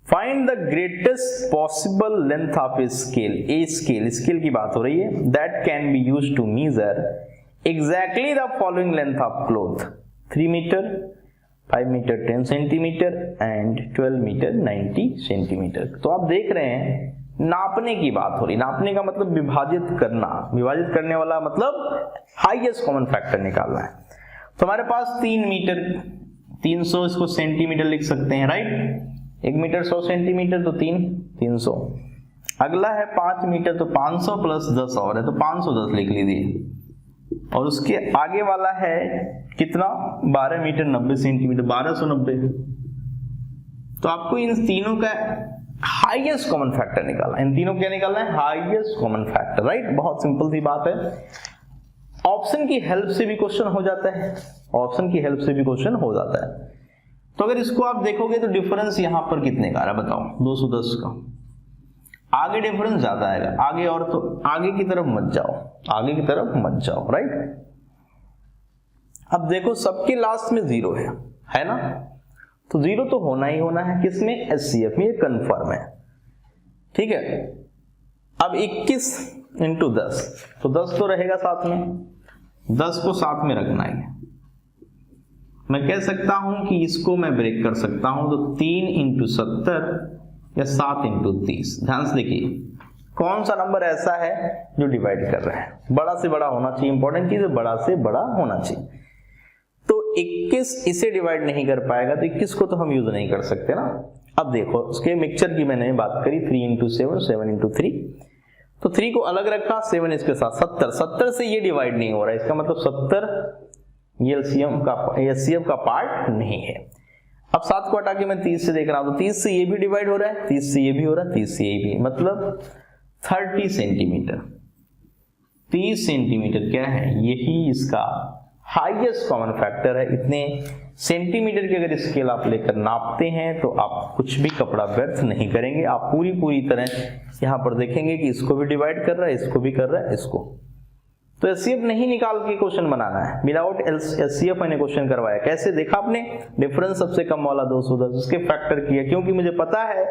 find the greatest possible length of a scale. A scale की बात हो रही है, that can be used to measure exactly the following length of cloth, 3 metre, 5 metre 10 centimetre and 12 metre 90 centimetre. तो आप देख रहे हैं नापने की बात हो रही। नापने का मतलब विभाजित करना, विभाजित करने वाला मतलब हाईएस्ट कॉमन फैक्टर निकालना है। तो हमारे पास 3 मीटर 300, इसको सेंटीमीटर लिख सकते हैं, राइट? 1 मीटर 100 सेंटीमीटर तो 300। अगला है 5 मीटर तो 500 प्लस 10 और है तो 510 लिख लीजिए। और उसके आगे वाला है कितना, 12 मीटर 90 सेंटीमीटर, 1290। तो आपको इन तीनों का हाईएस्ट कॉमन फैक्टर निकालना है। इन तीनों क्या निकालना है? Highest common factor, right? बहुत सिंपल सी बात है। ऑप्शन की हेल्प से भी क्वेश्चन हो जाता है, ऑप्शन की हेल्प से भी क्वेश्चन हो जाता है। तो अगर इसको आप देखोगे तो डिफरेंस यहां पर कितने का आ रहा है बताओ? 210 का। आगे डिफरेंस ज्यादा आएगा, आगे और तो आगे की तरफ मत जाओ, आगे की तरफ मत जाओ, राइट? अब देखो सबके लास्ट में 0 है ना? तो 0 तो होना ही होना है, किसमें? एचसीएफ में, ये कंफर्म है, ठीक है। अब 21 इंटू 10, तो 10 तो रहेगा साथ में, 10 को साथ में रखना है। मैं कह सकता हूं कि इसको मैं ब्रेक कर सकता हूं, तो 3 इंटू 70 या 7 इंटू 30। ध्यान से देखिए कौन सा नंबर ऐसा है जो डिवाइड कर रहा है। बड़ा से बड़ा होना चाहिए, इंपॉर्टेंट चीज है, बड़ा से बड़ा होना चाहिए। तो 21 इसे डिवाइड नहीं कर पाएगा, तो 21 को तो हम यूज नहीं कर सकते ना। अब देखो उसके मिक्सचर की मैंने बात करी, 3 इंटू 7, 7 इंटू 3, तो 3 को अलग रखा, 7 इसके साथ, 70 से ये डिवाइड नहीं हो रहा है, इसका मतलब 70 ये एचसीएफ का पार्ट नहीं है। अब 7 को हटा के मैं 30 से देख रहा हूं, तो 30 से ये भी डिवाइड हो रहा है, 30 से ये भी हो रहा है, 30 से ये भी, मतलब 30 सेंटीमीटर। 30 सेंटीमीटर क्या है? यही इसका हाईएस्ट कॉमन फैक्टर है। इतने सेंटीमीटर की अगर स्केल आप लेकर नापते हैं तो आप कुछ भी कपड़ा व्यर्थ नहीं करेंगे। आप पूरी तरह यहां पर देखेंगे कि इसको भी डिवाइड कर रहा है, इसको भी कर रहा है, इसको। तो एचसीएफ नहीं निकाल के क्वेश्चन बनाना है, विदाउट एचसीएफ मैंने क्वेश्चन करवाया। कैसे देखा आपने? डिफरेंस सबसे कम वाला 210, उसके फैक्टर किया, क्योंकि मुझे पता है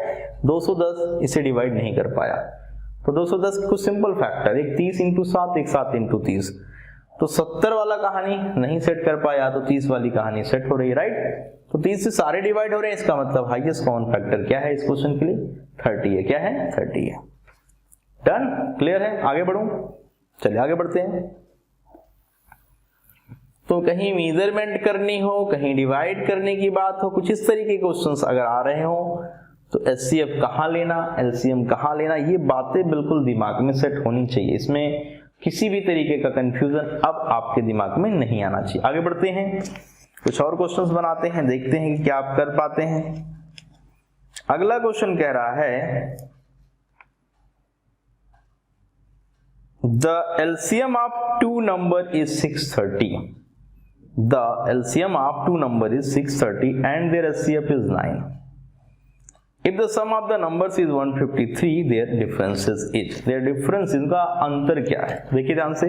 210 इसे डिवाइड नहीं कर पाया। तो 210 कुछ सिंपल फैक्टर, एक 30 इंटू 7, एक 7 इंटू 30। तो 70 वाला कहानी नहीं सेट कर पाया, तो 30 वाली कहानी सेट हो रही है, राइट? तो 30 से सारे डिवाइड हो रहे हैं, इसका मतलब हाईएस्ट कॉमन फैक्टर क्या है इस क्वेश्चन के लिए? 30 है। क्या है? 30 है। डन? क्लियर है? आगे बढ़ूं? चलिए आगे बढ़ते हैं। तो कहीं मेजरमेंट करनी हो, कहीं डिवाइड करने की बात हो, कुछ इस तरीके के क्वेश्चंस अगर आ रहे हो तो एचसीएफ कहां लेना, एलसीएम कहां लेना, ये बातें बिल्कुल दिमाग में सेट होनी चाहिए। इसमें किसी भी तरीके का कंफ्यूजन अब आपके दिमाग में नहीं आना चाहिए। आगे बढ़ते हैं, कुछ और क्वेश्चंस बनाते हैं, देखते हैं कि क्या आप कर पाते हैं। अगला क्वेश्चन कह रहा है the LCM of 2 number is 630। The LCM of 2 number is 630 and their HCF is 9. If the sum of the numbers is 153 their differences is, their difference, इनका अंतर क्या है। देखिए ध्यान से,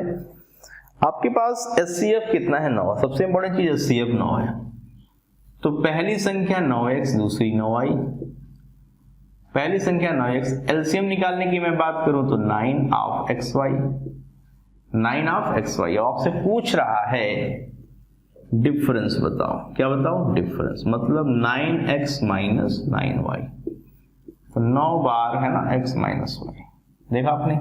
आपके पास HCF कितना है 9, सबसे इंपॉर्टेंट चीज HCF 9 है, तो पहली संख्या 9x, दूसरी 9y, पहली संख्या 9x, एलसीएम निकालने की मैं बात करूं तो 9 ऑफ xy, 9 ऑफ xy। आपसे पूछ रहा है डिफरेंस बताओ, क्या बताओ, डिफरेंस, मतलब 9x माइनस 9y, तो 9 बार है ना x माइनस y। देखा आपने,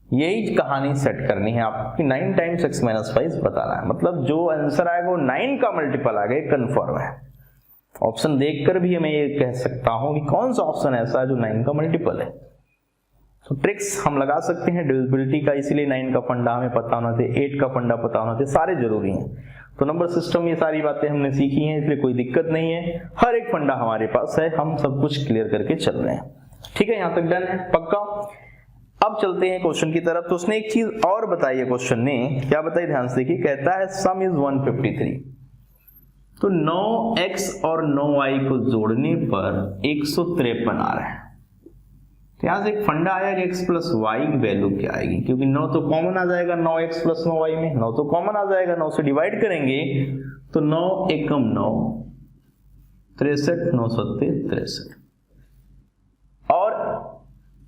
यही कहानी सेट करनी है आपकी, 9 टाइम्स x माइनस y बताना है, मतलब जो आंसर आएगा वो 9 का मल्टीपल आ गया, कंफर्म है। ऑप्शन देखकर भी मैं ये कह सकता हूं कि कौन सा ऑप्शन ऐसा है जो 9 का मल्टीपल है। तो ट्रिक्स हम लगा सकते हैं डिविजिबिलिटी का, इसीलिए 9 का फंडा हमें पता होना चाहिए, 8 का फंडा पता होना चाहिए, सारे जरूरी हैं। तो नंबर सिस्टम, ये सारी बातें हमने सीखी हैं, इसलिए कोई दिक्कत नहीं है, हर एक फंडा हमारे पास है, हम सब कुछ क्लियर करके चल रहे हैं। ठीक है, यहां तक डन है, पक्का। अब चलते हैं क्वेश्चन की तरफ। तो उसने एक चीज और बताई है, क्वेश्चन ने क्या बताई, ध्यान से देखिए, कहता है सम इज 153, तो 9x और 9y को जोड़ने पर 153 आ रहा है। तो यहां से एक फंडा आया कि x प्लस वाई की वैल्यू क्या आएगी, क्योंकि 9 तो कॉमन आ जाएगा 9x प्लस 9y में, 9 तो कॉमन आ जाएगा, 9 से डिवाइड करेंगे तो 9 एकम 9, 63, 9 सत्ते 63, और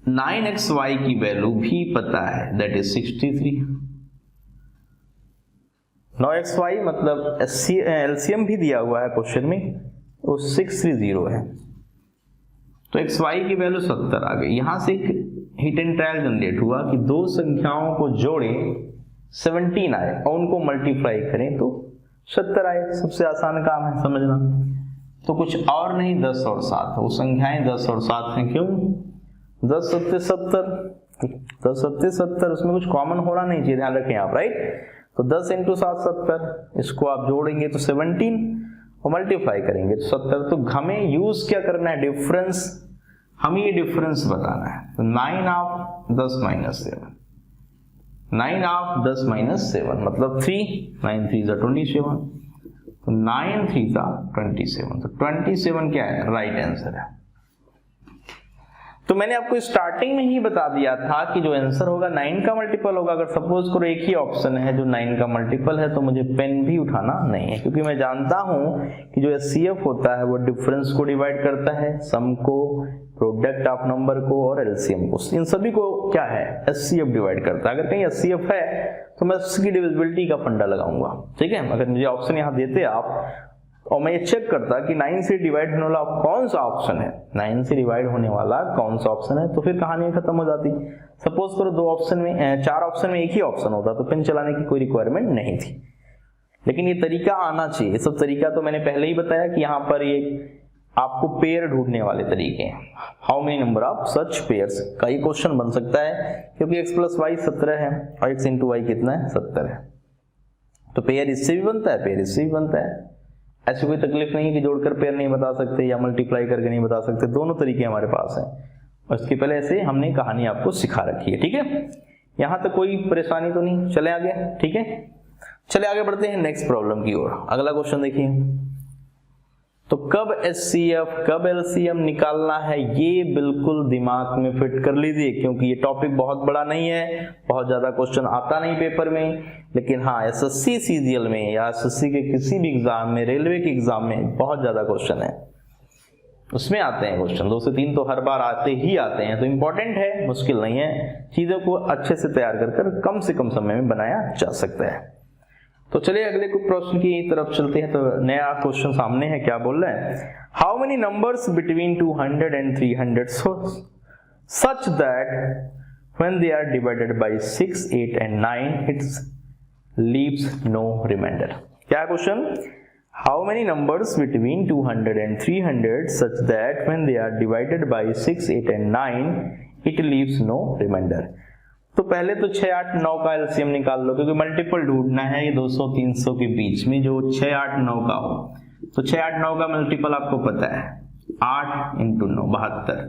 9xy की वैल्यू भी पता है, दैट इज 63। 9xy मतलब एलसीएम भी दिया हुआ है क्वेश्चन में, वो 630 है, तो xy की वैल्यू 70 आ गई। यहां से एक हिट एंड ट्रायल जनरेट हुआ कि दो संख्याओं को जोड़े 17 आए और उनको मल्टीप्लाई करें तो 70 आए। सबसे आसान काम है समझना, तो कुछ और नहीं, 10 और 7, वो संख्याएं 10 और 7 हैं, क्यों, 10 सत्ते 70, 10 सत्ते 70, उसमें कुछ कॉमन होना नहीं चाहिए, ध्यान रखें आप, राइट। तो 10 इंटू 7 70, इसको आप जोड़ेंगे तो 17 और मल्टीप्लाई करेंगे तो 70। तो हमें यूज क्या करना है, डिफरेंस, हमें ये डिफरेंस बताना है। तो 9 ऑफ 10 माइनस 7, 9 ऑफ 10 माइनस 7 मतलब 3, 9 3 जा 27, तो 9 3 जा 27, तो 27 क्या है, राइट आंसर है। तो मैंने आपको स्टार्टिंग में ही बता दिया था कि जो आंसर होगा 9 का मल्टीपल होगा। अगर सपोज करो एक ही ऑप्शन है जो 9 का मल्टीपल है, तो मुझे पेन भी उठाना नहीं है, क्योंकि मैं जानता हूं कि जो HCF होता है वो डिफरेंस को डिवाइड करता है, सम को, प्रोडक्ट ऑफ नंबर को और एलसीएम को, इन सभी को क्या है, HCF डिवाइड करता है। अगर कहीं HCF है तो मैं उसकी डिविजिबिलिटी का फंडा लगाऊंगा, ठीक है। अगर मुझे ऑप्शन यहाँ देते आप और मैं ये चेक करता कि 9 से डिवाइड होने वाला कौन सा ऑप्शन है, 9 से डिवाइड होने वाला कौन सा ऑप्शन है, तो फिर कहानी खत्म हो जाती। सपोज करो 2 ऑप्शन में, 4 ऑप्शन में एक ही ऑप्शन होता तो पेन चलाने की कोई रिक्वायरमेंट नहीं थी। लेकिन ये तरीका आना चाहिए, सब तरीका तो मैंने पहले ही बताया कि यहाँ पर ये आपको पेयर ढूंढने वाले तरीके हैं। How many number of such pairs का ये क्वेश्चन बन सकता है, क्योंकि x प्लस वाई 17 है और x इंटू वाई कितना है, 70 है। तो पेयर इससे भी बनता है, पेयर इससे भी बनता है। ऐसी कोई तकलीफ नहीं है कि जोड़कर पेयर नहीं बता सकते या मल्टीप्लाई करके नहीं बता सकते, दोनों तरीके हमारे पास हैं। और इसके पहले ऐसे हमने कहानी आपको सिखा रखी है, ठीक है। यहां तक कोई परेशानी तो नहीं, चले आगे, ठीक है। चले आगे बढ़ते हैं नेक्स्ट प्रॉब्लम की ओर। अगला क्वेश्चन देखिए, तो कब HCF कब LCM निकालना है, ये बिल्कुल दिमाग में फिट कर लीजिए, क्योंकि ये टॉपिक बहुत बड़ा नहीं है, बहुत ज्यादा क्वेश्चन आता नहीं पेपर में, लेकिन हाँ SSC CGL में या SSC के किसी भी एग्जाम में, रेलवे के एग्जाम में बहुत ज्यादा क्वेश्चन है, उसमें आते हैं क्वेश्चन, 2 से 3 तो हर बार आते ही आते हैं। तो इंपॉर्टेंट है, मुश्किल नहीं है, चीजों को अच्छे से तैयार कर कम से कम समय में बनाया जा सकता है। तो चलिए अगले प्रश्न की तरफ चलते हैं। तो नया क्वेश्चन सामने है, क्या बोल रहा है, how many numbers between 200 and 300 such that when they are divided by 6, 8 and 9 it leaves no remainder। क्या question, how many numbers between 200 and 300 such that when they are divided by 6, 8 and 9 it leaves no remainder। तो पहले तो 6, 8, 9 का एलसीएम निकाल लो, क्योंकि मल्टीपल ढूंढना है ये 200, 300 के बीच में जो 6, 8, 9 का हो। तो 6, 8, 9 का मल्टीपल आपको पता है, 8 इंटू 9 72।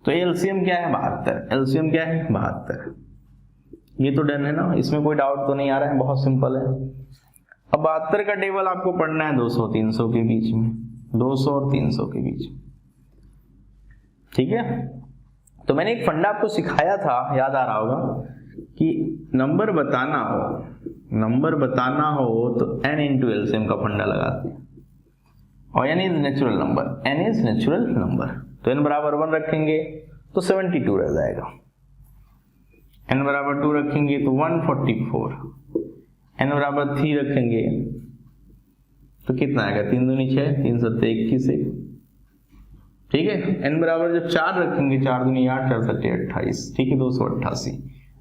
तो एलसीएम क्या है, 72। एलसीएम क्या है, 72। ये तो डन है ना, इसमें कोई डाउट तो नहीं आ रहा है, बहुत सिंपल है। अब 72 का टेबल आपको पढ़ना है 200, 300 के बीच में, 200 और 300 के बीच। ठीक है, तो मैंने एक फंडा आपको सिखाया था, याद आ रहा होगा, कि नंबर बताना हो तो n इंटू एलसीएम का फंडा लगाते हैं, और n इज नेचुरल नंबर, तो n बराबर 1 रखेंगे तो 72 रह जाएगा, n बराबर 2 रखेंगे तो 144, n बराबर 3 रखेंगे तो कितना आएगा, 3 दूनी 6, 3 सत्ते 21। ठीक है, n बराबर जब 4 रखेंगे, 4 दूनी 8, 4 सत्ते 28, ठीक है, 288।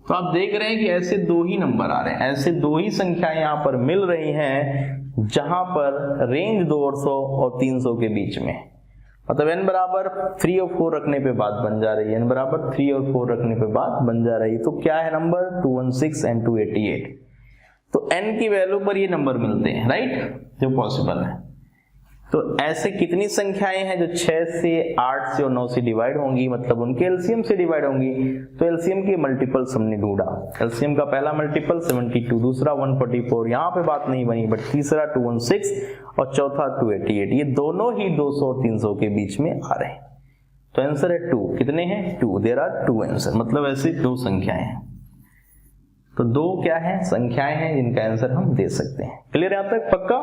तो आप देख रहे हैं कि ऐसे दो ही नंबर आ रहे हैं, ऐसे दो ही संख्याएं यहाँ पर मिल रही हैं जहां पर रेंज 200 और 300 के बीच में, मतलब n बराबर 3 और 4 रखने पे बात बन जा रही है, n बराबर 3 और 4 रखने पे बात बन जा रही है। तो क्या है नंबर, 216 एंड 288। तो n की वैल्यू पर ये नंबर मिलते हैं, राइट, जो पॉसिबल है। तो ऐसे कितनी संख्याएं हैं जो 6 से 8 से और 9 से डिवाइड होंगी, मतलब उनके एलसीएम से डिवाइड होंगी। तो एलसीएम के मल्टीपल्स हमने ढूंढा, एलसीएम का पहला मल्टीपल 72, दूसरा 144, यहाँ पे बात नहीं बनी, बट तीसरा 216 और चौथा 288, ये दोनों ही 200 और 300 के बीच में आ रहे हैं। तो आंसर है 2। कितने हैं, 2, देयर आर 2 आंसर, मतलब ऐसे दो संख्याएं हैं। तो दो क्या है, संख्याएं हैं जिनका आंसर हम दे सकते हैं। क्लियर है यहाँ तक, पक्का?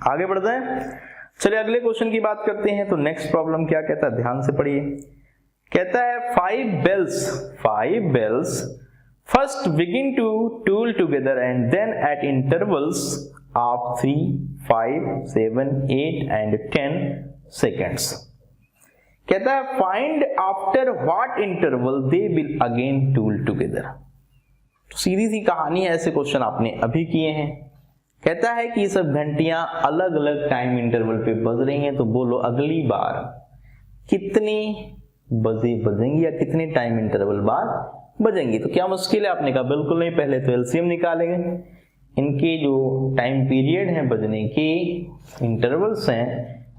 आगे बढ़ते हैं, चलिए अगले क्वेश्चन की बात करते हैं। तो नेक्स्ट प्रॉब्लम क्या कहता है, ध्यान से पढ़िए। कहता है 5 bells first begin to toll together and then at intervals of 3, 5, 7, 8 and 10 seconds. कहता है find after what interval they will again toll together. तो सीधी सी कहानी है, ऐसे क्वेश्चन आपने अभी किए हैं। कहता है कि ये सब घंटियां अलग अलग टाइम इंटरवल पे बज रही हैं, तो बोलो अगली बार कितनी बजे बजेंगी या कितने टाइम इंटरवल बाद बजेंगी। तो क्या मुश्किल है, आपने कहा बिल्कुल नहीं, पहले तो एलसीएम निकालेंगे, इनके जो टाइम पीरियड हैं बजने के इंटरवल्स हैं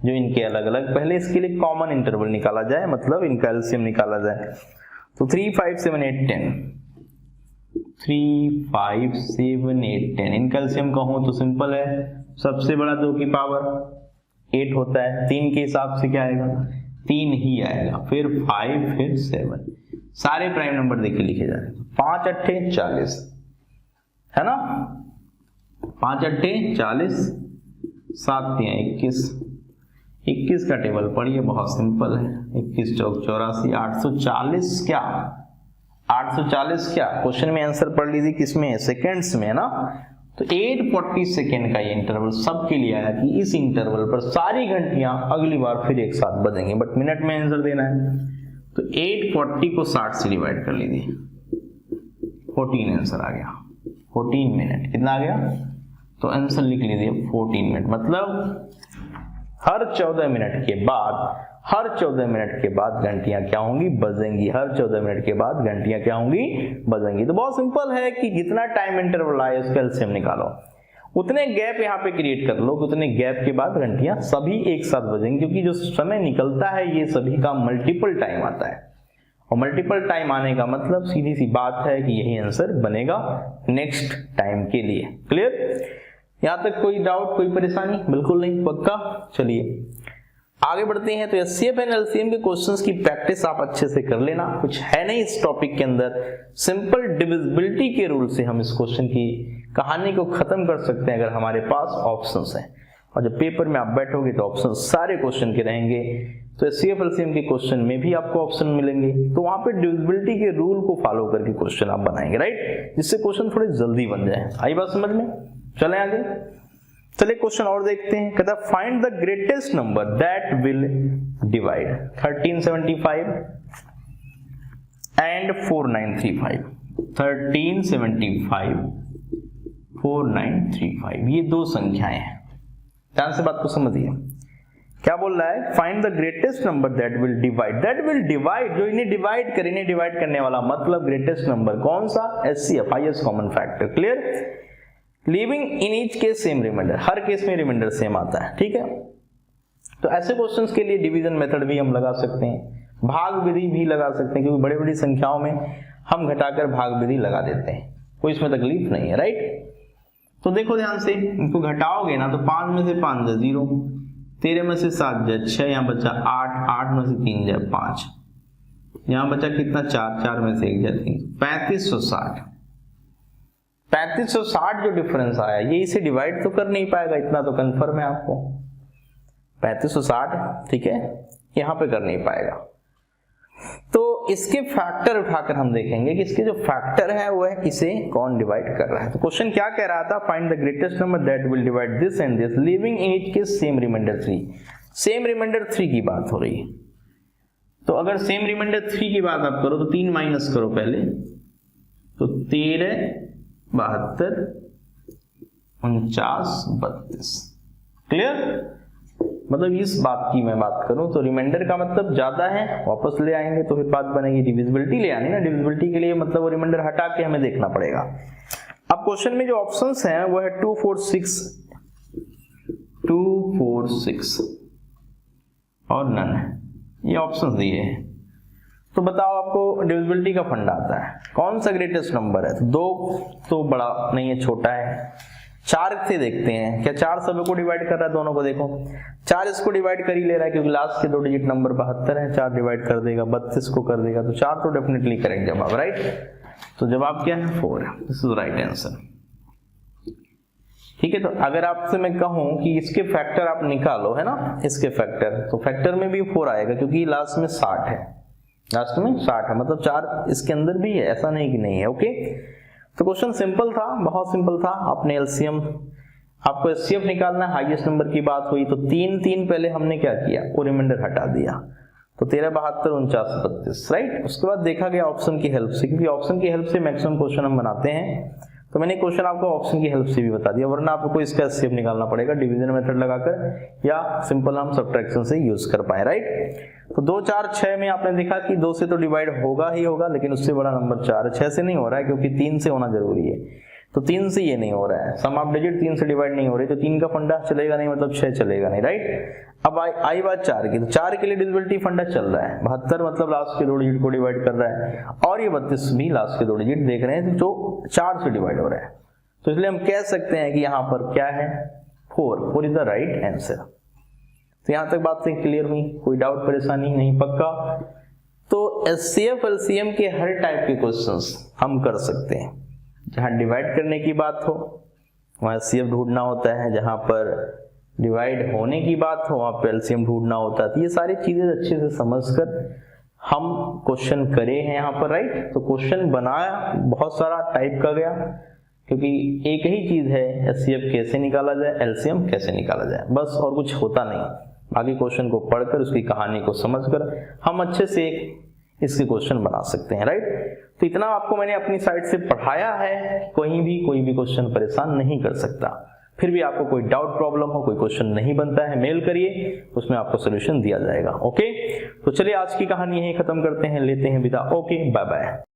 जो इनके अलग अलग, पहले इसके लिए कॉमन इंटरवल निकाला जाए, मतलब इनका एलसीएम निकाला जाए। तो 3, 5, 7, 8, 10, 3, 5, 7, 8, 10, इनका एलसीएम कहूं तो सिंपल है, सबसे बड़ा 2 की पावर 8 होता है, 3 के हिसाब से क्या आएगा, 3 ही आएगा, फिर 5, फिर 7, सारे प्राइम नंबर देखे लिखे जा रहे हैं। 5 अट्ठे 40 है ना, 5 अट्ठे 40, 7 तियां 21 का टेबल पढ़िए, बहुत सिंपल है, 21 चौक 84, 840 क्या, 840 क्या, क्वेश्चन में आंसर पढ़ लीजिए, किसमें है, सेकेंड्स में है ना। तो 840 सेकेंड का ये इंटरवल सबके लिए आया कि इस इंटरवल पर सारी घंटियां अगली बार फिर एक साथ बजेंगी, बट मिनट में आंसर देना है। तो 840 को 60 से डिवाइड कर लीजिए, 14 आंसर आ गया, 14 मिनट, कितना आ गया, तो आंसर लिख लीजिए 14 मिनट, मतलब हर 14 मिनट के बाद घंटियां क्या होंगी, बजेंगी, हर 14 मिनट के बाद घंटियां क्या होंगी, बजेंगी। तो बहुत सिंपल है कि जितना टाइम इंटरवल आए उसका एलसीएम निकालो, उतने गैप यहाँ पे क्रिएट कर लो, उतने गैप के बाद घंटियां सभी एक साथ बजेंगी, क्योंकि जो समय निकलता है ये सभी का मल्टीपल टाइम आता है, और मल्टीपल टाइम आने का मतलब सीधी सी बात है कि यही आंसर बनेगा नेक्स्ट टाइम के लिए। क्लियर, यहां तक कोई डाउट, कोई परेशानी? बिल्कुल नहीं, पक्का। चलिए आगे बढ़ते हैं। तो एचसीएफ एंड एलसीएम के क्वेश्चंस की प्रैक्टिस आप अच्छे से कर लेना, कुछ है नहीं इस टॉपिक के अंदर, सिंपल डिविजिबिलिटी के रूल से हम इस क्वेश्चन की कहानी को खत्म कर सकते हैं अगर हमारे पास ऑप्शंस हैं, और जब पेपर में आप बैठोगे तो ऑप्शन सारे क्वेश्चन के रहेंगे। तो एचसीएफ एलसीएम के क्वेश्चन में भी आपको ऑप्शन मिलेंगे, तो वहां पे डिविजिबिलिटी के रूल को फॉलो करके क्वेश्चन आप बनाएंगे, राइट, जिससे क्वेश्चन थोड़े जल्दी बन जाए। आई बात समझ में? चलें आगे, चलिए क्वेश्चन और देखते हैं। कहता है find the greatest number that will divide 1375 and 4935। 1375 4935 ये दो संख्याएं हैं। ध्यान से बात को समझिए, क्या बोल रहा है, find the greatest number that will divide. That will divide, जो इन्हें डिवाइड करे, इन्हें डिवाइड करने वाला मतलब ग्रेटेस्ट नंबर कौन सा, HCF, highest common factor. Clear, living in each case same reminder, हर केस में रिमाइंडर सेम आता है, ठीक है। तो ऐसे क्वेश्चंस के लिए डिवीजन मेथड भी हम लगा सकते हैं, भाग विधि भी लगा सकते हैं, क्योंकि बड़ी बड़ी संख्याओं में हम घटाकर भाग विधि लगा देते हैं, कोई इसमें तकलीफ नहीं है, राइट। तो देखो ध्यान से, इनको घटाओगे ना तो 5 में से 5 0, 13 में से 7 जाए 6, यहाँ बचा 8, 8 में से 3 जाए 5, यहाँ बचा कितना 4, 4 में से 1 जाए 3, 3560। 3560 जो डिफरेंस आया ये इसे डिवाइड तो कर नहीं पाएगा, इतना तो कंफर्म है आपको। 3560 ठीक है, यहां पे कर नहीं पाएगा। तो इसके फैक्टर उठाकर हम देखेंगे कि इसके जो फैक्टर है वो है इसे कौन डिवाइड कर रहा है। तो क्वेश्चन क्या कह रहा था, find the greatest number that will divide this and this living as के सेम रिमाइंडर 3। सेम रिमाइंडर 3 की बात हो रही है। तो अगर सेम रिमाइंडर 3 की बात आप करो तो 3 माइनस करो पहले, तो 13, 72, 49, 32। क्लियर? मतलब इस बात की मैं बात करूं तो रिमाइंडर का मतलब ज्यादा है, वापस ले आएंगे तो फिर बात बनेगी डिविजिबिलिटी ले आनी ना। डिविजिबिलिटी के लिए मतलब वो रिमाइंडर हटा के हमें देखना पड़ेगा। अब क्वेश्चन में जो ऑप्शंस हैं वो है 2, 4, 6, 2, 4, 6 और नन है, ये ऑप्शंस दिए हैं। तो बताओ आपको डिविजिबिलिटी का फंडा आता है, कौन सा ग्रेटेस्ट नंबर है? तो 2 तो बड़ा नहीं है, छोटा है। 4 से देखते हैं, क्या 4 सभी को डिवाइड कर रहा है? दोनों को देखो, 4 इसको डिवाइड कर ही ले रहा है क्योंकि लास्ट के 2 डिजिट नंबर 72 है, 4 डिवाइड कर देगा, 32 को कर देगा, तो 4 तो डेफिनेटली करेक्ट जवाब, राइट? तो जवाब क्या है? 4 है, दिस इज राइट आंसर। ठीक है, तो अगर आपसे मैं कहूं कि इसके फैक्टर आप निकालो, है ना, इसके फैक्टर, तो फैक्टर में भी 4 आएगा क्योंकि लास्ट में 60 है, लास्ट में 60 है, मतलब 4 इसके अंदर भी है, ऐसा नहीं कि नहीं है। ओके, तो क्वेश्चन सिंपल था, बहुत सिंपल था। आपने एलसीएम, आपको एचसीएफ निकालना है, हाईएस्ट नंबर की बात हुई तो 3 पहले हमने क्या किया, वो रिमाइंडर हटा दिया, तो 13, 72, 49, 32, राइट। उसके बाद देखा गया ऑप्शन की हेल्प से, क्योंकि ऑप्शन की हेल्प से मैक्सिमम क्वेश्चन हम बनाते हैं। तो मैंने क्वेश्चन आपको ऑप्शन की हेल्प से भी बता दिया, वरना आपको इसका एचसीएफ निकालना पड़ेगा डिवीजन मेथड लगाकर या सिंपल हम सब्ट्रैक्शन से यूज कर पाए, राइट। तो 2, 4, 6 में आपने देखा कि 2 से तो डिवाइड होगा ही होगा, लेकिन उससे बड़ा नंबर 4 है, 6 से नहीं हो रहा है क्योंकि 3 से होना जरूरी है, तो 3 से ये नहीं हो रहा है। सम ऑफ डिजिट 3 से डिवाइड नहीं हो रही, तो 3 का फंडा चलेगा नहीं, मतलब 6 चलेगा नहीं, राइट। अब आई बात 4 की, तो 4 के लिए डिविजिबिलिटी फंडा चल रहा है, 72 मतलब लास्ट के 2 डिजिट को डिवाइड कर रहा है, और ये 32 भी लास्ट के 2 डिजिट देख रहे हैं जो 4 से डिवाइड हो रहा है, तो इसलिए हम कह सकते हैं कि यहाँ पर क्या है, 4 इज द राइट आंसर। तो यहां तक बात से क्लियर हुई, कोई डाउट परेशानी नहीं, पक्का? तो एचसीएफ एलसीएम के हर टाइप के क्वेश्चंस हम कर सकते हैं। जहां डिवाइड करने की बात हो वहां एचसीएफ ढूंढना होता है, जहां पर डिवाइड होने की बात हो वहां पे एलसीएम ढूंढना होता है। तो ये सारी चीजें अच्छे से समझकर हम क्वेश्चन करे हैं यहाँ पर, राइट। तो क्वेश्चन बनाया बहुत सारा टाइप का गया, क्योंकि एक ही चीज है एचसीएफ कैसे निकाला जाए, एलसीएम कैसे निकाला जाए, बस, और कुछ होता नहीं। बाकी क्वेश्चन को पढ़कर उसकी कहानी को समझकर हम अच्छे से इसके क्वेश्चन बना सकते हैं, राइट। तो इतना आपको मैंने अपनी साइड से पढ़ाया है, कोई भी क्वेश्चन परेशान नहीं कर सकता। फिर भी आपको कोई डाउट प्रॉब्लम हो, कोई क्वेश्चन नहीं बनता है, मेल करिए, उसमें आपको सोल्यूशन दिया जाएगा। ओके, तो चलिए आज की कहानी यहीं खत्म करते हैं, लेते हैं विदा। Okay, bye bye.